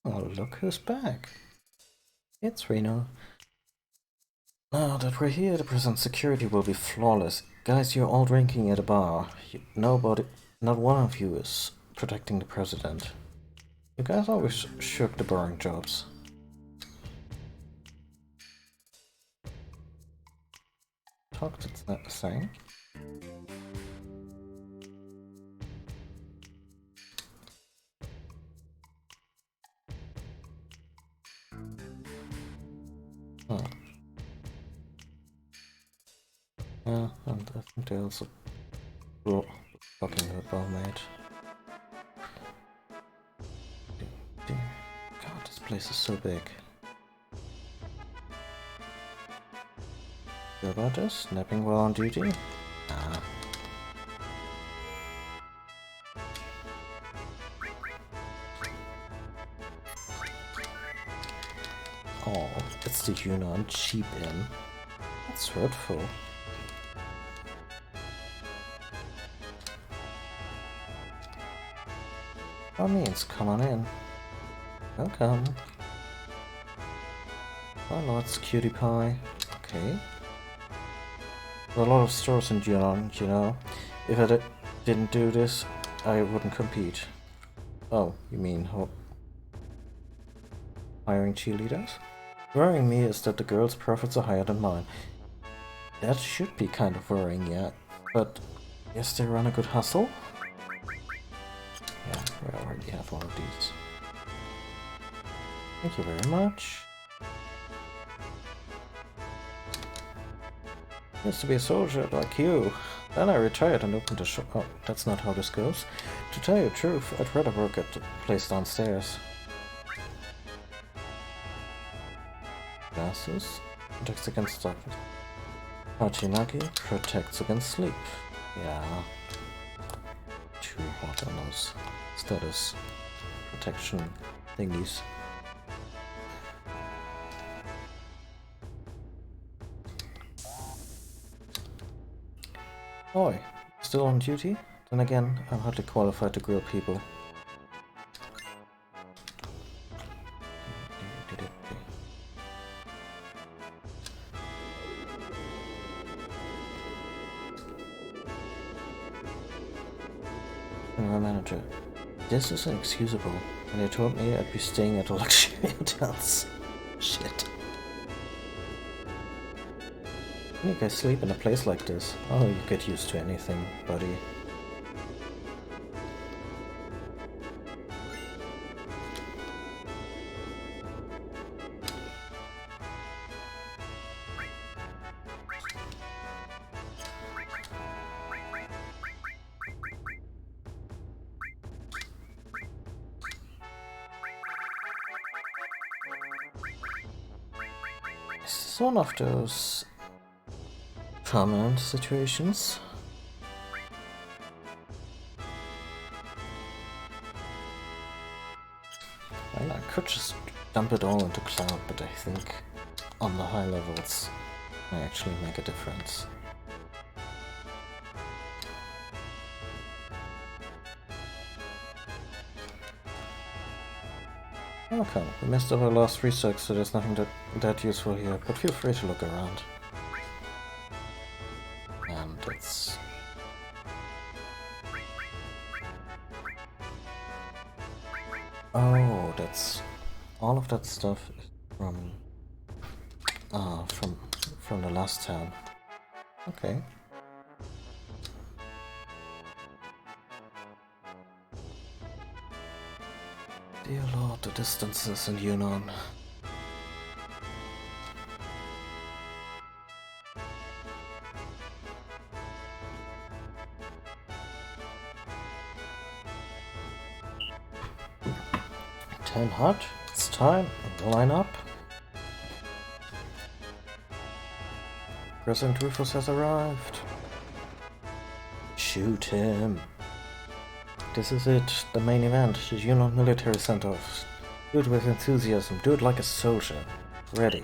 Oh, look who's back. It's Reno. Now that we're here, the present security will be flawless. Guys, you're all drinking at a bar. Nobody, not one of you is protecting the president. You guys always shirk the boring jobs. Talk to the thing. Oh. Yeah, and I think they also fucking the barmaid. God, this place is so big. Sure about this? Napping while on duty? Ah. Oh, it's the Junon cheap inn. That's hurtful. By means, come on in. Welcome. Oh no, it's Cutie Pie. Okay. There are a lot of stores in Junon, you know. If I didn't do this, I wouldn't compete. Oh, you mean hiring cheerleaders? Worrying me is that the girls' profits are higher than mine. That should be kind of worrying, yeah. But yes, they run a good hustle. Yeah, we already have one of these. Thank you very much. Used to be a soldier like you. Then I retired and opened a shop. Oh, that's not how this goes. To tell you the truth, I'd rather work at the place downstairs. Glasses protects against darkness. Hachinagi protects against sleep. Yeah. Too hot on those status protection thingies. Oi, still on duty? Then again, I'm hardly qualified to grill people. And my manager, this is inexcusable, and they told me I'd be staying at a luxury hotels. Shit. Can you guys sleep in a place like this? Oh, you get used to anything, buddy. It's one of those permanent situations. Well, I could just dump it all into cloud, but I think on the high levels I actually make a difference. Okay, we missed our last research, so there's nothing that useful here, but feel free to look around. And it's... Oh, that's... all of that stuff is from the last town. Okay. Dear Lord, the distances in Junon. Ten hot, it's time, line up. President Rufus has arrived. Shoot him. This is it, the main event, the Junon Military Center-Off. Do it with enthusiasm, do it like a soldier. Ready.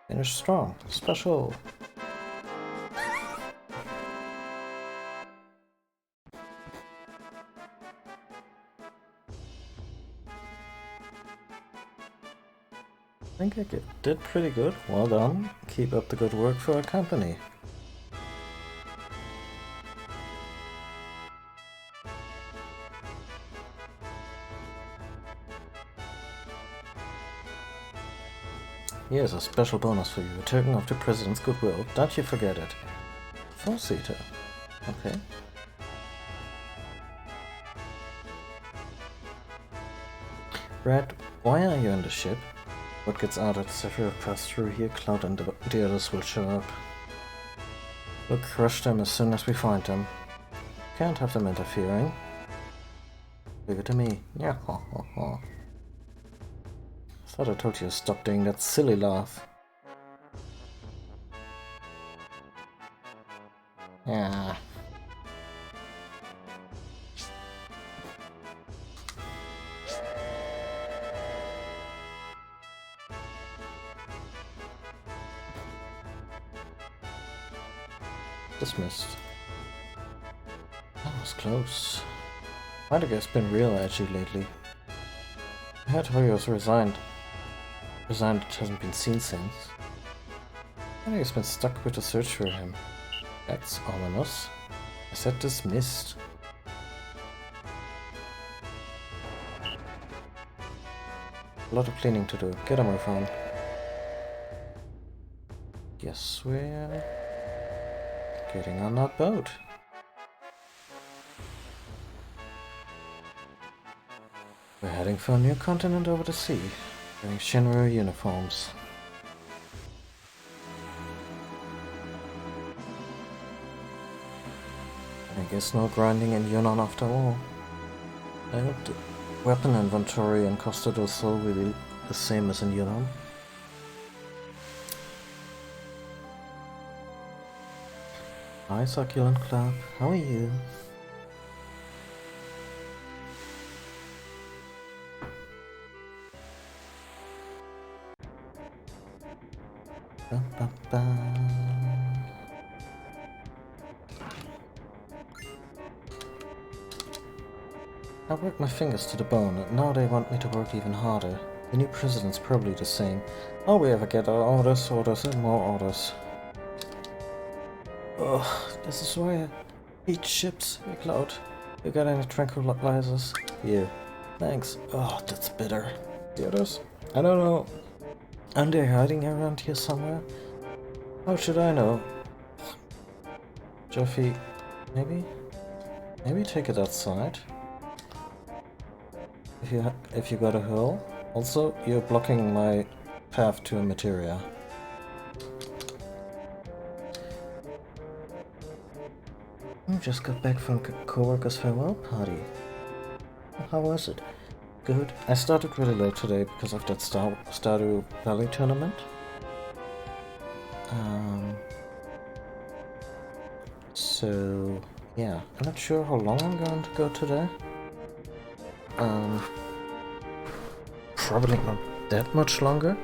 Finish strong. Special. think I did pretty good. Well done. Keep up the good work for our company. Here's a special bonus for you, a token of the President's goodwill. Don't you forget it. 4-seater. Okay. Red, why are you in the ship? What gets out at Zephyr pass through here, Cloud and the others will show up. We'll crush them as soon as we find them. Can't have them interfering. Leave it to me. Yeah, ha ha ha. Thought I told you to stop doing that silly laugh. Yeah. Dismissed. That was close. Might have guess been real edgy lately. I heard Hoyo's resigned. Resigned hasn't been seen since. I think he's been stuck with the search for him. That's ominous. I said dismissed. A lot of cleaning to do. Get a move on. Guess we're getting on that boat. We're heading for a new continent over the sea, wearing Shinra uniforms. I guess no grinding in Junon after all. I hope the weapon inventory in Costa del Sol will be the same as in Junon. Hi Succulent Club, how are you? Ba, ba, ba. I worked my fingers to the bone, and now they want me to work even harder. The new president's probably the same. All we ever get are orders, orders, and more orders. Ugh, this is why I hate ships. Hey Cloud, you got any tranquilizers? Here. Thanks. Oh, that's bitter. The others? I don't know. Aren't they hiding around here somewhere? How should I know? Jeffy, maybe? Maybe take it outside? If you got a hurl. Also, you're blocking my path to a materia. I just got back from co-workers farewell party. How was it? Good. I started really late today because of that Stardew Valley tournament. So yeah, I'm not sure how long I'm going to go today. Probably not that much longer.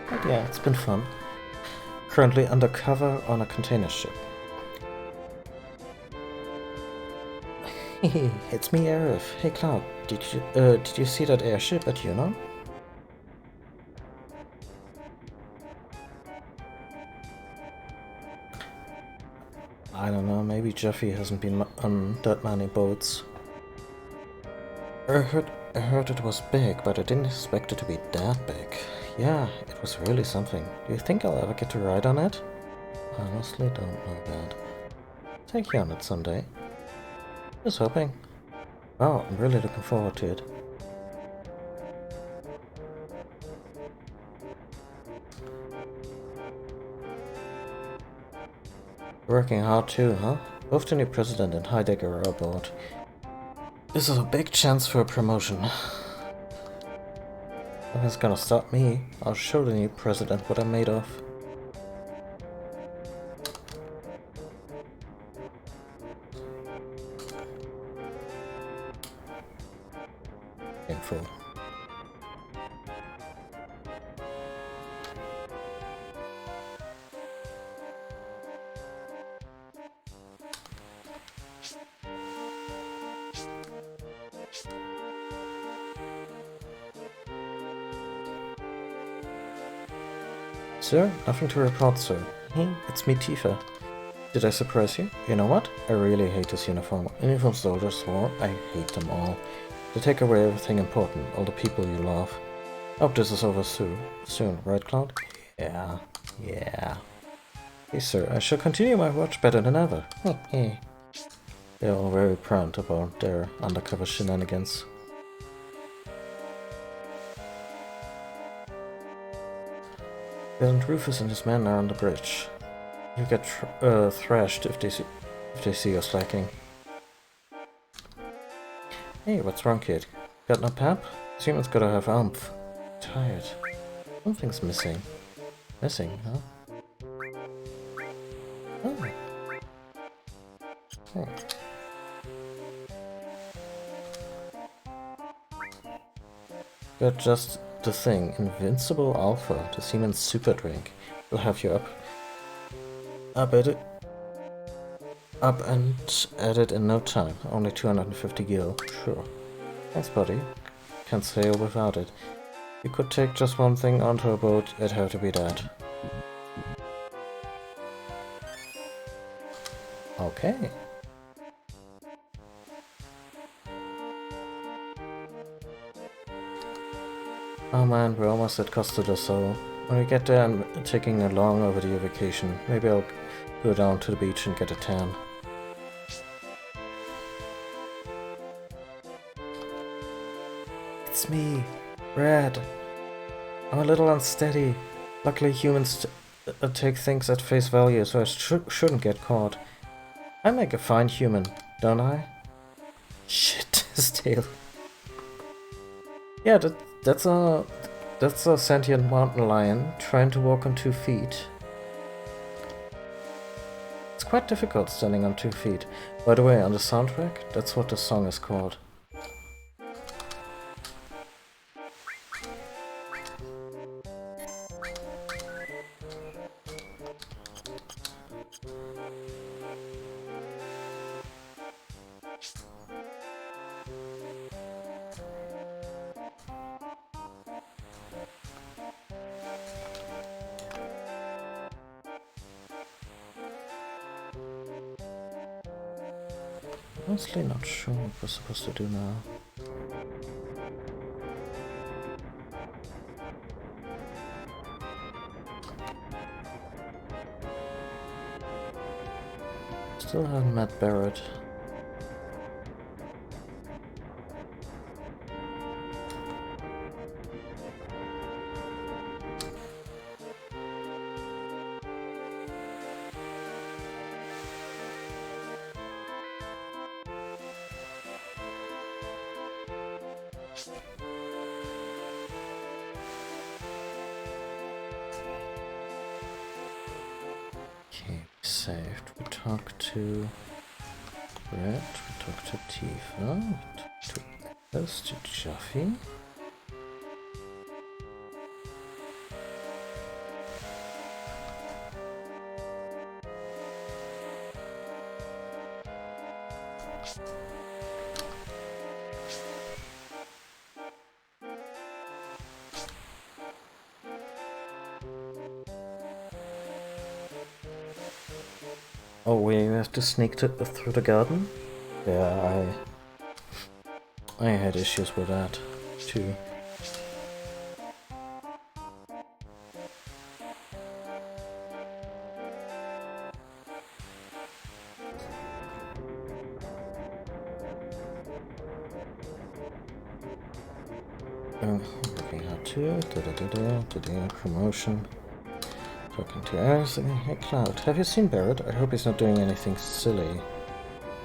But yeah, it's been fun. Currently undercover on a container ship. It's me, Arif. Hey Cloud, did you see that airship at Junon? I don't know, maybe Jeffy hasn't been on that many boats. I heard it was big, but I didn't expect it to be that big. Yeah, it was really something. Do you think I'll ever get to ride on it? Honestly, don't know that. Take you on it someday. Just hoping. Oh, I'm really looking forward to it. Working hard too, huh? Both the new president and Heidegger are aboard. This is a big chance for a promotion. Nothing's gonna stop me. I'll show the new president what I'm made of. Info. Sir, nothing to report, sir. Hey, it's me, Tifa. Did I surprise you? You know what? I really hate this uniform. Uniform soldiers war, I hate them all. They take away everything important, all the people you love. Hope this is over soon, right, Cloud? Yeah. Hey, sir, I shall continue my watch better than ever. They're all very proud about their undercover shenanigans. President Rufus and his men are on the bridge. You get thrashed if they see you slacking. Hey, what's wrong, kid? Got no pep? Human's gotta have oomph. Tired. Something's missing. Missing, huh? Oh. Got just the thing. Invincible Alpha, the Siemens super drink. Will have you up and at it in no time. Only 250 gil. Sure. Thanks, buddy. Can't sail without it. You could take just one thing onto a boat, it'd have to be that. Okay. Oh man, we're almost at Costa del Sol. When we get there, I'm taking a long overdue vacation. Maybe I'll go down to the beach and get a tan. It's me, Red. I'm a little unsteady. Luckily humans take things at face value, so I shouldn't get caught. I make a fine human, don't I? Shit, his tail. Yeah, that's a sentient mountain lion trying to walk on 2 feet. It's quite difficult standing on 2 feet. By the way, on the soundtrack, that's what the song is called. Honestly not sure what we're supposed to do now. Still haven't met Barrett. Okay, saved. We talked to Red, we talked to Tifa, we talked to Alice, to Jaffe. Oh, we have to sneak through the garden? Yeah, I had issues with that too. Looking at two, promotion. Talking to Alice again. Hey Cloud, have you seen Barrett? I hope he's not doing anything silly.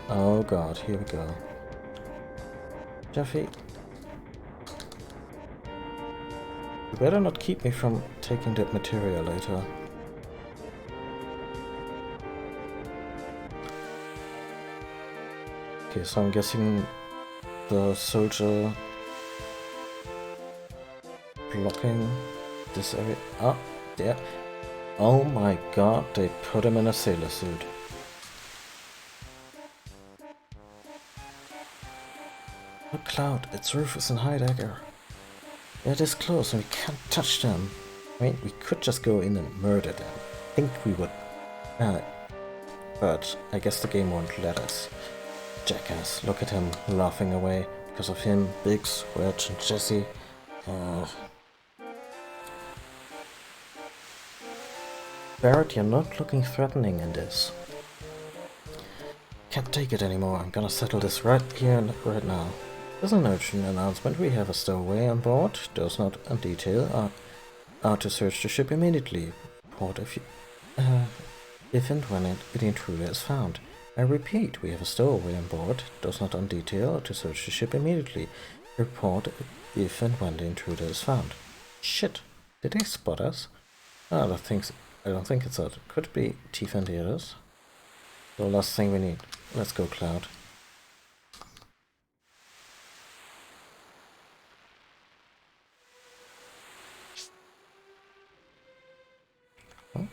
Oh god, here we go. Jaffe. You better not keep me from taking that material later. Okay, so I'm guessing the soldier blocking this area. Ah, there. Oh my god, they put him in a sailor suit. Look, Cloud, it's Rufus and Heidegger. They're this close and we can't touch them. I mean, we could just go in and murder them. I think we would. But I guess the game won't let us. Jackass, look at him laughing away because of him, Biggs, Wedge, and Jesse. Barrett, you're not looking threatening in this. Can't take it anymore. I'm gonna settle this right here and right now. There's an urgent announcement. We have a stowaway on board. Those not in detail are to search the ship immediately. Report if and when the intruder is found. I repeat, we have a stowaway on board. Those not on detail are to search the ship immediately. Report if and when the intruder is found. Shit! Did they spot us? I don't think it's that. Could it be Tifa and the others? The last thing we need. Let's go, Cloud. Oh.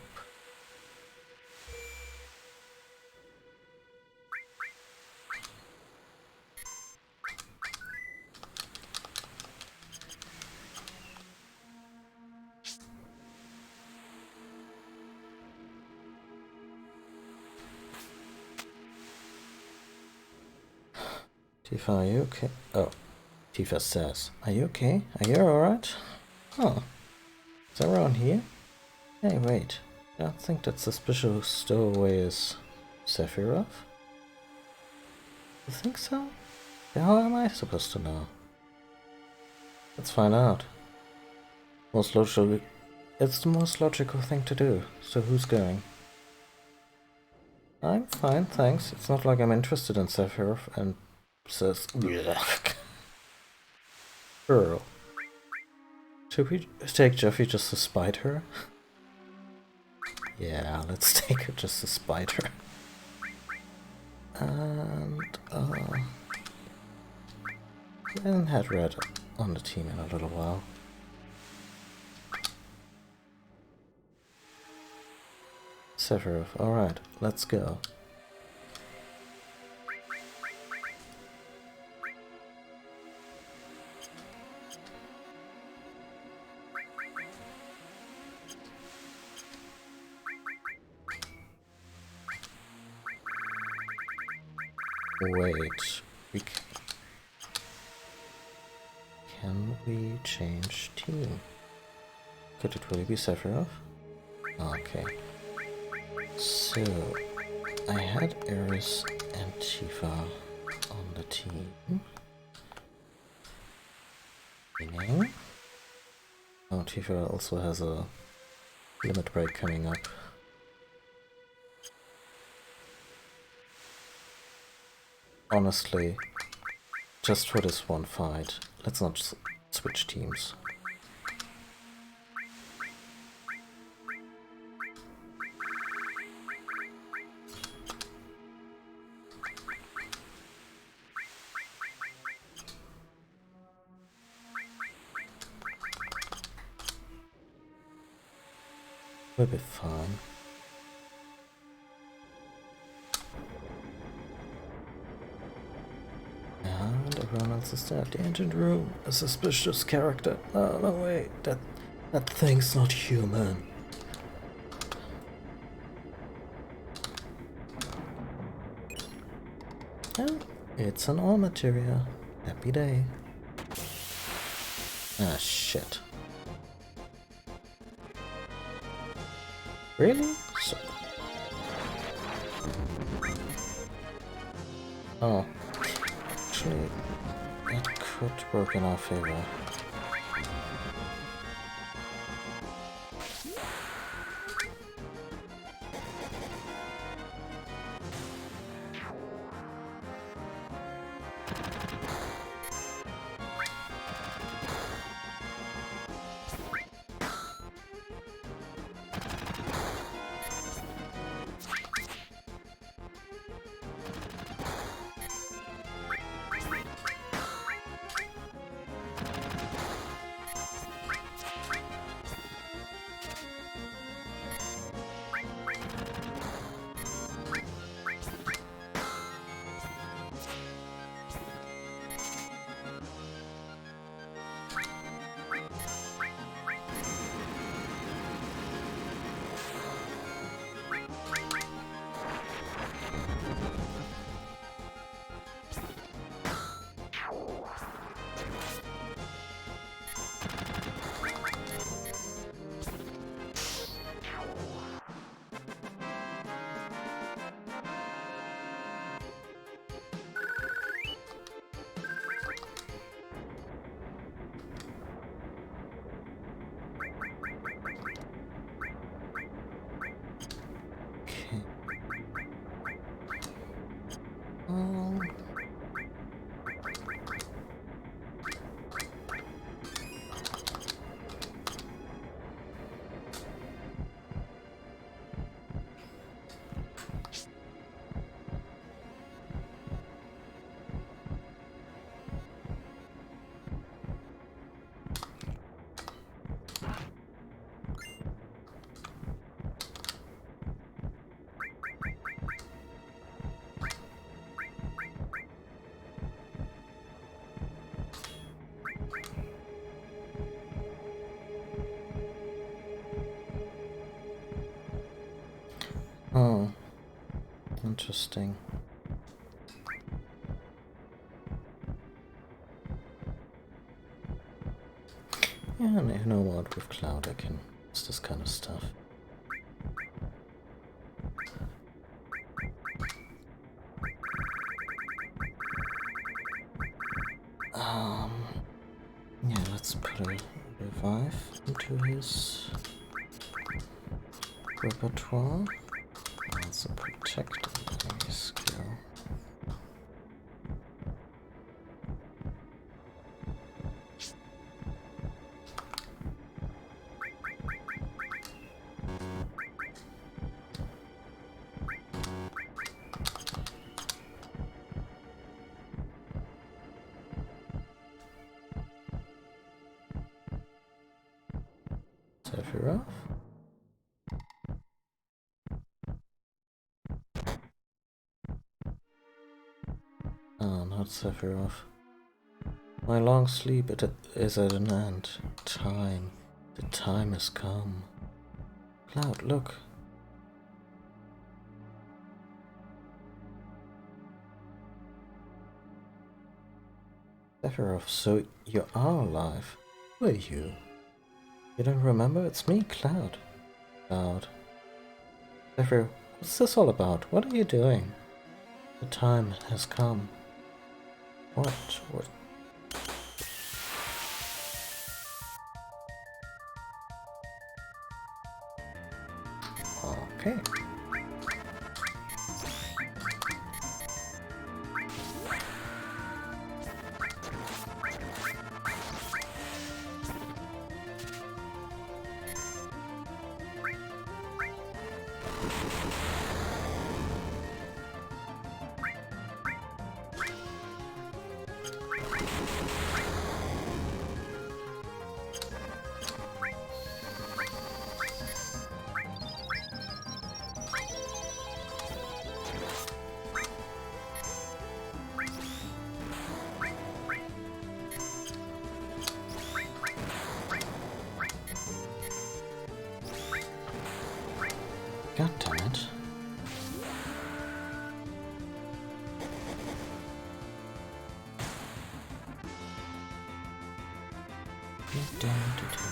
Tifa, are you okay? Oh, Tifa says, are you okay? Are you alright? Huh. Is everyone here? Hey, wait. I don't think that suspicious stowaway is Sephiroth? You think so? How am I supposed to know? Let's find out. It's the most logical thing to do. So who's going? I'm fine, thanks. It's not like I'm interested in Sephiroth and says Girl. Should we take Jeffy just to spite her? Yeah, let's take her just to spite her. And we haven't had Red on the team in a little while. Sephiroth, alright, let's go. Wait, can we change team? Could it really be Sephiroth? Okay. So, I had Aerith and Tifa on the team. Meaning? Oh, Tifa also has a limit break coming up. Honestly, just for this one fight, let's not switch teams. We'll be fine. And everyone else is dead. The engine room, a suspicious character. Oh, no way, that thing's not human. Oh, it's an all materia. Happy day. Ah, shit. Really? So oh. Actually, that could work in our favor. Oh, interesting. Yeah, and you know what, with Cloud I can use this kind of stuff. Yeah, let's put a revive into his repertoire. Also protect skill. Sephiroth. Oh, not Sephiroth. My long sleep is at an end. Time. The time has come. Cloud, look. Sephiroth, so you are alive. Who are you? You don't remember? It's me, Cloud. Cloud. Sephiroth, what's this all about? What are you doing? The time has come. What? Okay. God damn it. Get down to two.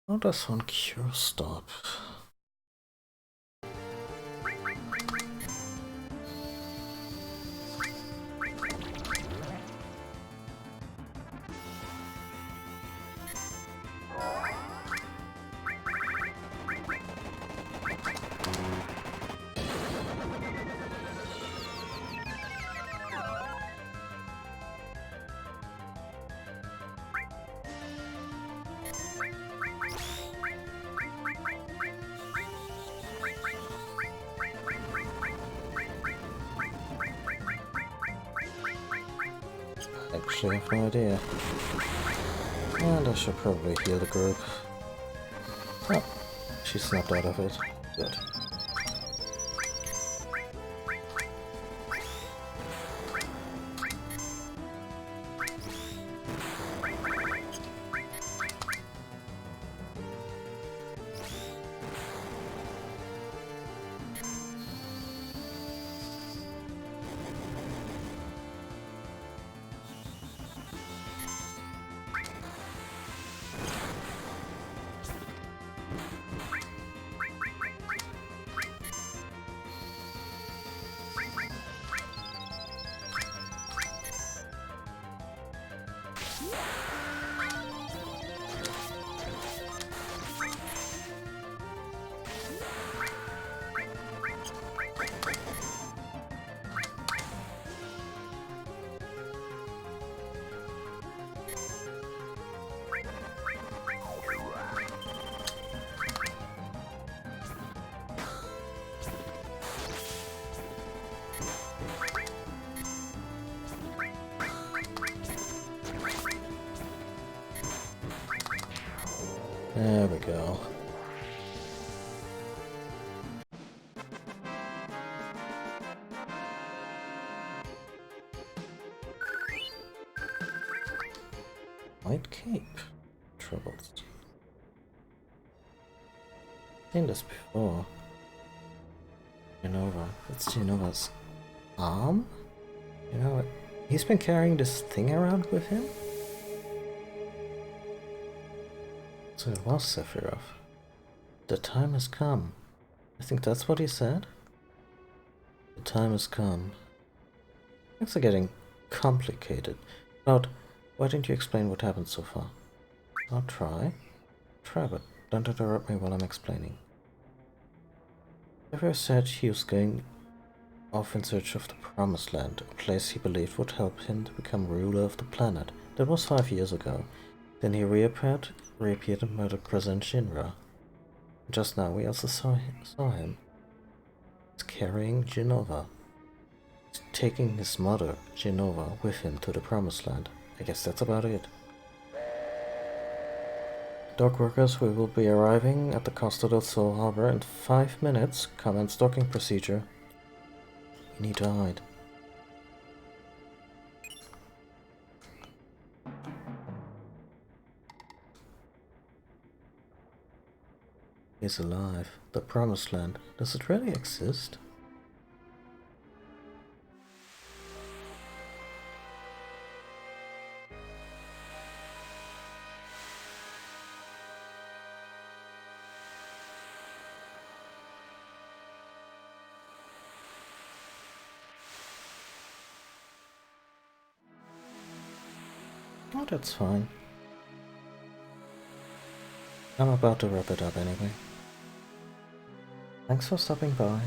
How does one cure stop? Actually, I have no idea. And I should probably heal the group. Oh, she snapped out of it. Good. There we go. White cape. Troubles. Seen this before. Genova. It's Genova's arm? You know, he's been carrying this thing around with him? So it was Sephiroth. The time has come. I think that's what he said. The time has come. Things are getting complicated. Cloud, why didn't you explain what happened so far? I'll try. Try, but don't interrupt me while I'm explaining. Sephiroth said he was going off in search of the Promised Land, a place he believed would help him to become ruler of the planet. That was 5 years ago. Then he reappeared and murdered Crescent Shinra. Just now we also saw him. He's carrying Genova. He's taking his mother, Genova, with him to the Promised Land. I guess that's about it. Dock workers, we will be arriving at the Costa del Sol harbor in 5 minutes. Commence docking procedure. We need to hide. He's alive. The Promised Land. Does it really exist? Oh, that's fine. I'm about to wrap it up anyway. Thanks for stopping by.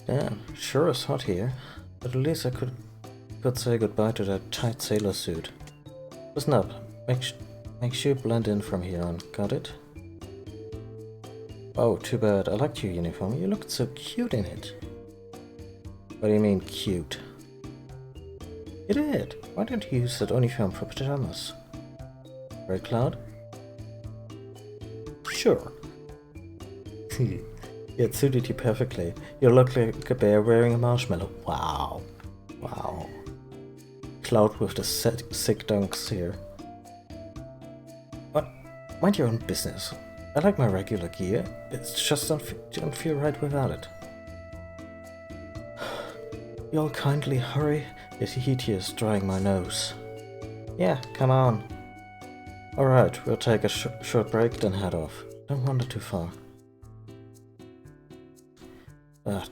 Damn, sure is hot here. But at least I could say goodbye to that tight sailor suit. Listen up. Make sure you blend in from here on. Got it? Oh, too bad. I liked your uniform. You looked so cute in it. What do you mean, cute? You did. Why didn't you use that uniform for pajamas? Right, Cloud? Sure. It suited you perfectly. You look like a bear wearing a marshmallow. Wow. Wow. Cloud with the sick dunks here. What? Mind your own business. I like my regular gear. It's just don't feel right without it. You'll kindly hurry? The heat here is drying my nose. Yeah, come on. Alright, we'll take a short break, then head off. Don't wander too far.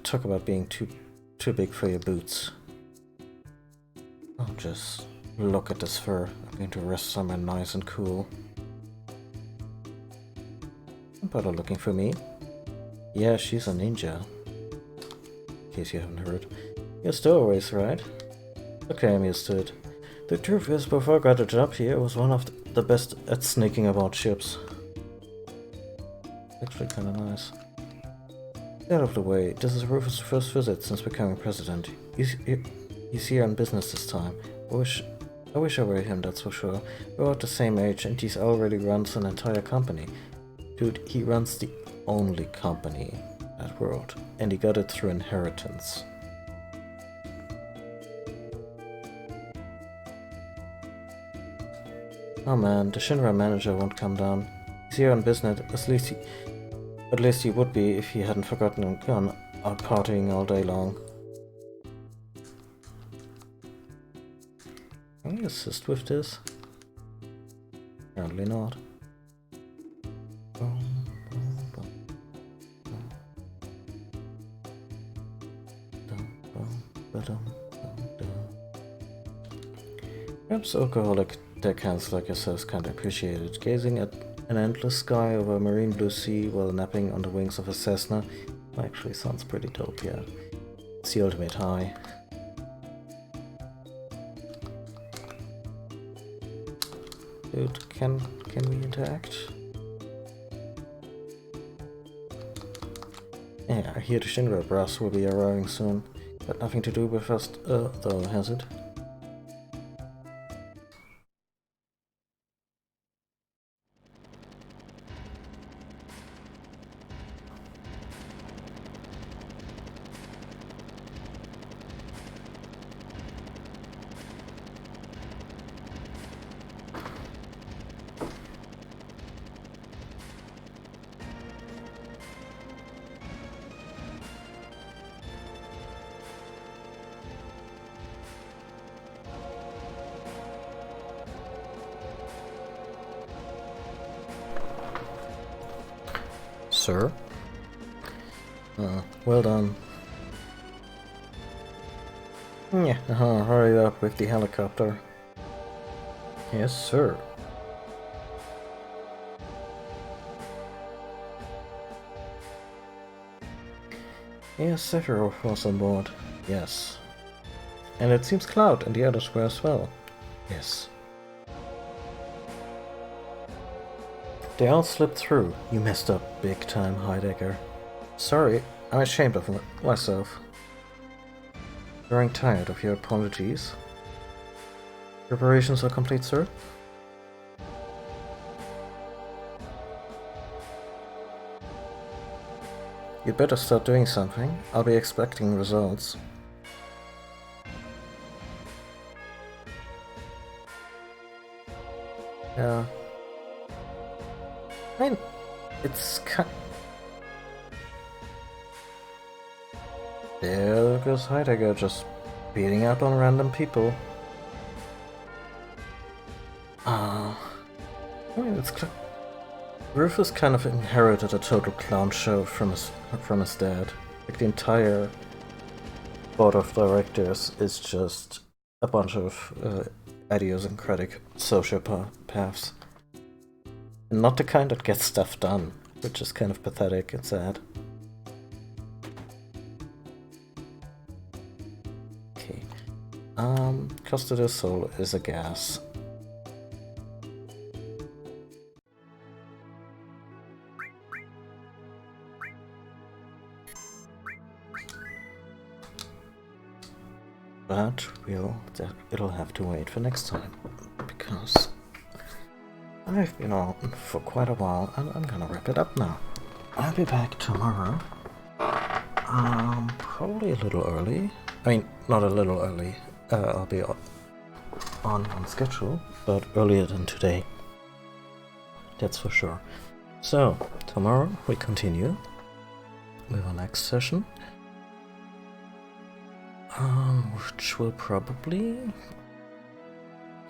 Talk about being too big for your boots. Oh, just look at this fur. I'm going to rest somewhere nice and cool. Bother looking for me? Yeah, she's a ninja. In case you haven't heard. You're stowaways, right? Okay, I'm used to it. The truth is, before I got a job here, I was one of the best at sneaking about ships. Actually kinda nice. Get out of the way. This is Rufus' first visit since becoming president. He's here on business this time. I wish I were him, that's for sure. We're about the same age and he already runs an entire company. Dude, he runs the only company in that world. And he got it through inheritance. Oh man, the Shinra manager won't come down. He's here on business, at least he would be if he hadn't forgotten and gone out partying all day long. Can we assist with this? Apparently not. Perhaps alcoholic deckhands like yourselves can't appreciate it. Gazing at an endless sky over a marine blue sea while napping on the wings of a Cessna actually sounds pretty dope, yeah. It's the ultimate high. Dude, can we interact? Yeah, I hear the Shinra brass will be arriving soon. Got nothing to do with us, though, has it? Sir? Well done. Yeah, hurry up with the helicopter. Yes, sir. Yes, Sephiroth was on board. Yes. And it seems Cloud and the others were as well. Yes. They all slipped through. You messed up big time, Heidegger. Sorry, I'm ashamed of myself. Growing tired of your apologies. Preparations are complete, sir? You'd better start doing something. I'll be expecting results. Yeah. I mean, it's kind... There goes Heidegger just beating up on random people. I mean, it's... Rufus kind of inherited a total clown show from his dad. Like, the entire board of directors is just a bunch of idiosyncratic sociopaths. And not the kind that gets stuff done, which is kind of pathetic and sad. Okay. Costa del Sol is a gas. But it'll have to wait for next time, because I've been on for quite a while and I'm gonna wrap it up now. I'll be back tomorrow. Probably a little early. I mean, not a little early. I'll be on schedule, but earlier than today. That's for sure. So, tomorrow we continue with our next session. Which will probably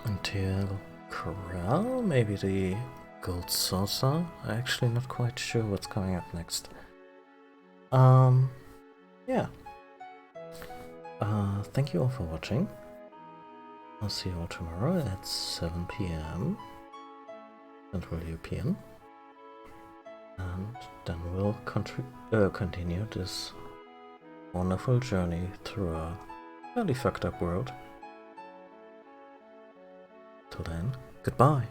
until Corral, maybe the Gold Saucer. I'm actually not quite sure what's coming up next. Yeah. Thank you all for watching. I'll see you all tomorrow at 7 PM Central European, and then we'll continue this wonderful journey through a fairly fucked up world. Till then, goodbye.